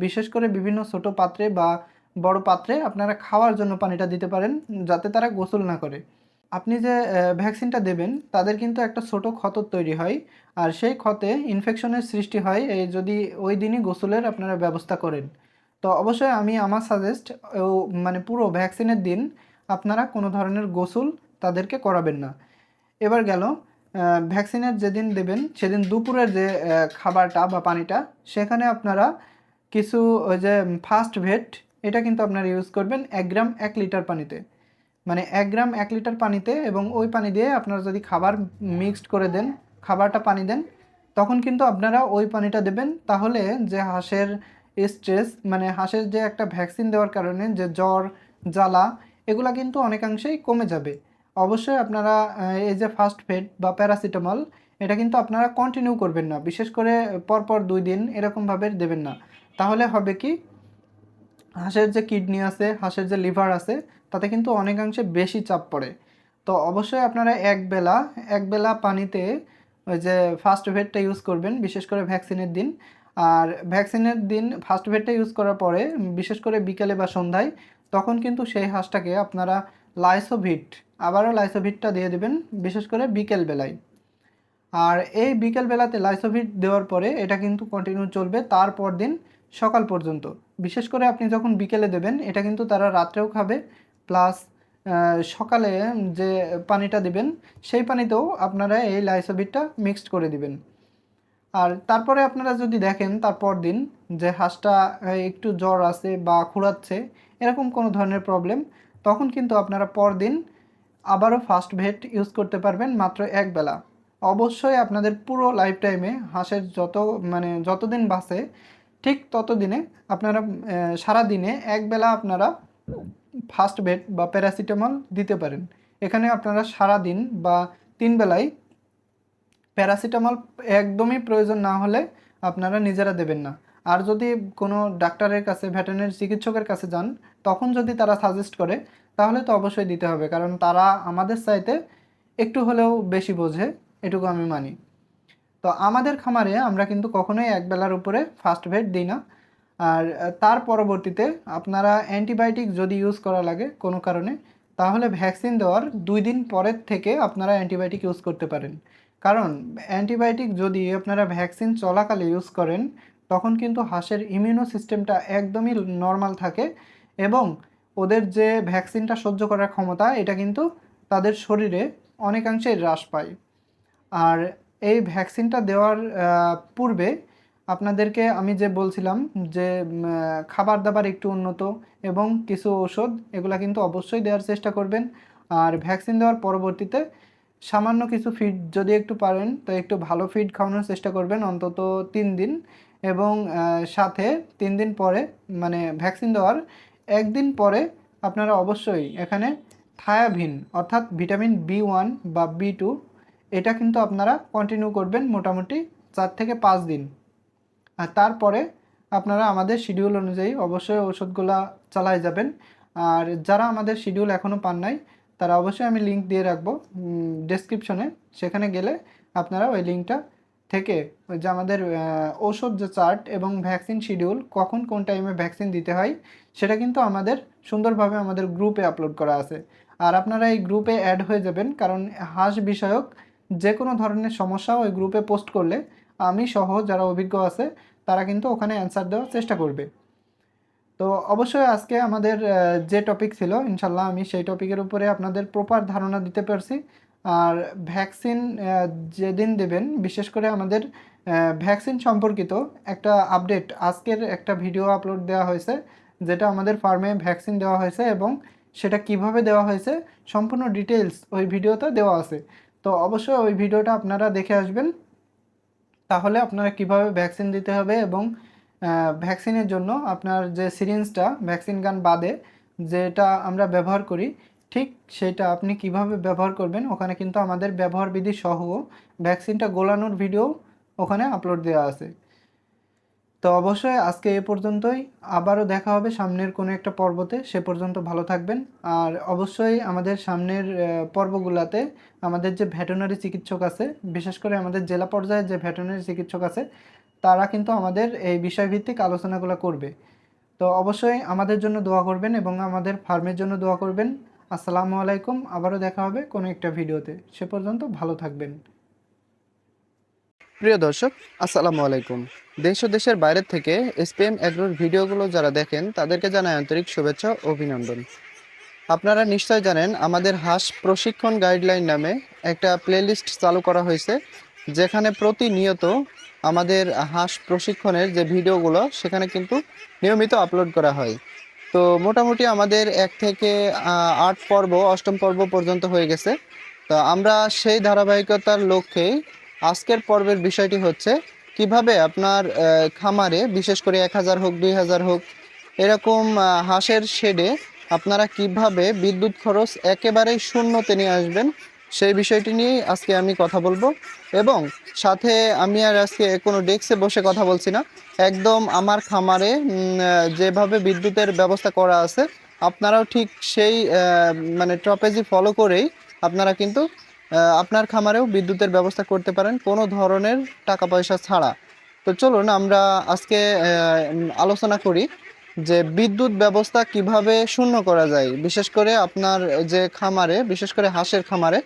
বিশেষ করে বিভিন্ন ছোট পাত্রে বা বড় পাত্রে আপনারা খাওয়ার জন্য পানিটা দিতে পারেন, যাতে তারা গোসল না করে। আপনি যে ভ্যাকসিনটা দেবেন তাদের কিন্তু একটা ছোট ক্ষত তৈরি হয়, আর সেই ক্ষতে ইনফেকশনের সৃষ্টি হয় এই যদি ওই দিনই গোসলের আপনারা ব্যবস্থা করেন। তো অবশ্যই আমি আমার সাজেস্ট, মানে পুরো ভ্যাকসিনের দিন আপনারা কোনো ধরনের গোসল তাদেরকে করাবেন না। এবার গেল ভ্যাকসিনের যেদিন দেবেন সেদিন দুপুরের যে খাবারটা বা পানিটা, সেখানে আপনারা কিছু ওই যে ফার্স্ট ভেট এটা কিন্তু আপনারা ইউজ করবেন 1 গ্রাম 1 লিটার পানিতে। মানে 1 গ্রাম 1 লিটার পানিতে, এবং ওই পানি দিয়ে আপনারা যদি খাবার মিক্সড করে দেন, খাবারটা পানি দেন, তখন কিন্তু আপনারা ওই পানিটা দেবেন। তাহলে যে হাঁসের স্ট্রেস, মানে হাঁসের যে একটা ভ্যাকসিন দেওয়ার কারণে যে জ্বর, জ্বালা, এগুলা কিন্তু অনেকাংশেই কমে যাবে। অবশ্যই আপনারা এই যে ফার্স্ট ফেড বা প্যারাসিটামল এটা কিন্তু আপনারা কন্টিনিউ করবেন না, বিশেষ করে পরপর 2 দিন এরকমভাবে দেবেন না। তাহলে হবে কি, হাঁসের যে কিডনি আছে, হাঁসের যে লিভার আছে, তাতে কিন্তু অনেকাংশে বেশি চাপ পড়ে। তো অবশ্যই আপনারা একবেলা পানিতে ওই যে ফার্স্ট ভেটটা ইউজ করবেন, বিশেষ করে ভ্যাকসিনের দিন। আর ভ্যাকসিনের দিন ফার্স্ট ভেটটা ইউজ করার পরে বিশেষ করে বিকেলে বা সন্ধ্যায়, তখন কিন্তু সেই হাঁসটাকে আপনারা লাইসোভিট, আবারও লাইসোভিটটা দিয়ে দেবেন, বিশেষ করে বিকেল বেলায়। আর এই বিকেল বেলাতে লাইসোভিট দেওয়ার পরে এটা কিন্তু কন্টিনিউ চলবে তারপর দিন সকাল পর্যন্ত। বিশেষ করে আপনি যখন বিকেলে দেবেন এটা কিন্তু তারা রাত্রেও খাবে, প্লাস সকালে যে পানিটা দিবেন সেই পানিতেও আপনারা এই লাইসোভিটটা মিক্সড করে দিবেন। আর তারপরে আপনারা যদি দেখেন তারপর দিন যে হাঁসটা একটু জ্বর আছে বা খুঁড়াচ্ছে, এরকম কোনো ধরনের প্রবলেম, তখন কিন্তু আপনারা পরদিন আবারও ফার্স্ট ভেট ইউজ করতে পারবেন মাত্র একবেলা। অবশ্যই আপনাদের পুরো লাইফ টাইমে হাঁসের যতদিন বাঁচে ঠিক ততদিনে আপনারা সারা দিনে একবেলা আপনারা ফার্স্ট ভেট বা প্যারাসিটামল দিতে পারেন। এখানে আপনারা সারা দিন বা 3 বেলায় প্যারাসিটামল একদমই প্রয়োজন না হলে আপনারা নিজেরা দেবেন না। আর যদি কোনো ডাক্তারের কাছে, ভেটেরিনারি চিকিৎসকের কাছে যান, তখন যদি তারা সাজেস্ট করে তাহলে তো অবশ্যই দিতে হবে, কারণ তারা আমাদের চাইতে একটু হলেও বেশি বোঝে, এটুকু আমি মানি। তো আমাদের খামারে আমরা কিন্তু কখনোই একবেলার উপরে ফার্স্ট ভেট দিই না। আর তার পরবর্তীতে আপনারা অ্যান্টিবায়োটিক যদি ইউজ করা লাগে কোনো কারণে, তাহলে ভ্যাকসিন দেওয়ার 2 দিন পরের থেকে আপনারা অ্যান্টিবায়োটিক ইউজ করতে পারেন। কারণ অ্যান্টিবায়োটিক যদি আপনারা ভ্যাকসিন চলাকালে ইউজ করেন, তখন কিন্তু হাঁসের ইমিউনো সিস্টেমটা একদমই নর্মাল থাকে এবং ওদের যে ভ্যাকসিনটা সহ্য করার ক্ষমতা, এটা কিন্তু তাদের শরীরে অনেকাংশেই হ্রাস পায়। আর এই ভ্যাকসিনটা দেওয়ার পূর্বে আপনাদেরকে আমি যে বলছিলাম যে খাবার দাবার একটু উন্নত এবং কিছু ওষুধ, এগুলা কিন্তু অবশ্যই দেওয়ার চেষ্টা করবেন। আর ভ্যাকসিন দেওয়ার পরবর্তীতে সামান্য কিছু ফিড যদি একটু পারেন তো একটু ভালো ফিড খাওয়ানোর চেষ্টা করবেন অন্তত 3 দিন, এবং সাথে 3 দিন পরে মানে ভ্যাকসিন দেওয়ার 1 দিন পরে আপনারা অবশ্যই এখানে থায়াভিন অর্থাৎ ভিটামিন B1 বা B2, এটা কিন্তু আপনারা কন্টিনিউ করবেন মোটামুটি 4 থেকে 5 দিন। আর তারপরে আপনারা আমাদের শিডিউল অনুযায়ী অবশ্যই ওষুধগুলা চালায় যাবেন। আর যারা আমাদের শিডিউল এখনও পান নাই, তারা অবশ্যই আমি লিঙ্ক দিয়ে রাখবো ডেসক্রিপশনে, সেখানে গেলে আপনারা ওই লিঙ্কটা থেকে ওই যে আমাদের ঔষধ যে চার্ট এবং ভ্যাকসিন শিডিউল, কখন কোন টাইমে ভ্যাকসিন দিতে হয়, সেটা কিন্তু আমাদের সুন্দরভাবে আমাদের গ্রুপে আপলোড করা আছে। আর আপনারা এই গ্রুপে অ্যাড হয়ে যাবেন, কারণ হাঁস বিষয়ক যে কোনো ধরনের সমস্যা ওই গ্রুপে পোস্ট করলে আমি সহ যারা অভিজ্ঞ আছে তারা কিন্তু ওখানে অ্যান্সার দেওয়ার চেষ্টা করবে। তো অবশ্যই আজকে আমাদের যে টপিক ছিল, ইনশাল্লাহ আমি সেই টপিকের উপরে আপনাদের প্রপার ধারণা দিতে পারছি। আর ভ্যাকসিন যেদিন দেবেন, বিশেষ করে আমাদের ভ্যাকসিন সম্পর্কিত একটা আপডেট, আজকের একটা ভিডিও আপলোড দেওয়া হয়েছে, যেটা আমাদের ফার্মে ভ্যাকসিন দেওয়া হয়েছে এবং সেটা কিভাবে দেওয়া হয়েছে সম্পূর্ণ ডিটেলস ওই ভিডিওতে দেওয়া আছে। তো অবশ্যই ওই ভিডিওটা আপনারা দেখে আসবেন, তাহলে আপনারা কিভাবে ভ্যাকসিন দিতে হবে এবং ভ্যাকসিনের জন্য আপনার যে সিরিঞ্জটা ভ্যাকসিন গান বাদে যেটা আমরা ব্যবহার করি, ঠিক সেটা আপনি কিভাবে ব্যবহার করবেন, ওখানে কিন্তু আমাদের ব্যবহার বিধি সহ ভ্যাকসিনটা গোলানোর ভিডিও ওখানে আপলোড দেওয়া আছে। তো অবশ্যই আজকে এ পর্যন্তই, আবারও দেখা হবে সামনের কোনো একটা পর্বতে। সে পর্যন্ত ভালো থাকবেন। আর অবশ্যই আমাদের সামনের পর্বগুলোতে আমাদের যে ভেটেরিনারি চিকিৎসক আছে, বিশেষ করে আমাদের জেলা পর্যায়ে যে ভেটেরিনারি চিকিৎসক আছে, তারা কিন্তু আমাদের এই বিষয়ভিত্তিক আলোচনাগুলো করবে। তো অবশ্যই আমাদের জন্য দোয়া করবেন এবং আমাদের ফার্মের জন্য দোয়া করবেন। আসসালামু আলাইকুম, আবারও দেখা হবে কোনো একটা ভিডিওতে। সে পর্যন্ত ভালো থাকবেন। প্রিয় দর্শক, আসসালামু আলাইকুম। দেশ ও দেশের বাইরে থেকে এসপিএম এগ্রোর ভিডিওগুলো যারা দেখেন তাদেরকে জানাই আন্তরিক শুভেচ্ছা ও অভিনন্দন। আপনারা নিশ্চয় জানেন আমাদের হাঁস প্রশিক্ষণ গাইডলাইন নামে একটা প্লেলিস্ট চালু করা হয়েছে, যেখানে প্রতিনিয়ত আমাদের হাঁস প্রশিক্ষণের যে ভিডিওগুলো সেখানে কিন্তু নিয়মিত আপলোড করা হয়। তো মোটামুটি আমাদের 1 থেকে 8 পর্ব, 8ম পর্ব পর্যন্ত হয়ে গেছে। তো আমরা সেই ধারাবাহিকতার লক্ষ্যে আজকের পর্বের বিষয়টি হচ্ছে কিভাবে আপনার খামারে, বিশেষ করে 1000 হোক 2000 হোক এরকম হাঁসের শেডে আপনারা কিভাবে বিদ্যুৎ খরচ একেবারেই শূন্যতে নিয়ে আসবেন, সেই বিষয়টি নিয়েই আজকে আমি কথা বলবো। এবং সাথে আমি আর আজকে কোনো ডেস্কে বসে কথা বলছি না, একদম আমার খামারে যেভাবে বিদ্যুতের ব্যবস্থা করা আছে, আপনারাও ঠিক সেই মানে ট্র্যাপেজি ফলো করেই আপনারা কিন্তু আপনার খামারেও বিদ্যুতের ব্যবস্থা করতে পারেন কোনো ধরনের টাকা পয়সা ছাড়া। তো চলুন আমরা আজকে আলোচনা করি যে বিদ্যুৎ ব্যবস্থা কিভাবে শূন্য করা যায়, বিশেষ করে আপনার যে খামারে, বিশেষ করে হাঁসের খামারে।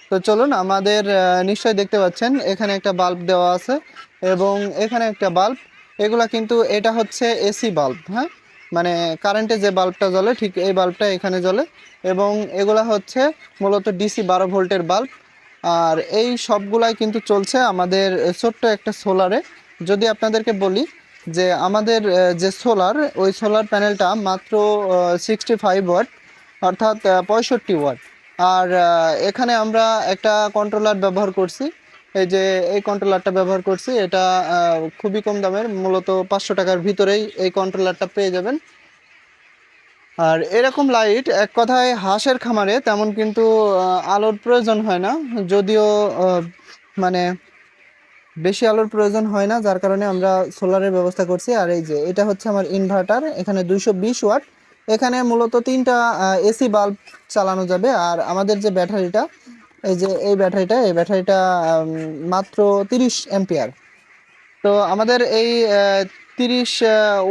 তো চলুন, আমাদের নিশ্চয়ই দেখতে পাচ্ছেন এখানে একটা বাল্ব দেওয়া আছে এবং এখানে একটা বাল্ব। এগুলা কিন্তু এটা হচ্ছে এসি বাল্ব, হ্যাঁ, মানে কারেন্টে যে বাল্বটা জ্বলে ঠিক এই বাল্বটা এখানে জ্বলে, এবং এগুলা হচ্ছে মূলত ডিসি 12 ভোল্টের বাল্ব। আর এই সবগুলাই কিন্তু চলছে আমাদের ছোট্ট একটা সোলারে। যদি আপনাদেরকে বলি যে আমাদের যে সোলার, ওই সোলার প্যানেলটা মাত্র 65 ওয়াট, অর্থাৎ 65 ওয়াট। আর এখানে আমরা একটা কন্ট্রোলার ব্যবহার করছি, এই যে এই কন্ট্রোলারটা ব্যবহার করছি, এটা খুবই কম দামের, মূলত 500 টাকার ভিতরেই এই কন্ট্রোলারটা পেয়ে যাবেন। আর এরকম লাইট এক কথায় হাঁসের খামারে তেমন কিন্তু আলোর প্রয়োজন হয় না, যদিও মানে বেশি আলোর প্রয়োজন হয় না, যার কারণে আমরা সোলারের ব্যবস্থা করছি। আর এই যে এটা হচ্ছে আমার ইনভার্টার, এখানে 220 ওয়াট। এখানে মূলত 3টা এসি বাল্ব চালানো যাবে। আর আমাদের যে ব্যাটারিটা, এই যে এই ব্যাটারিটা মাত্র 30 অ্যাম্পিয়ার। তো আমাদের এই 30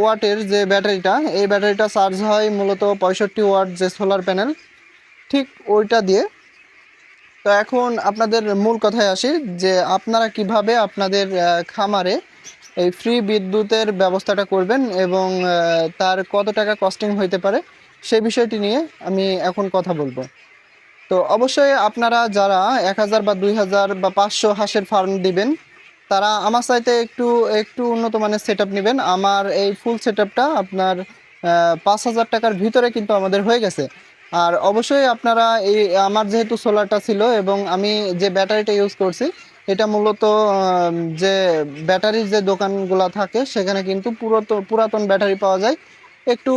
ওয়াটের যে ব্যাটারিটা, এই ব্যাটারিটা চার্জ হয় মূলত 65 ওয়াট যে সোলার প্যানেল, ঠিক ওইটা দিয়ে। তো এখন আপনাদের মূল কথায় আসি, যে আপনারা কিভাবে আপনাদের খামারে এই ফ্রি বিদ্যুতের ব্যবস্থাটা করবেন এবং তার কত টাকা কস্টিং হইতে পারে সেই বিষয়টি নিয়ে আমি এখন কথা বলবো। তো অবশ্যই আপনারা যারা 1000 বা 2000 বা 500 হাঁসের ফার্ম দিবেন, তারা আমার চাইতে একটু একটু উন্নত মানের সেট আপ নেবেন। আমার এই ফুল সেট আপটা আপনার 5000 টাকার ভিতরে কিন্তু আমাদের হয়ে গেছে। আর অবশ্যই আপনারা এই, আমার যেহেতু সোলারটা ছিল এবং আমি যে ব্যাটারিটা ইউজ করছি, এটা মূলত যে ব্যাটারির যে দোকানগুলো থাকে সেখানে কিন্তু পুরাতন ব্যাটারি পাওয়া যায়। একটু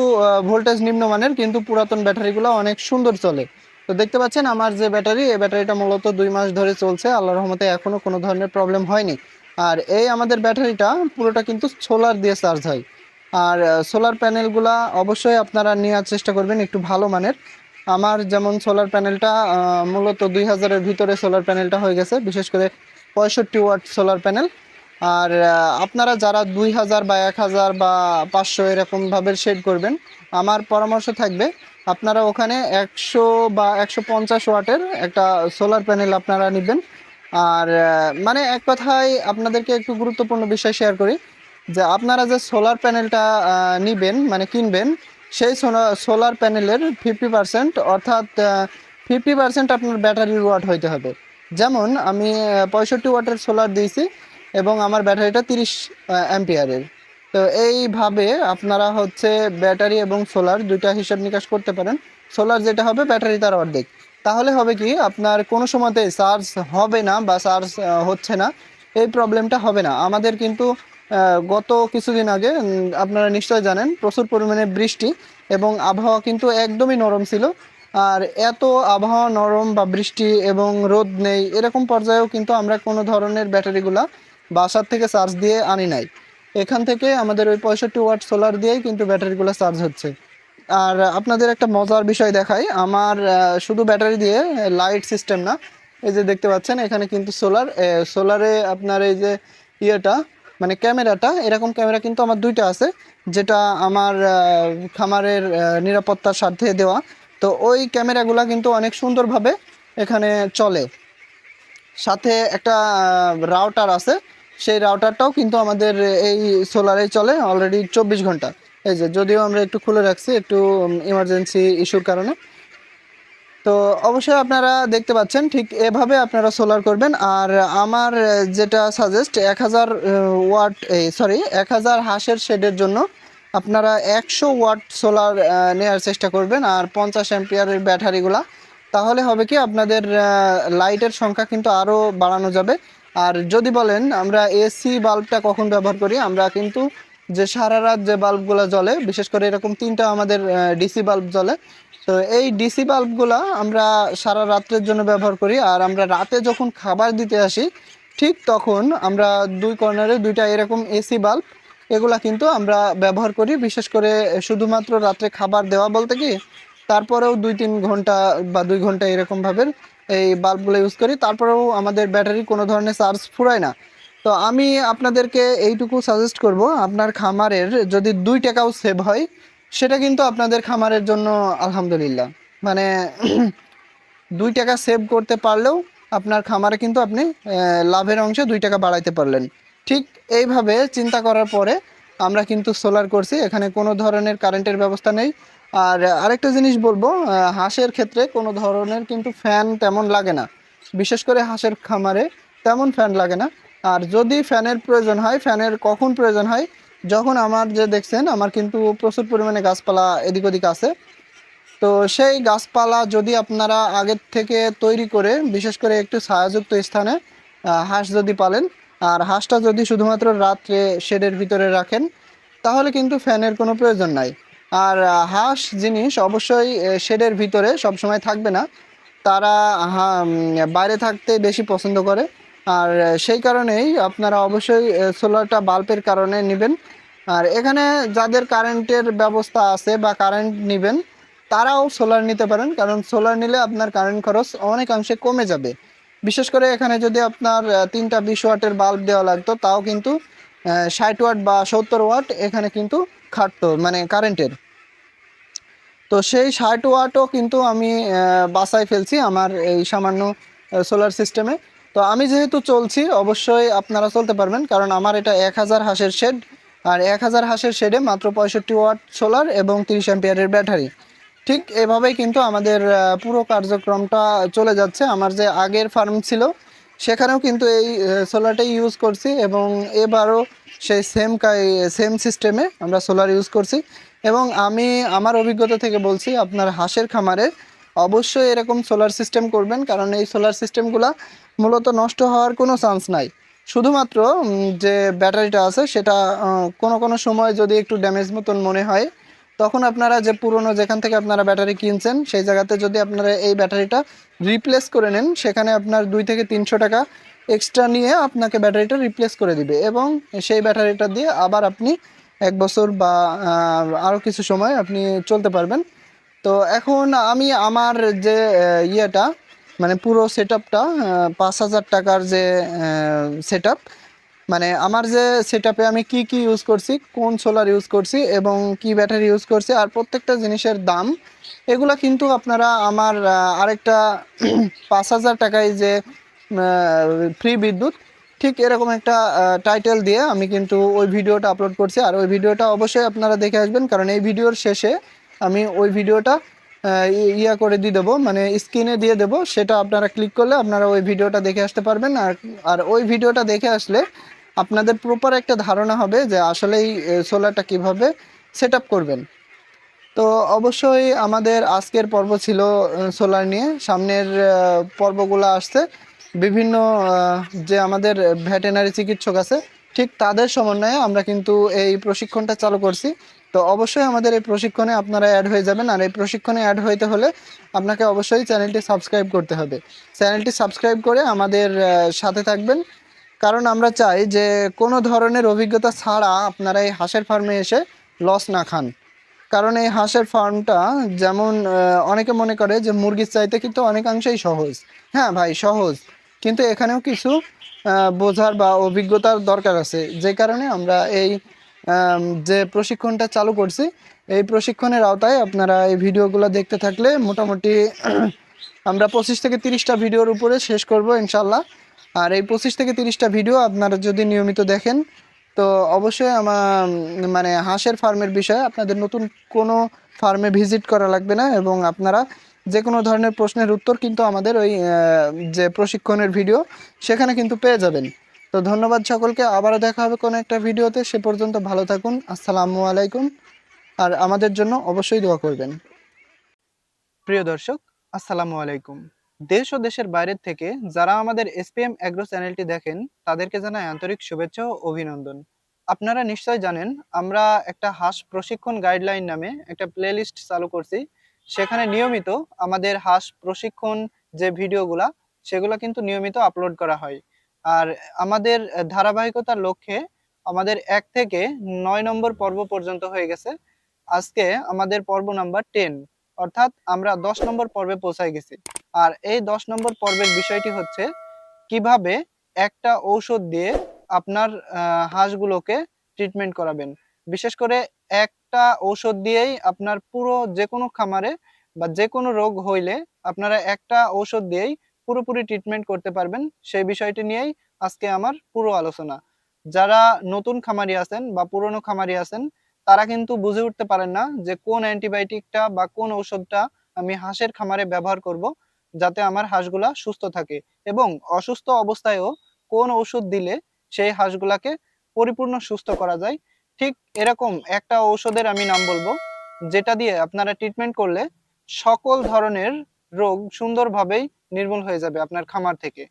ভোল্টেজ নিম্নমানের, কিন্তু পুরাতন ব্যাটারিগুলো অনেক সুন্দর চলে। তো দেখতে পাচ্ছেন আমার যে ব্যাটারি, এই ব্যাটারিটা মূলত 2 মাস ধরে চলছে, আল্লাহর রহমতে এখনো কোনো ধরনের প্রবলেম হয়নি। আর এই আমাদের ব্যাটারিটা পুরোটা কিন্তু সোলার দিয়ে চার্জ হয়। আর সোলার প্যানেলগুলা অবশ্যই আপনারা নেওয়ার চেষ্টা করবেন একটু ভালো মানের। আমার যেমন সোলার প্যানেলটা মূলত 2000-এর ভিতরে সোলার প্যানেলটা হয়ে গেছে, বিশেষ করে 65 ওয়াট সোলার প্যানেল। আর আপনারা যারা 2000 বা 1000 বা 500 এরকমভাবে শেড করবেন, আমার পরামর্শ থাকবে আপনারা ওখানে 100 বা 150 ওয়াটের একটা সোলার প্যানেল আপনারা নেবেন। আর মানে এক কথায় আপনাদেরকে একটু গুরুত্বপূর্ণ বিষয় শেয়ার করি, যে আপনারা যে সোলার প্যানেলটা নিবেন মানে কিনবেন, সেই সোলার প্যানেলের 50%, অর্থাৎ 50% আপনার ব্যাটারির ওয়াট হইতে হবে। যেমন আমি 65 ওয়াটের সোলার দিয়েছি এবং আমার ব্যাটারিটা 30 অ্যাম্পিয়ারের। তো এইভাবে আপনারা হচ্ছে ব্যাটারি এবং সোলার দুইটা হিসাব নিকাশ করতে পারেন। সোলার যেটা হবে ব্যাটারি তার অর্ধেক। তাহলে হবে কি, আপনার কোনো সময়তে চার্জ হবে না বা চার্জ হচ্ছে না, এই প্রবলেমটা হবে না। আমাদের কিন্তু গত কিছুদিন আগে আপনারা নিশ্চয় জানেন প্রচুর পরিমাণে বৃষ্টি এবং আবহাওয়া কিন্তু একদমই নরম ছিল। আর এত আবহাওয়া নরম বা বৃষ্টি এবং রোদ নেই এরকম পর্যায়েও কিন্তু আমরা কোনো ধরনের ব্যাটারিগুলা বাসার থেকে চার্জ দিয়ে আনি নাই। এখান থেকে আমাদের ওই 65 ওয়াট সোলার দিয়েই কিন্তু ব্যাটারিগুলো চার্জ হচ্ছে। আর আপনাদের একটা মজার বিষয় দেখাই, আমার শুধু ব্যাটারি দিয়ে লাইট সিস্টেম না, এই যে দেখতে পাচ্ছেন এখানে কিন্তু সোলারে আপনার এই যে ইয়েটা মানে ক্যামেরাটা, এরকম ক্যামেরা কিন্তু আমার 2টা আছে, যেটা আমার খামারের নিরাপত্তার স্বার্থে দেওয়া। তো ওই ক্যামেরাগুলা কিন্তু অনেক সুন্দরভাবে এখানে চলে। সাথে একটা রাউটার আছে, সেই রাউটারটাও কিন্তু আমাদের এই সোলারে চলে অলরেডি 24 ঘন্টা। এই যে যদিও আমরা একটু খুলে রাখছি একটু ইমার্জেন্সি ইস্যুর কারণে। তো অবশ্যই আপনারা দেখতে পাচ্ছেন ঠিক এভাবে আপনারা সোলার করবেন। আর আমার যেটা সাজেস্ট, 1000 ওয়াট, 1000 হাঁসের শেডের জন্য আপনারা 100 ওয়াট সোলার নেওয়ার চেষ্টা করবেন, আর 50 অ্যাম্পিয়ারের ব্যাটারিগুলা। তাহলে হবে কি, আপনাদের লাইটের সংখ্যা কিন্তু আরও বাড়ানো যাবে। আর যদি বলেন আমরা এসি বাল্বটা কখন ব্যবহার করি, আমরা কিন্তু যে সারা রাত যে বাল্বগুলো জ্বলে, বিশেষ করে এরকম 3টা আমাদের ডিসি বাল্ব জ্বলে। তো এই ডিসি বাল্বগুলা আমরা সারা রাত্রের জন্য ব্যবহার করি। আর আমরা রাতে যখন খাবার দিতে আসি, ঠিক তখন আমরা 2 কর্নারে 2টা এরকম এসি বাল্ব, এগুলা কিন্তু আমরা ব্যবহার করি। বিশেষ করে শুধুমাত্র রাত্রে খাবার দেওয়া বলতে কি, তারপরেও 2-3 ঘন্টা বা 2 ঘন্টা এরকমভাবে এই বাল্বগুলো ইউজ করি, তারপরেও আমাদের ব্যাটারি কোনো ধরনের চার্জ ফুরায় না। তো আমি আপনাদেরকে এইটুকু সাজেস্ট করব, আপনার খামারের যদি 2 টাকাও সেভ হয়, সেটা কিন্তু আপনাদের খামারের জন্য আলহামদুলিল্লাহ। মানে 2 টাকা সেভ করতে পারলেও আপনার খামারে কিন্তু আপনি লাভের অংশে 2 টাকা বাড়াইতে পারলেন। ঠিক এইভাবে চিন্তা করার পরে আমরা কিন্তু সোলার করছি, এখানে কোনো ধরনের কারেন্টের ব্যবস্থা নেই। আর আরেকটা জিনিস বলবো, হাঁসের ক্ষেত্রে কোনো ধরনের কিন্তু ফ্যান তেমন লাগে না, বিশেষ করে হাঁসের খামারে তেমন ফ্যান লাগে না। আর যদি ফ্যানের প্রয়োজন হয়, ফ্যানের কখন প্রয়োজন হয়, যখন আমার যে দেখছেন আমার কিন্তু প্রচুর পরিমাণে গাছপালা এদিক ওদিক আছে। তো সেই গাছপালা যদি আপনারা আগের থেকে তৈরি করে, বিশেষ করে একটু ছায়াযুক্ত স্থানে হাঁস যদি পালেন, আর হাঁসটা যদি শুধুমাত্র রাত্রে শেডের ভিতরে রাখেন, তাহলে কিন্তু ফ্যানের কোনো প্রয়োজন নাই। আর হাঁস জিনিস অবশ্যই শেডের ভিতরে সবসময় থাকবে না, তারা বাইরে থাকতে বেশি পছন্দ করে। আর সেই কারণেই আপনারা অবশ্যই সোলারটা বাল্বের কারণে নেবেন। আর এখানে যাদের কারেন্টের ব্যবস্থা আছে বা কারেন্ট নেবেন তারাও সোলার নিতে পারেন, কারণ সোলার নিলে আপনার কারেন্ট খরচ অনেকাংশে কমে যাবে। বিশেষ করে এখানে যদি আপনার 3টা 20 ওয়াটের বাল্ব দেওয়া লাগতো, তাও কিন্তু 60 ওয়াট বা 70 ওয়াট এখানে কিন্তু খাটতো মানে কারেন্টের। তো সেই 60 ওয়াটও কিন্তু আমি বাসায় ফেলছি আমার এই সামান্য সোলার সিস্টেমে। তো আমি যেহেতু চলছি, অবশ্যই আপনারা চলতে পারবেন, কারণ আমার এটা 1000 হাঁসের শেড। আর 1000 হাঁসের শেডে মাত্র 65 ওয়াট সোলার এবং 30 অ্যাম্পিয়ারের ব্যাটারি। ঠিক এভাবেই কিন্তু আমাদের পুরো কার্যক্রমটা চলে যাচ্ছে। আমার যে আগের ফার্ম ছিল সেখানেও কিন্তু এই সোলারটাই ইউজ করছি, এবং এবারও সেই সেম সিস্টেমে আমরা সোলার ইউজ করছি। এবং আমি আমার অভিজ্ঞতা থেকে বলছি, আপনার হাঁসের খামারে অবশ্যই এরকম সোলার সিস্টেম করবেন, কারণ এই সোলার সিস্টেমগুলো মূলত নষ্ট হওয়ার কোনো চান্স নাই। শুধুমাত্র যে ব্যাটারিটা আছে সেটা কোনো কোনো সময় যদি একটু ড্যামেজ মতন মনে হয়, তখন আপনারা যে পুরনো যেখান থেকে আপনারা ব্যাটারি কিনছেন সেই জায়গাতে যদি আপনারা এই ব্যাটারিটা রিপ্লেস করে নেন, সেখানে আপনার 2 থেকে 300 টাকা এক্সট্রা নিয়ে আপনাকে ব্যাটারিটা রিপ্লেস করে দিবে, এবং সেই ব্যাটারিটা দিয়ে আবার আপনি 1 বছর বা আরও কিছু সময় আপনি চলতে পারবেন। তো এখন আমি আমার যে ইয়েটা মানে পুরো সেট আপটা 5,000 টাকার যে সেট আপ, মানে আমার যে সেটআপে আমি কি কি ইউজ করছি, কোন সোলার ইউজ করছি এবং কি ব্যাটারি ইউজ করছি, আর প্রত্যেকটা জিনিসের দাম এগুলা কিন্তু আপনারা আমার আরেকটা 5,000 টাকায় যে ফ্রি বিদ্যুৎ, ঠিক এরকম একটা টাইটেল দিয়ে আমি কিন্তু ওই ভিডিওটা আপলোড করছি। আর ওই ভিডিওটা অবশ্যই আপনারা দেখে আসবেন, কারণ এই ভিডিওর শেষে আমি ওই ভিডিওটা ইয়া করে দিয়ে দেবো, মানে স্ক্রিনে দিয়ে দেবো, সেটা আপনারা ক্লিক করলে আপনারা ওই ভিডিওটা দেখে আসতে পারবেন। আর আর ওই ভিডিওটা দেখে আসলে আপনাদের প্রপার একটা ধারণা হবে যে আসলেই সোলারটা কিভাবে সেট আপ করবেন। তো অবশ্যই আমাদের আজকের পর্ব ছিল সোলার নিয়ে। সামনের পর্বগুলো আসছে বিভিন্ন যে আমাদের ভেটেরিনারি চিকিৎসক আছে, ঠিক তাদের সমন্বয়ে আমরা কিন্তু এই প্রশিক্ষণটা চালু করছি। তো অবশ্যই আমাদের এই প্রশিক্ষণে আপনারা অ্যাড হয়ে যাবেন। আর এই প্রশিক্ষণে অ্যাড হইতে হলে আপনাকে অবশ্যই চ্যানেলটি সাবস্ক্রাইব করতে হবে। চ্যানেলটি সাবস্ক্রাইব করে আমাদের সাথে থাকবেন, কারণ আমরা চাই যে কোনো ধরনের অভিজ্ঞতা ছাড়া আপনারা এই হাঁসের ফার্মে এসে লস না খান। কারণ এই হাঁসের ফার্মটা যেমন অনেকে মনে করে যে মুরগির চাইতে কিন্তু অনেকাংশেই সহজ। হ্যাঁ ভাই, সহজ, কিন্তু এখানেও কিছু বোঝার বা অভিজ্ঞতার দরকার আছে, যে কারণে আমরা এই যে প্রশিক্ষণটা চালু করছি, এই প্রশিক্ষণের আওতায় আপনারা এই ভিডিওগুলো দেখতে থাকলে মোটামুটি আমরা 25 থেকে 30টা ভিডিওর উপরে শেষ করব ইনশাল্লাহ। আর এই 25 থেকে 30টা ভিডিও আপনারা যদি নিয়মিত দেখেন, তো অবশ্যই আমার মানে হাঁসের ফার্মের বিষয়ে আপনাদের নতুন কোনো ফার্মে ভিজিট করা লাগবে না, এবং আপনারা যে কোনো ধরনের প্রশ্নের উত্তর কিন্তু আমাদের ওই যে প্রশিক্ষণের ভিডিও সেখানে কিন্তু পেয়ে যাবেন। তো ধন্যবাদ সকলকে, আবারও দেখা হবে কোনো একটা ভিডিওতে। সে পর্যন্ত ভালো থাকুন, আসসালামু আলাইকুম। আর আমাদের জন্য অবশ্যই দোয়া করবেন। প্রিয় দর্শক, আসসালামু আলাইকুম। দেশ ও দেশের বাইরের থেকে যারা আমাদের এসপিএম অ্যাগ্রো চ্যানেলটি দেখেন তাদেরকে জানাই আন্তরিক শুভেচ্ছা ও অভিনন্দন। আপনারা নিশ্চয় জানেন আমরা একটা হাঁস প্রশিক্ষণ গাইডলাইন নামে একটা প্লেলিস্ট চালু করছি। সেখানে নিয়মিত আমাদের হাঁস প্রশিক্ষণ যে ভিডিওগুলা সেগুলো কিন্তু নিয়মিত আপলোড করা হয়। আর আমাদের ধারাবাহিকতার লক্ষ্যে আমাদের 1 থেকে 9 নম্বর পর্ব পর্যন্ত হয়ে গেছে। আজকে আমাদের পর্ব নাম্বার 10, অর্থাৎ আমরা 10 নম্বর পর্বে পৌঁছায় গেছি। আর এই 10 নম্বর পর্বের বিষয়টি হচ্ছে কিভাবে একটা ঔষধ দিয়ে আপনার হাঁসগুলোকে ট্রিটমেন্ট করাবেন। বিশেষ করে একটা ঔষধ দিয়েই আপনার পুরো যে কোনো খামারে বা যে কোনো রোগ হইলে আপনারা একটা ঔষধ দিয়েই পুরোপুরি ট্রিটমেন্ট করতে পারবেন। সেই বিষয়টি নিয়েই আজকে আমার পুরো আলোচনা। যারা নতুন খামারি আছেন বা পুরনো খামারি আছেন তারা কিন্তু বুঝে উঠতে পারেন না যে কোন অ্যান্টিবায়োটিকটা বা কোন ঔষধটা আমি হাঁসের খামারে ব্যবহার করব যাতে আমার হাঁসগুলা সুস্থ থাকে, এবং অসুস্থ অবস্থায়ও কোন ঔষধ দিলে সেই হাঁসগুলাকে পরিপূর্ণ সুস্থ করা যায়। ঠিক এরকম একটা ঔষধের আমি নাম বলবো যেটা দিয়ে আপনারা ট্রিটমেন্ট করলে সকল ধরনের রোগ সুন্দরভাবেই নির্মূল হয়ে যাবে আপনার খামার থেকে।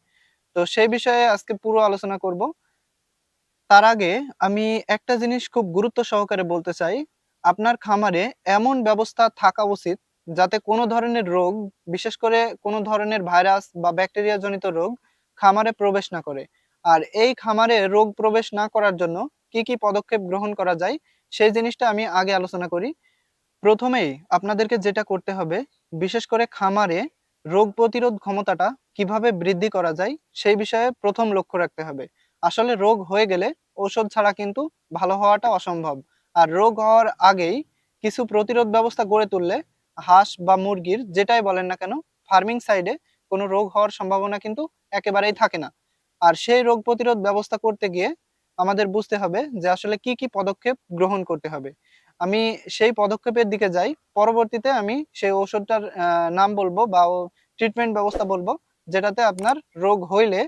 তো সেই বিষয়ে আজকে পুরো আলোচনা করব। তার আগে আমি একটা জিনিস খুব গুরুত্ব সহকারে বলতে চাই, আপনার খামারে এমন ব্যবস্থা থাকা উচিত যাতে কোনো ধরনের রোগ, বিশেষ করে কোনো ধরনের ভাইরাস বা ব্যাকটেরিয়া জনিত রোগ খামারে প্রবেশ না করে। আর এই খামারে রোগ প্রবেশ না করার জন্য কি কি পদক্ষেপ গ্রহণ করা যায় সেই জিনিসটা আমি আগে আলোচনা করি। প্রথমেই আপনাদেরকে যেটা করতে হবে, বিশেষ করে খামারে রোগ প্রতিরোধ ক্ষমতাটা কিভাবে বৃদ্ধি করা যায় সেই বিষয়ে প্রথম লক্ষ্য রাখতে হবে। আসলে রোগ হয়ে গেলে ঔষধ ছাড়া কিন্তু ভালো হওয়াটা অসম্ভব। আর রোগ হওয়ার আগেই কিছু প্রতিরোধ ব্যবস্থা গড়ে তুললে হাঁস বা মুরগির যেটাই বলেন না কেন, ফার্মিং সাইডে কোনো রোগ হওয়ার সম্ভাবনা কিন্তু একেবারেই থাকে না। আর সেই রোগ প্রতিরোধ ব্যবস্থা করতে গিয়ে আমাদের বুঝতে হবে যে আসলে কি কি পদক্ষেপ গ্রহণ করতে হবে। আমি সেই পদক্ষেপের দিকে যাই। পরবর্তীতে আমি সেই ঔষধটার নাম বলবো বা ট্রিটমেন্ট ব্যবস্থা বলবো, যেটাতে আপনার রোগ হইলে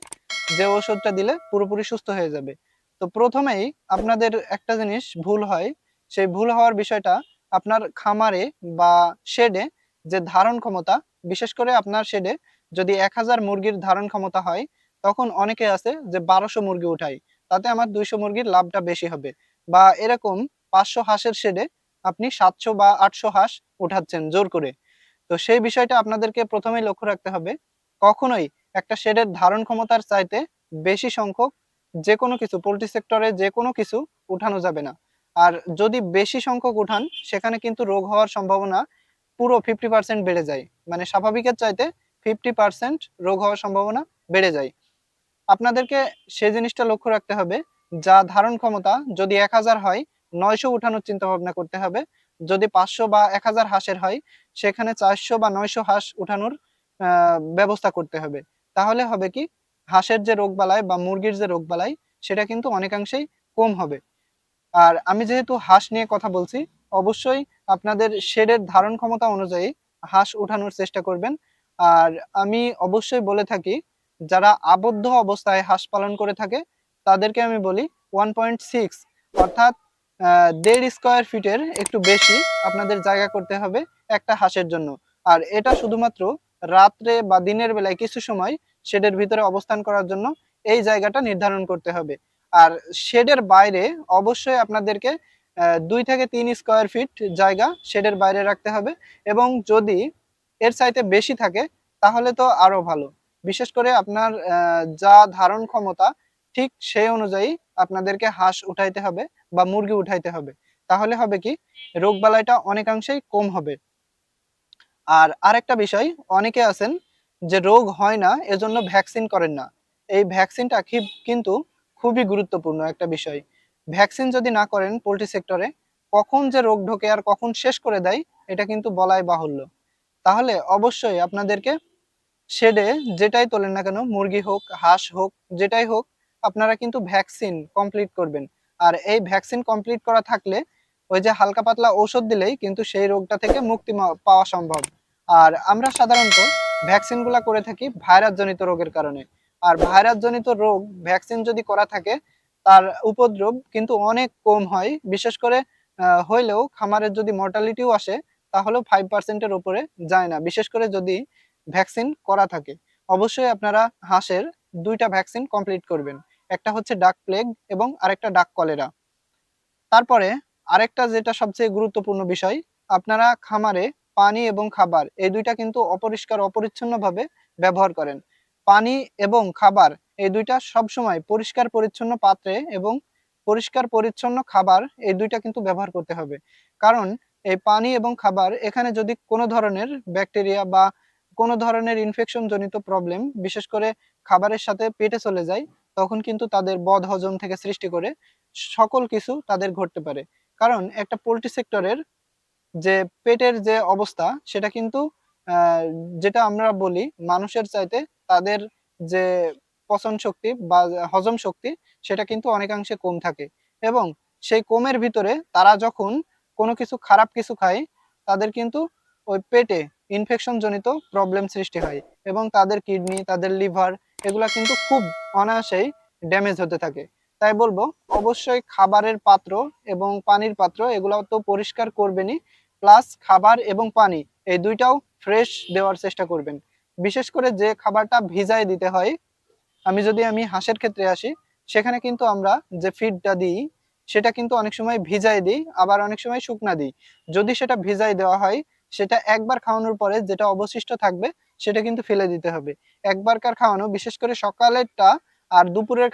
যে ঔষধটা দিলে পুরোপুরি সুস্থ হয়ে যাবে। তো প্রথমেই আপনাদের একটা জিনিস ভুল হয়, সেই ভুল হওয়ার বিষয়টা আপনার খামারে বা শেডে যে ধারণ ক্ষমতা, বিশেষ করে আপনার শেডে যদি 1000 মুরগির ধারণ ক্ষমতা হয়, তখন অনেকে আছে যে 1200 মুরগি উঠাই, তাতে আমার 200 মুরগির লাভটা বেশি হবে। বা এরকম 500 হাঁসের শেডে আপনি 700 বা 800 হাঁস উঠাচ্ছেন জোর করে। তো সেই বিষয়টা আপনাদেরকে প্রথমেই লক্ষ্য রাখতে হবে। কখনোই একটা শেডের ধারণ ক্ষমতার চাইতে বেশি সংখ্যক যেকোনো কিছু পোল্ট্রি সেক্টরে যেকোনো কিছু উঠানো যাবে না। আর যদি বেশি সংখ্যক উঠান, সেখানে কিন্তু রোগ হওয়ার সম্ভাবনা পুরো 50% বেড়ে যায়। মানে স্বাভাবিকের চাইতে 50% রোগ হওয়ার সম্ভাবনা বেড়ে যায়। আপনাদেরকে সে জিনিসটা লক্ষ্য রাখতে হবে, যা ধারণ ক্ষমতা যদি 1000 হয়, 900 উঠানোর চিন্তা ভাবনা করতে হবে। যদি 500 বা 1000 হাঁসের হয়, সেখানে 400 বা 900 হাঁস উঠানোর ব্যবস্থা করতে হবে। তাহলে হবে কি, হাঁসের যে রোগবালাই বা মুরগির যে রোগবালাই, সেটা কিন্তু অনেকাংশেই কম হবে। আর আমি যেহেতু হাঁস নিয়ে কথা বলছি, অবশ্যই আপনাদের শেডের ধারণ ক্ষমতা অনুযায়ী হাঁস উঠানোর চেষ্টা করবেন। আর আমি অবশ্যই বলে থাকি, যারা আবদ্ধ অবস্থায় হাঁস পালন করে থাকে তাদেরকে আমি বলি 1.6 অর্থাৎ 1.5 স্কয়ার ফিটের একটু বেশি আপনাদের জায়গা করতে হবে একটা হাঁসের জন্য। আর এটা শুধুমাত্র রাত্রে বা দিনের বেলায় কিছু সময় শেডের ভিতরে অবস্থান করার জন্য এই জায়গাটা নির্ধারণ করতে হবে। আর শেডের বাইরে অবশ্যই আপনাদেরকে 2 থেকে 3 স্কয়ার ফিট জায়গা শেডের বাইরে রাখতে হবে। এবং যদি এর চাইতে বেশি থাকে তাহলে তো আরো ভালো। বিশেষ করে আপনার যা ধারণ ক্ষমতা ঠিক সেই অনুযায়ী আপনাদেরকে হাঁস উঠাইতে হবে বা মুরগি উঠাইতে হবে। তাহলে হবে কি, রোগবালাইটা অনেকাংশেই কম হবে। আর আরেকটা বিষয়, অনেকে আছেন যে রোগ হয় না এজন্য ভ্যাকসিন করেন না। এই ভ্যাকসিনটা কিন্তু খুবই গুরুত্বপূর্ণ একটা বিষয়। ভ্যাকসিন যদি না করেন পোল্ট্রি সেক্টরে, কখন যে রোগ ঢোকে আর কখন শেষ করে দেয় এটা কিন্তু বলাই বাহুল্য। তাহলে অবশ্যই আপনাদেরকে শেডে যেটাই তোলেন না কেন, মুরগি হোক হাঁস হোক যেটাই হোক, আপনারা কিন্তু ভ্যাকসিন কমপ্লিট করবেন। আর এই ভ্যাকসিন কমপ্লিট করা থাকলে ওই যে হালকা পাতলা ঔষধ দিলেই কিন্তু সেই রোগটা থেকে মুক্তি পাওয়া সম্ভব। আর আমরা সাধারণত ভ্যাকসিন গুলা করে থাকি ভাইরাস জনিত রোগের কারণে। আর ভাইরাস জনিত রোগ ভ্যাকসিন যদি করা থাকে, তার উপদ্রব কিন্তু অনেক কম হয়। বিশেষ করে হইলেও খামারের যদি মর্টালিটিও আসে, তাহলেও 5%-এর উপরে যায় না, বিশেষ করে যদি ভ্যাকসিন করা থাকে। অবশ্যই আপনারা হাঁসের 2টা ভ্যাকসিন কমপ্লিট করবেন। একটা হচ্ছে ডাক প্লেগ এবং আরেকটা ডাক কলেরা। তারপরে আরেকটা যেটা সবচেয়ে গুরুত্বপূর্ণ বিষয়, আপনারা খামারে পানি এবং খাবার এই দুইটা কিন্তু অপরিষ্কার অপরিচ্ছন্নভাবে ব্যবহার করেন। পানি এবং খাবার এই দুইটা সবসময় পরিষ্কার পরিচ্ছন্ন পাত্রে এবং পরিষ্কার পরিচ্ছন্ন খাবার এই দুইটা কিন্তু ব্যবহার করতে হবে। কারণ এই পানি এবং খাবার এখানে যদি কোনো ধরনের ব্যাকটেরিয়া বা কোনো ধরনের ইনফেকশন জনিত প্রবলেম বিশেষ করে খাবারের সাথে পেটে চলে যায়, তখন কিন্তু তাদের বদহজম থেকে সৃষ্টি করে সকল কিছু তাদের ঘটতে পারে। কারণ একটা পোল্ট্রি সেক্টরের যে পেটের যে অবস্থা সেটা কিন্তু আহ, যেটা আমরা বলি মানুষের চাইতে তাদের যে পচন শক্তি বা হজম শক্তি সেটা কিন্তু অনেকাংশে কম থাকে। এবং সেই কমের ভিতরে তারা যখন কোনো কিছু খারাপ কিছু খায়, তাদের কিন্তু ওই পেটে ইনফেকশন জনিত প্রবলেম সৃষ্টি হয় এবং তাদের কিডনি তাদের লিভার এগুলা কিন্তু খুব অনায়াসেই ড্যামেজ হতে থাকে। তাই বলবো অবশ্যই খাবারের পাত্র এবং পানির পাত্র এগুলো তো পরিষ্কার করবেনই, প্লাস খাবার এবং পানি এই দুইটাও ফ্রেশ দেওয়ার চেষ্টা করবেন। বিশেষ করে যে খাবারটা ভিজায় দিতে হয়, আমি হাঁসের ক্ষেত্রে আসি, সেখানে কিন্তু আমরা যে ফিডটা দিই সেটা কিন্তু অনেক সময় ভিজাই দিই, আবার অনেক সময় শুকনা দিই। যদি সেটা ভিজাই দেওয়া হয়, সেটা একবার খাওয়ানোর পরে যেটা অবশিষ্ট থাকবে সেটা কিন্তু ফেলে দিতে হবে। একবারকার খাওয়ানো, বিশেষ করে সকালেরটা আর দুপুরের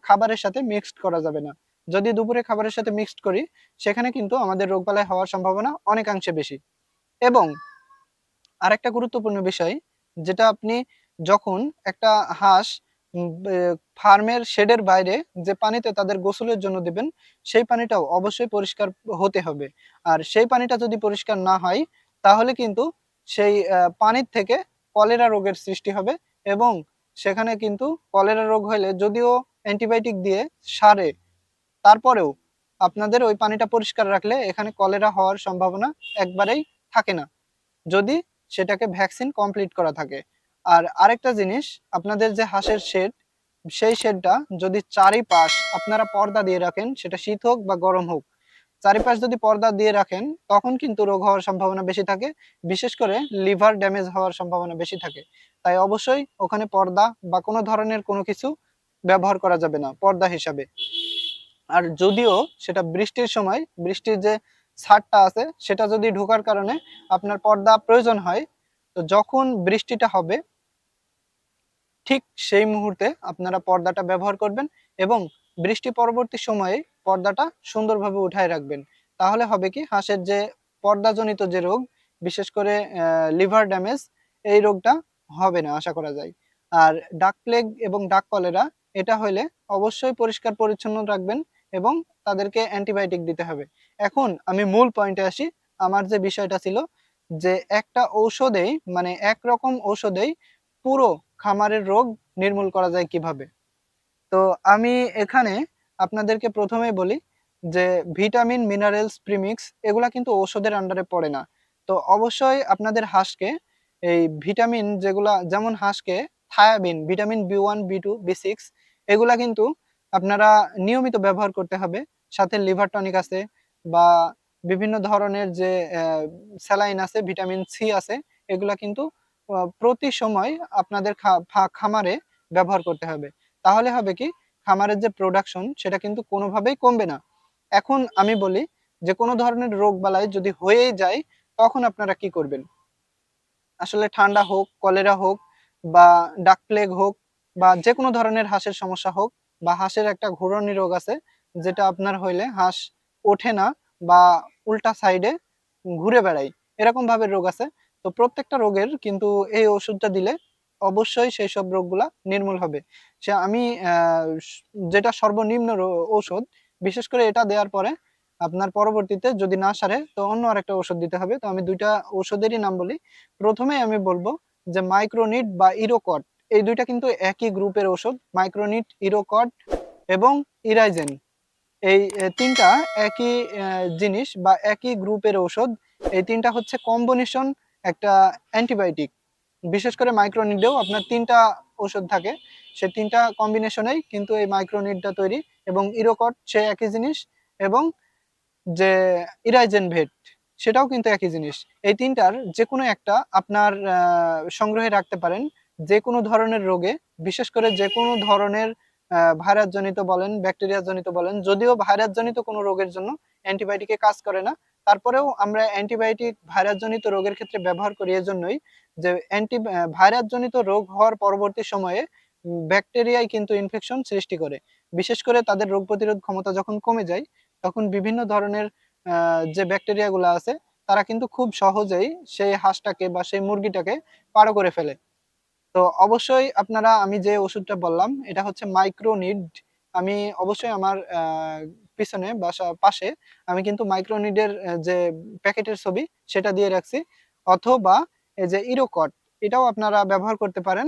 খাবারের সাথে মিক্সড করা যাবে না। যদি দুপুরের খাবারের সাথে মিক্সড করি, সেখানে কিন্তু আমাদের রোগবালাই হওয়ার সম্ভাবনা অনেকাংশে বেশি। এবং আরেকটা গুরুত্বপূর্ণ বিষয়, যেটা আপনি যখন একটা হাঁস ফার্মের শেডের বাইরে যে পানিতে তাদের গোসলের জন্য দিবেন, সেই পানিটাও অবশ্যই পরিষ্কার হতে হবে। আর সেই পানিটা যদি পরিষ্কার না হয়, তাহলে কিন্তু সেই পানির থেকে কলেরা রোগের সৃষ্টি হবে। এবং সেখানে কিন্তু কলেরা রোগ হলে যদিও অ্যান্টিবায়োটিক দিয়ে সারে, তারপরেও আপনাদের ওই পানিটা পরিষ্কার রাখলে এখানে কলেরা হওয়ার সম্ভাবনা একবারেই থাকে না, যদি সেটাকে ভ্যাকসিন কমপ্লিট করা থাকে। আর আরেকটা জিনিস, আপনাদের যে হাঁসের শেড, সেই শেডটা যদি চারিপাশ আপনারা পর্দা দিয়ে রাখেন, সেটা শীত হোক বা গরম হোক, চারিপাশ যদি পর্দা দিয়ে রাখেন, তখন কিন্তু রোগ হওয়ার সম্ভাবনা বেশি থাকে। বিশেষ করে লিভার ড্যামেজ হওয়ার সম্ভাবনা বেশি থাকে। তাই অবশ্যই ওখানে পর্দা বা কোনো ধরনের কোনো কিছু ব্যবহার করা যাবে না পর্দা হিসাবে। আর যদিও সেটা বৃষ্টির সময়, বৃষ্টির যে ছাদটা আছে সেটা যদি ঢোকার কারণে আপনার পর্দা প্রয়োজন হয়, তো যখন বৃষ্টিটা হবে ঠিক সেই মুহূর্তে আপনারা পর্দাটা ব্যবহার করবেন এবং বৃষ্টি পরবর্তী সময়ে পর্দাটা সুন্দরভাবে উঠায় রাখবেন। তাহলে হবে কি, হাঁসের যে পর্দাজনিত যে রোগ, বিশেষ করে লিভার ড্যামেজ, এই রোগটা হবে না আশা করা যায়। আর ডাক প্লেগ এবং ডাক কলেরা, এটা হলে অবশ্যই পরিষ্কার পরিচ্ছন্ন রাখবেন এবং তাদেরকে অ্যান্টিবায়োটিক দিতে হবে। এখন আমি মূল পয়েন্টে আসি। আমার যে বিষয়টা ছিল যে একটা ঔষধেই, মানে একরকম ঔষধেই পুরো খামারের রোগ নির্মূল করা যায় কিভাবে। তো আমি এখানে আপনাদেরকে প্রথমেই বলি যে ভিটামিন, মিনারেলস, প্রিমিক্স এগুলা কিন্তু ঔষধের আন্ডারে পড়ে না। তো অবশ্যই আপনাদের হাঁসকে এই ভিটামিন যেগুলা, যেমন হাঁসকে থায়াবিন, ভিটামিন B1, B2, B6 এগুলা কিন্তু আপনারা নিয়মিত ব্যবহার করতে হবে। সাথে লিভার টনিক আছে বা বিভিন্ন ধরনের যে স্যালাইন আছে, ভিটামিন সি আছে, এগুলা কিন্তু প্রতি সময় আপনাদের খামারে ব্যবহার করতে হবে। তাহলে হবে কি, খামারের যে প্রোডাকশন সেটা কিন্তু কোনোভাবেই কমবে না। এখন আমি বলি যে কোনো ধরনের রোগ বালাই যদি হয়েই যায়, তখন আপনারা কি করবেন। আসলে ঠান্ডা হোক, কলেরা হোক বা ডাক প্লেগ হোক বা যে কোনো ধরনের হাঁসের সমস্যা হোক, বা হাঁসের একটা ঘুরনি রোগ আছে যেটা আপনার হইলে হাঁস ওঠে না বা উল্টা সাইডে ঘুরে বেড়ায়, এরকম ভাবে রোগ আছে। তো প্রত্যেকটা রোগের কিন্তু এই ওষুধটা দিলে অবশ্যই সেই সব রোগগুলা নির্মূল হবে। সে আমি যেটা সর্বনিম্ন ঔষধ, বিশেষ করে এটা দেওয়ার পরে আপনার পরবর্তীতে যদি না সারে, তো অন্য আরেকটা ওষুধ দিতে হবে। তো আমি দুইটা ওষুধেরই নাম বলি। প্রথমে আমি বলবো যে মাইক্রোনিট বা ইরোকট, এই দুইটা কিন্তু একই গ্রুপের ওষুধ। মাইক্রোনিট, ইরোকট এবং ইরাইজেন, এই তিনটা একই জিনিস বা একই গ্রুপের ঔষধ। এই তিনটা হচ্ছে কম্বিনেশন একটা অ্যান্টিবায়োটিক। বিশেষ করে মাইক্রোনিডেও আপনার তিনটা ওষুধ থাকে, সে তিনটা কম্বিনেশনেই কিন্তু এই মাইক্রোনিডটা তৈরি। এবং ইরোকট সে একই জিনিস, এবং যে ইরাইজেন ভেট সেটাও কিন্তু একই জিনিস। এই তিনটার যে কোনো একটা আপনার সংগ্রহে রাখতে পারেন যে কোনো ধরনের রোগে। বিশেষ করে যে কোনো ধরনের ভাইরাস জনিত বলেন, ব্যাকটেরিয়া জনিত বলেন, যদিও ভাইরাস জনিত কোনো রোগের জন্য অ্যান্টিবায়োটিকে কাজ করে না, তারপরেও আমরা অ্যান্টিবায়োটিক ভাইরাস জনিত রোগের ক্ষেত্রে ব্যবহার করি এজন্যই যে ভাইরাস জনিত রোগ হওয়ার পরবর্তী সময়ে ব্যাকটেরিয়াই কিন্তু ইনফেকশন সৃষ্টি করে। বিশেষ করে তাদের রোগ প্রতিরোধ ক্ষমতা যখন কমে যায়, তখন বিভিন্ন ধরনের যে ব্যাকটেরিয়া গুলো আছে, তারা কিন্তু খুব সহজেই সেই হাঁসটাকে বা সেই মুরগিটাকে পাড়ো করে ফেলে। তো অবশ্যই আপনারা, আমি যে ওষুধটা বললাম এটা হচ্ছে মাইক্রোনিড। আমি অবশ্যই আমার পিছনে পাশে আমি কিন্তু মাইক্রোনিডের যে প্যাকেটের ছবি সেটা দিয়ে রাখছি। অথবা এই যে ইরোকট, এটাও আপনারা ব্যবহার করতে পারেন।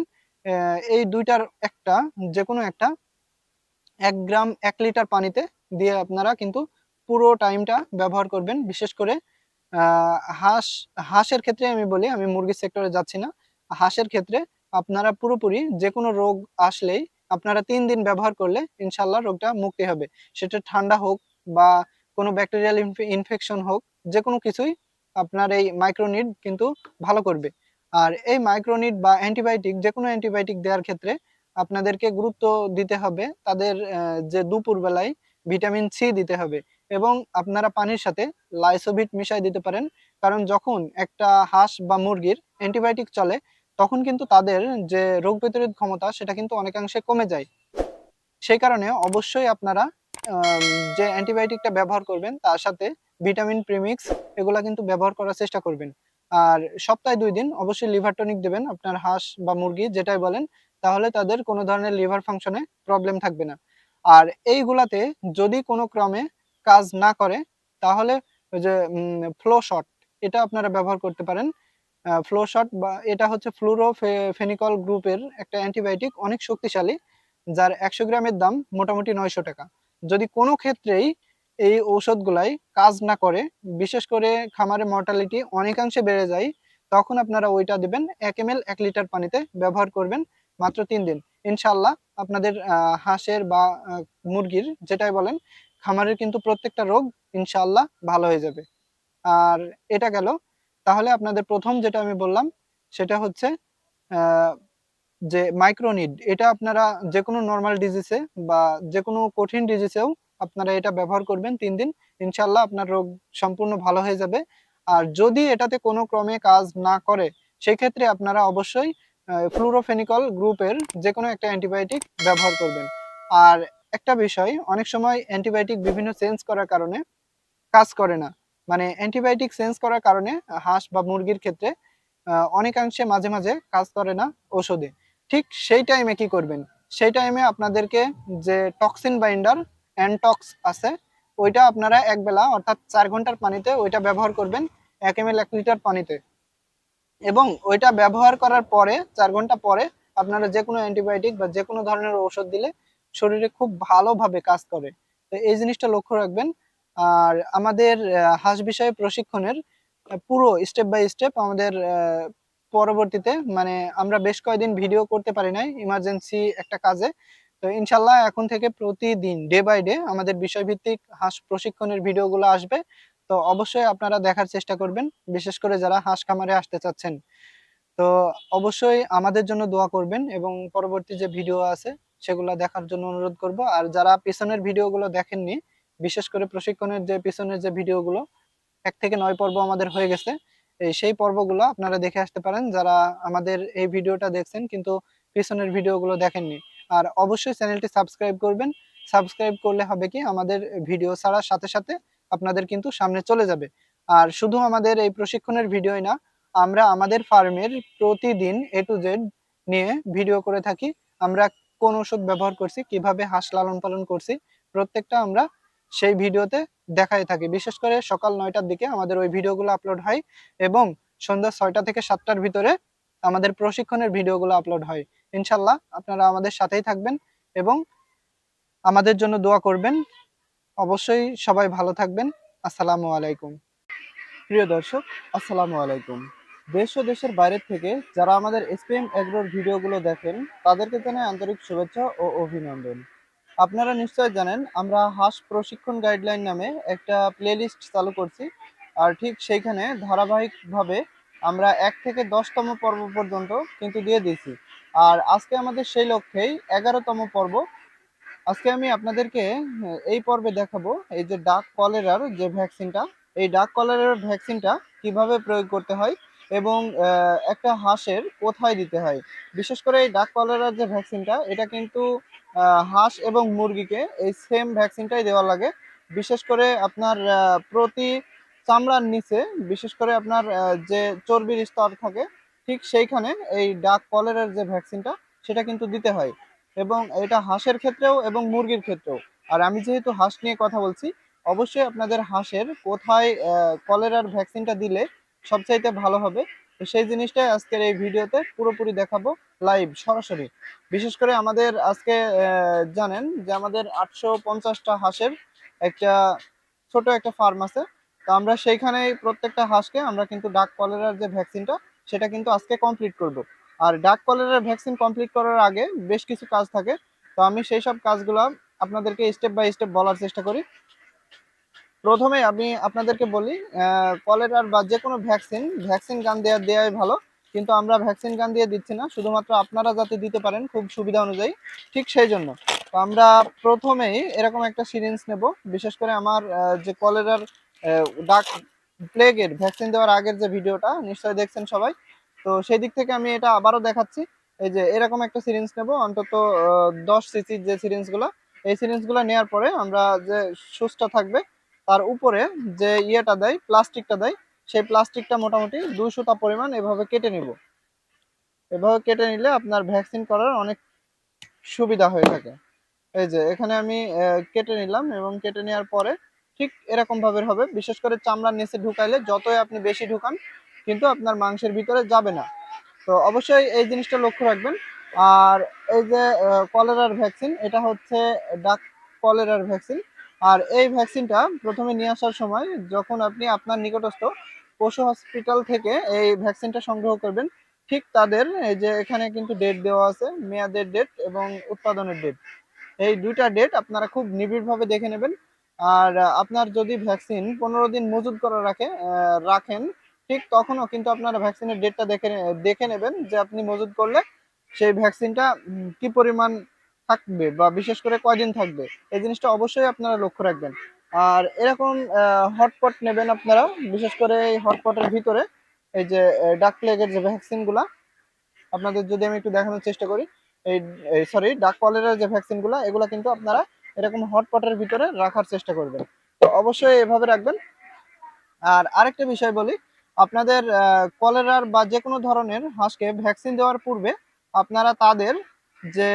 এই দুইটার একটা, যে কোনো একটা 1 গ্রাম 1 লিটার পানিতে দিয়ে আপনারা কিন্তু পুরো টাইমটা ব্যবহার করবেন। বিশেষ করে হাঁসের ক্ষেত্রে আমি বলি, আমি মুরগির সেক্টরে যাচ্ছি না। হাঁসের ক্ষেত্রে আপনারা পুরোপুরি যে কোনো রোগ আসলেই আপনারা 3 দিন ব্যবহার করলে ইনশাল্লাহ রোগটা মুক্তি হবে। সেটা ঠান্ডা হোক বা কোনো ব্যাকটেরিয়াল ইনফেকশন হোক, যে কোনো কিছুই আপনার এই মাইক্রোনিড কিন্তু ভালো করবে। আর এই মাইক্রোনিড বা অ্যান্টিবায়োটিক, যে কোনো অ্যান্টিবায়োটিক দেওয়ার ক্ষেত্রে আপনাদেরকে গুরুত্ব দিতে হবে তাদের যে দুপুর বেলায় ভিটামিন সি দিতে হবে। এবং আপনারা পানির সাথে লাইসোভিট মিশাই দিতে পারেন। কারণ যখন একটা হাঁস বা মুরগির অ্যান্টিবায়োটিক চলে, তখন কিন্তু তাদের যে রোগ প্রতিরোধ ক্ষমতা সেটা কিন্তু অনেকাংশে কমে যায়। সেই কারণে অবশ্যই আপনারা যে অ্যান্টিবায়োটিকটা ব্যবহার করবেন তার সাথে ভিটামিন প্রিমিক্স এগুলা কিন্তু ব্যবহার করার চেষ্টা করবেন। আর সপ্তাহে ২ দিন অবশ্যই লিভার টনিক দেবেন আপনার হাঁস বা মুরগি যেটাই বলেন, তাহলে তাদের কোনো ধরনের লিভার ফাংশনে প্রবলেম থাকবে না। আর এইগুলাতে যদি কোনো ক্রমে কাজ না করে তাহলে ওই যে ফ্লো শট এটা আপনারা ব্যবহার করতে পারেন। ফ্লো শট বা এটা হচ্ছে ফেনিকল গ্রুপের একটা অ্যান্টিবায়োটিক, অনেক শক্তিশালী, যার ১০০ গ্রামের দাম মোটামুটি ৳৯০০। যদি কোনো ক্ষেত্রেই এই ঔষধগুলাই কাজ না করে, বিশেষ করে খামারে মর্টালিটি অনেকাংশে বেড়ে যায়, তখন আপনারা ওইটা দিবেন ১ এমএল ১ লিটার পানিতে ব্যবহার করবেন মাত্র ৩ দিন। ইনশাআল্লাহ আপনাদের হাঁসের বা মুরগির যেটাই বলেন, খামারের কিন্তু প্রত্যেকটা রোগ ইনশাআল্লাহ ভালো হয়ে যাবে। আর এটা গেল। তাহলে আপনাদের ১ম যেটা আমি বললাম সেটা হচ্ছে আ যে মাইক্রোনিড এটা আপনারা যেকোনো নরমাল ডিজিজে বা যেকোনো কঠিন ডিজিজেও আপনারা এটা ব্যবহার করবেন ৩ দিন। ইনশাআল্লাহ আপনার রোগ সম্পূর্ণ ভালো হয়ে যাবে। আর যদি এটাতে কোনো ক্রমে কাজ না করে, সেক্ষেত্রে আপনারা অবশ্যই ফ্লুরোফেনিকল গ্রুপের যেকোনো একটা অ্যান্টিবায়োটিক ব্যবহার করবেন। আর একটা বিষয়, অনেক সময় অ্যান্টিবায়োটিক বিভিন্ন চেঞ্জ করার কারণে কাজ করে না। মানে অ্যান্টিবায়োটিক চেঞ্জ করার কারণে হাঁস বা মুরগির ক্ষেত্রে অনেকাংশে মাঝে, মাঝে কাজ করে না ঔষধে। ঠিক সেই টাইমে কি করবেন? সেই টাইমে আপনাদেরকে যে টক্সিন বাইন্ডার অ্যানটক্স আছে, ওইটা আপনারা একবেলা অর্থাৎ ৪ ঘন্টার পানিতে ওইটা ব্যবহার করবেন ১ এমএল ১ লিটার পানিতে। এবং ওইটা ব্যবহার করার পরে ৪ ঘন্টা পরে আপনারা যেকোনো অ্যান্টিবায়োটিক বা যেকোনো ধরনের ঔষধ দিলে শরীরে খুব ভালোভাবে কাজ করে। তো এই জিনিসটা লক্ষ্য রাখবেন। আর আমাদের হাঁস বিষয়ে প্রশিক্ষণের পুরো স্টেপ বাই স্টেপ আমাদের পরবর্তীতে মানে আমরা বেশ কয়েকদিন ভিডিও করতে পারি নাই ইমার্জেন্সি একটা কাজে। তো ইনশাআল্লাহ এখন থেকে প্রতিদিন ডে বাই ডে আমাদের বিষয়ভিত্তিক হাঁস প্রশিক্ষণের ভিডিওগুলো আসবে। তো অবশ্যই আপনারা দেখার চেষ্টা করবেন, বিশেষ করে যারা হাঁস খামারে আসতে চাচ্ছেন। তো অবশ্যই আমাদের জন্য দোয়া করবেন এবং পরবর্তী যে ভিডিও আছে সেগুলা দেখার জন্য অনুরোধ করব। আর যারা পিছনের ভিডিওগুলো দেখেননি, বিশেষ করে প্রশিক্ষণের যে পিছনের যে ভিডিওগুলো ১ থেকে ৯ পর্ব আমাদের হয়ে গেছে। সেই পর্বগুলো আপনারা দেখে আসতে পারেন যারা আমাদের এই ভিডিওটা দেখছেন কিন্তু পিছনের ভিডিওগুলো দেখেননি। আর অবশ্যই চ্যানেলটি সাবস্ক্রাইব করবেন। সাবস্ক্রাইব করলে হবে কি আমাদের ভিডিও ছাড়ার সাথে, সাথে আপনাদের কিন্তু সামনে চলে যাবে। আর শুধু আমাদের এই প্রশিক্ষণের ভিডিওই না, আমরা আমাদের ফার্মের প্রতিদিন A to Z নিয়ে ভিডিও করে থাকি। আমরা কোন ওষুধ ব্যবহার করছি, কিভাবে হাঁস লালন-পালন করছি, প্রত্যেকটা আমরা সেই ভিডিওতে দেখাই থাকি। বিশেষ করে সকাল ৯ টার দিকে আমাদের ওই ভিডিওগুলো আপলোড হয় এবং সন্ধ্যা ৬টা থেকে ৭টার ভিতরে আমাদের প্রশিক্ষণের ভিডিওগুলো আপলোড হয়। ইনশাআল্লাহ আপনারা আমাদের সাথেই থাকবেন এবং আমাদের জন্য দোয়া করবেন। অবশ্যই সবাই ভালো থাকবেন। আসসালামু আলাইকুম। প্রিয় দর্শক, আসসালামু আলাইকুম। দেশ ও দেশের বাইরের থেকে যারা আমাদের এসপিএম এগ্রোর ভিডিওগুলো দেখেন তাদেরকে জানাই আন্তরিক শুভেচ্ছা ও অভিনন্দন। আপনারা নিশ্চয় জানেন আমরা হাঁস প্রশিক্ষণ গাইডলাইন নামে একটা প্লেলিস্ট চালু করছি। আর ঠিক সেইখানে ধারাবাহিকভাবে আমরা ১ থেকে ১০তম পর্ব পর্যন্ত কিন্তু দিয়ে দিয়েছি। আর আজকে আমাদের সেই লক্ষ্যেই ১১তম পর্ব। আজকে আমি আপনাদেরকে এই পর্বে দেখাবো এই যে ডাক কলেরার যে ভ্যাকসিনটা, এই ডাক কলেরার ভ্যাকসিনটা কিভাবে প্রয়োগ করতে হয় এবং একটা হাঁসের কোথায় দিতে হয়। বিশেষ করে এই ডাক কলেরার যে ভ্যাকসিনটা এটা কিন্তু হাঁস এবং মুরগিকে এই সেম ভ্যাকসিনটাই দেওয়া লাগে। বিশেষ করে আপনার প্রতি চামড়ার নিচে বিশেষ করে আপনার যে চর্বির স্তর থাকে ঠিক সেইখানে এই ডাক কলেরার যে ভ্যাকসিনটা সেটা কিন্তু দিতে হয় এবং এটা হাঁসের ক্ষেত্রেও এবং মুরগির ক্ষেত্রেও। আর আমি যেহেতু হাঁস নিয়ে কথা বলছি, অবশ্যই আপনাদের হাঁসের কোথায় কলেরার ভ্যাকসিনটা দিলে সবচাইতে ভালো হবে, তো সেই জিনিসটাই আজকের এই ভিডিওতে পুরোপুরি দেখাবো লাইভ সরাসরি। বিশেষ করে আমাদের আজকে জানেন যে আমাদের ৮৫০টা হাঁসের একটা ছোট একটা ফার্ম আছে। তো আমরা সেইখানেই প্রত্যেকটা হাঁসকে আমরা কিন্তু ডাক কলেরার যে ভ্যাকসিনটা সেটা কিন্তু আজকে কমপ্লিট করব। আর ডাক কলেরার ভ্যাকসিন কমপ্লিট করার আগে বেশ কিছু কাজ থাকে। তো আমি সেই সব কাজগুলো আপনাদেরকে স্টেপ বাই স্টেপ বলার চেষ্টা করি। প্রথমে আমি আপনাদেরকে বলি কলেরার বা যেকোনো ভ্যাকসিন গান দেওয়াই ভালো। কিন্তু আমরা ভ্যাকসিন গান দিয়ে দিচ্ছি না, শুধুমাত্র আপনারা যাতে দিতে পারেন খুব সুবিধা অনুযায়ী, ঠিক সেই জন্য। তো আমরা প্রথমেই এরকম একটা সিরিঞ্জ নেব। বিশেষ করে আমার যে কলেরার ডাক প্লেগের ভ্যাকসিন দেওয়ার আগের যে ভিডিওটা নিশ্চয়ই দেখছেন সবাই। তো সেই দিক থেকে আমি এটা আবারও দেখাচ্ছি। এই যে এরকম একটা সিরিঞ্জ নেব, অন্তত 10 সিসি যে সিরিঞ্জগুলো, এই সিরিঞ্জগুলো নেওয়ার পরে আমরা যে সুচটা থাকবে তার উপরে যে ইয়েটা দেয়, প্লাস্টিকটা দেয়, সেই প্লাস্টিকটা মোটামুটি 200টা পরিমাণ এভাবে কেটে নিব। এভাবে কেটে নিলে আপনার ভ্যাকসিন করার অনেক সুবিধা হয়ে থাকে। এই যে এখানে আমি কেটে নিলাম, এবং কেটে নেওয়ার পরে ঠিক এরকম ভাবে হবে। বিশেষ করে চামড়ার নিচে ঢুকাইলে যতই আপনি বেশি ঢুকান কিন্তু আপনার মাংসের ভিতরে যাবে না। তো অবশ্যই এই জিনিসটা লক্ষ্য রাখবেন। আর এই যে কলেরার ভ্যাকসিন, এটা হচ্ছে ডাক কলেরার ভ্যাকসিন। আর এই ভ্যাকসিনটা প্রথমে নিয়ে আসার সময় যখন আপনি আপনার নিকটস্থ পশু হসপিটাল থেকে এই ভ্যাকসিনটা সংগ্রহ করবেন, ঠিক তাদের এই যে এখানে কিন্তু ডেট দেওয়া আছে, মেয়াদের ডেট এবং উৎপাদনের ডেট। এই দুইটা ডেট আপনারা খুব নিবিড়ভাবে দেখে নেবেন। আর আপনার যদি ভ্যাকসিন 15 দিন মজুত করে রাখেন, ঠিক তখনও কিন্তু আপনারা ভ্যাকসিনের ডেটটা দেখে নেবেন যে আপনি মজুত করলে সেই ভ্যাকসিনটা কি পরিমাণ থাকবে বা বিশেষ করে কয়দিন থাকবে, এই জিনিসটা অবশ্যই আপনারা লক্ষ্য রাখবেন। আর এরকম হটপট নেবেন আপনারা, বিশেষ করে এই হটপটের ভিতরে এই যে ডাক প্লেগের যে ভ্যাকসিন গুলা, আপনাদের যদি আমি একটু দেখানোর চেষ্টা করি, এই সরি ডাক কলেরার যে ভ্যাকসিন গুলা, এগুলা কিন্তু আপনারা এরকম হটপটের ভিতরে রাখার চেষ্টা করবেন। তো অবশ্যই এভাবে রাখবেন। আর আরেকটা বিষয় বলি, আপনাদের কলেরার বা যে কোনো ধরনের হাঁসকে ভ্যাকসিন দেওয়ার পূর্বে আপনারা তাদের যে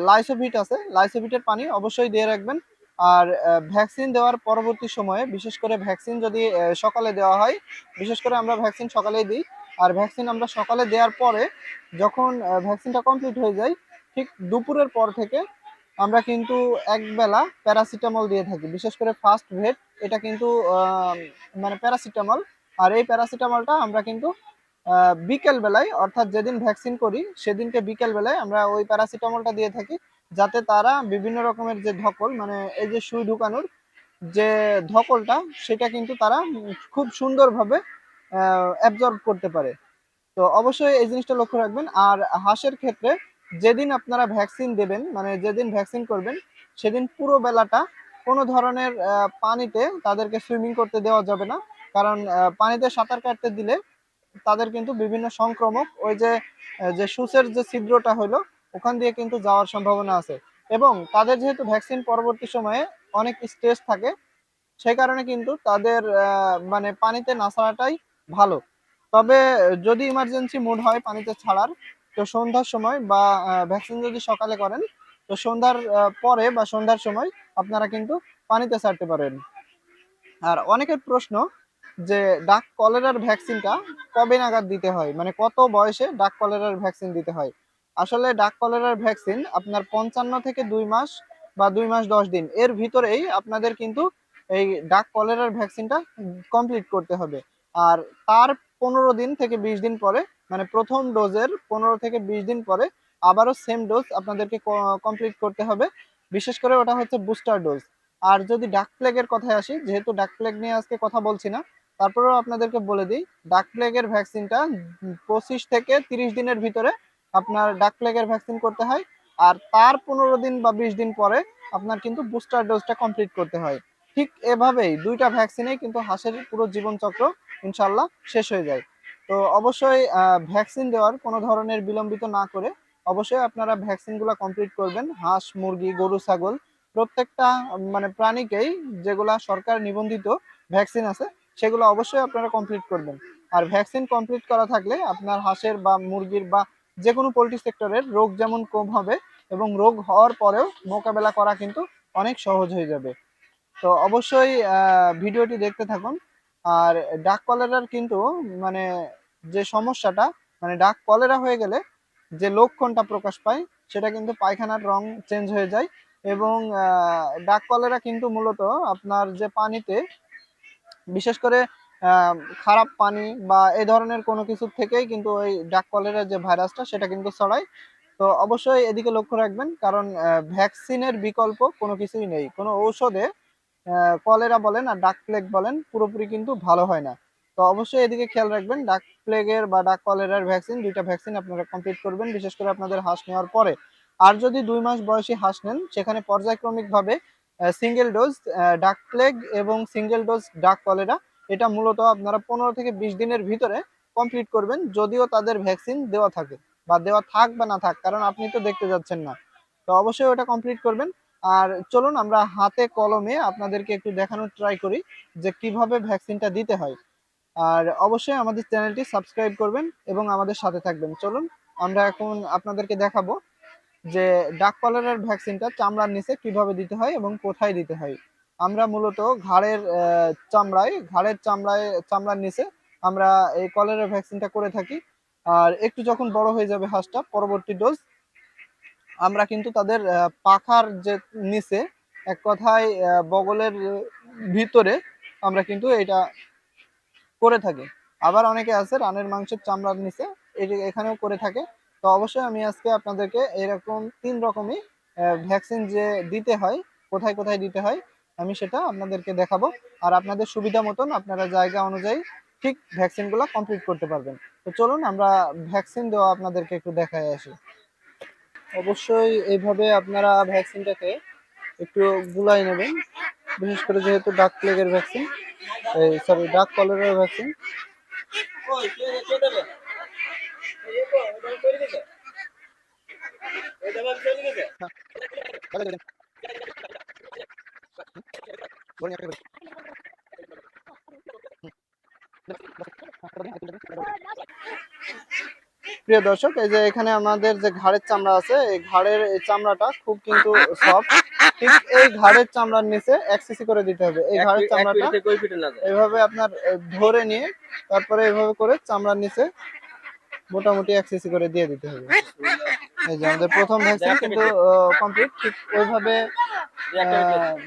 লাইসোভিট আছে, লাইসোভিটের পানি অবশ্যই দিয়ে রাখবেন। আর ভ্যাকসিন দেওয়ার পরবর্তী সময়ে, বিশেষ করে ভ্যাকসিন যদি সকালে দেওয়া হয়, বিশেষ করে আমরা ভ্যাকসিন সকালেই দিই। আর ভ্যাকসিন আমরা সকালে দেওয়ার পরে যখন ভ্যাকসিনটা কমপ্লিট হয়ে যায়, ঠিক দুপুরের পর থেকে আমরা কিন্তু একবেলা প্যারাসিটামল দিয়ে থাকি। বিশেষ করে ফার্স্ট ভেট, এটা কিন্তু মানে প্যারাসিটামল। আর এই প্যারাসিটামলটা আমরা কিন্তু বিকেল বেলায়, অর্থাৎ যেদিন ভ্যাকসিন করি সেদিনকে বিকেল বেলায় আমরা ওই প্যারাসিটামলটা দিয়ে থাকি, যাতে তারা বিভিন্ন রকমের যে ধকল, মানে এই যে সুই ঢুকানোর যে ধকলটা, সেটা কিন্তু তারা খুব সুন্দরভাবে অ্যাবজর্ব করতে পারে। তো অবশ্যই এই জিনিসটা লক্ষ্য রাখবেন। আর হাঁসের ক্ষেত্রে যেদিন আপনারা ভ্যাকসিন দেবেন, মানে যেদিন ভ্যাকসিন করবেন, সেদিন পুরো বেলাটা কোনো ধরনের পানিতে তাদেরকে সুইমিং করতে দেওয়া যাবে না। কারণ পানিতে সাঁতার কাটতে দিলে তাদের কিন্তু বিভিন্ন সংক্রমক, ওই যে যে সূচের যে ছিদ্রটা হলো, ওখান দিয়ে কিন্তু যাওয়ার সম্ভাবনা আছে। এবং তাদের যেহেতু ভ্যাকসিন পরবর্তী সময়ে অনেক স্ট্রেস থাকে, সেই কারণে কিন্তু তাদের মানে পানিতে না ছাড়াটাই ভালো। তবে যদি ইমার্জেন্সি মুড হয় পানিতে ছাড়ার, তো সন্ধ্যার সময় বা ভ্যাকসিন যদি সকালে করেন, তো সন্ধ্যার পরে বা সন্ধ্যার সময় আপনারা কিন্তু পানিতে ছাড়তে পারেন। আর অনেকের প্রশ্ন যে ডাক কলেরার ভ্যাকসিনটা কবে নাগাদ দিতে হয়, মানে কত বয়সে ডাক কলেরার ভ্যাকসিন দিতে হয়। আসলে ডাক কলেরার ভ্যাকসিন আপনার 55 থেকে 2 মাস বা 2 মাস 10 দিন এর ভিতরেই আপনাদের কিন্তু এই ডাক কলেরার ভ্যাকসিনটা কমপ্লিট করতে হবে। আর তার 15 দিন থেকে 20 দিন পরে, মানে প্রথম ডোজের 15 থেকে 20 দিন পরে আবারও সেম ডোজ আপনাদেরকে কমপ্লিট করতে হবে। বিশেষ করে ওটা হচ্ছে বুস্টার ডোজ। আর যদি ডাক প্লেগের কথায় আসি, যেহেতু ডাক প্লেগ নিয়ে আজকে কথা বলছি না, তারপরেও আপনাদেরকে বলে দিই, ডাক প্লেগের ভ্যাকসিনটা 25 থেকে 30 দিনের ভিতরে আপনার ডাক প্লেগের ভ্যাকসিন করতে হয়। আর তার 15 দিন বা 20 দিন পরে আপনার কিন্তু বুস্টার ডোজটা কমপ্লিট করতে হয়। ঠিক এভাবেই দুইটা ভ্যাকসিনেই কিন্তু হাঁসের পুরো জীবনচক্র ইনশাল্লাহ শেষ হয়ে যায়। তো অবশ্যই ভ্যাকসিন দেওয়ার কোনো ধরনের বিলম্বিত না করে অবশ্যই আপনারা ভ্যাকসিনগুলো কমপ্লিট করবেন। হাঁস, মুরগি, গরু, ছাগল প্রত্যেকটা মানে প্রাণীকেই, যেগুলা সরকার নিবন্ধিত ভ্যাকসিন আছে, সেগুলো অবশ্যই আপনারা কমপ্লিট করবেন। আর ভ্যাকসিন কমপ্লিট করা থাকলে আপনার হাঁসের বা মুরগির বা যে কোনো পোলট্রি সেক্টরের রোগ যেমন কম হবে, এবং রোগ হওয়ার পরেও মোকাবেলা করা কিন্তু অনেক সহজ হয়ে যাবে। তো অবশ্যই ভিডিওটি দেখতে থাকুন। আর ডাক কলেরার কিন্তু মানে যে সমস্যাটা, মানে ডাক কলেরা হয়ে গেলে যে লক্ষণটা প্রকাশ পায়, সেটা কিন্তু পায়খানার রং চেঞ্জ হয়ে যায়। এবং ডাক কলেরা কিন্তু মূলত আপনার যে পানিতে, বিশেষ করে আহ, খারাপ পানি বা এই ধরনের কোনো কিছু থেকেই কিন্তু ওই ডাক কলেরার যে ভাইরাসটা, সেটা কিন্তু ছড়ায়। তো অবশ্যই এদিকে লক্ষ্য রাখবেন, কারণ ভ্যাকসিনের বিকল্প কোনো কিছুই নেই। কোনো ঔষধে কলেরা বলেন আর ডাক প্লেগ বলেন পুরোপুরি কিন্তু ভালো হয় না। তো অবশ্যই এদিকে খেয়াল রাখবেন, ডাক প্লেগের বা ডাক কলেরার ভ্যাকসিন, দুইটা ভ্যাকসিন আপনারা কমপ্লিট করবেন, বিশেষ করে আপনাদের হাঁস নেওয়ার পরে। আর যদি 2 মাস বয়সী হাঁস নেন, সেখানে পর্যায়ক্রমিক ভাবে সিঙ্গেল ডোজ ডাক প্লেগ এবং সিঙ্গেল ডোজ ডাক কলেরা, এটা মূলত আপনারা 15 থেকে 20 দিনের ভিতরে কমপ্লিট করবেন, যদিও তাদের ভ্যাকসিন দেওয়া থাকে বা দেওয়া থাক বা না থাক, কারণ আপনি তো দেখতে যাচ্ছেন না। তো অবশ্যই ওটা কমপ্লিট করবেন। আর চলুন আমরা হাতে কলমে আপনাদেরকে একটু দেখানোর ট্রাই করি যে কিভাবে ভ্যাকসিনটা দিতে হয়। আর অবশ্যই আমাদের চ্যানেলটি সাবস্ক্রাইব করবেন এবং আমাদের সাথে থাকবেন। চলুন আমরা এখন আপনাদেরকে দেখাবো যে ডাক কলেরার ভ্যাকসিনটা চামড়ার নিচে কিভাবে দিতে হয় এবং কোথায় দিতে হয়। আমরা মূলত চামড়ার নিচে আমরা এই কলেরার ভ্যাকসিনটা করে থাকি। আর একটু যখন বড় হয়ে যাবে হাঁসটা, পরবর্তী ডোজ আমরা কিন্তু তাদের পাখার যে নিচে, এক কথায় বগলের ভিতরে আমরা কিন্তু এটা করে থাকি। আবার অনেকে আছে রানের মাংসের চামড়ার নিচে, এখানেও করে থাকে। তো অবশ্যই আমি আজকে আপনাদেরকে এরকম 3 রকমই ভ্যাকসিন যে দিতে হয়, কোথায় কোথায় দিতে হয়, আমি সেটা আপনাদেরকে দেখাবো। আর আপনাদের সুবিধা মতন আপনারা জায়গা অনুযায়ী ঠিক ভ্যাকসিনগুলো কমপ্লিট করতে পারবেন। তো চলুন আমরা ভ্যাকসিন দেওয়া আপনাদেরকে একটু দেখায় আসি। অবশ্যই এইভাবে আপনারা ভ্যাকসিনটাকে একটু গুলাই নেবেন, বিশেষ করে যেহেতু ডাক প্লেগের ভ্যাকসিন, ডাক কলেরার ভ্যাকসিন। প্রিয় দর্শক, এই যে এখানে আমাদের যে ঘাড়ের চামড়া আছে, এই ঘাড়ের এই চামড়াটা খুব কিন্তু সফট। ঠিক এই ঘাড়ের চামড়ার নিচে 1 সিসি করে দিতে হবে। এই ঘাড়ের চামড়াটা এভাবে আপনার ধরে নিয়ে তারপরে এভাবে করে চামড়ার নিচে মোটামুটি 1 সিসি করে দিয়ে দিতে হবে। এই যে আমাদের প্রথম ভ্যাকসিন কিন্তু কমপ্লিট। ঠিক ওইভাবে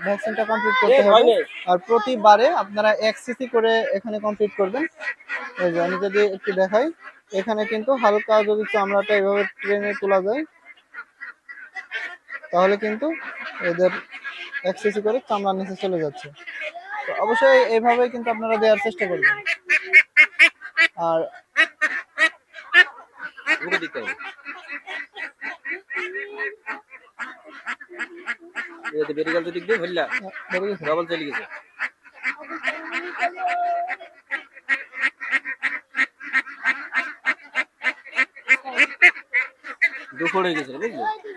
ভ্যাকসিনটা কমপ্লিট করতে হবে। আর প্রতিবারে আপনারা 1 সিসি করে এখানে কমপ্লিট করবেন। এই যে আমি যদি একটু দেখাই, এখানে কিন্তু হালকা যদি চামড়াটা এভাবে টেনে তোলা যায়, তাহলে কিন্তু এদের 1 সিসি করে চামড়ার নিচে চলে যাচ্ছে। তো অবশ্যই এইভাবে কিন্তু আপনারা দেওয়ার চেষ্টা করবেন। আর বেরিয়ে গেছে। দুপুর হয়ে গেছে বুঝলি।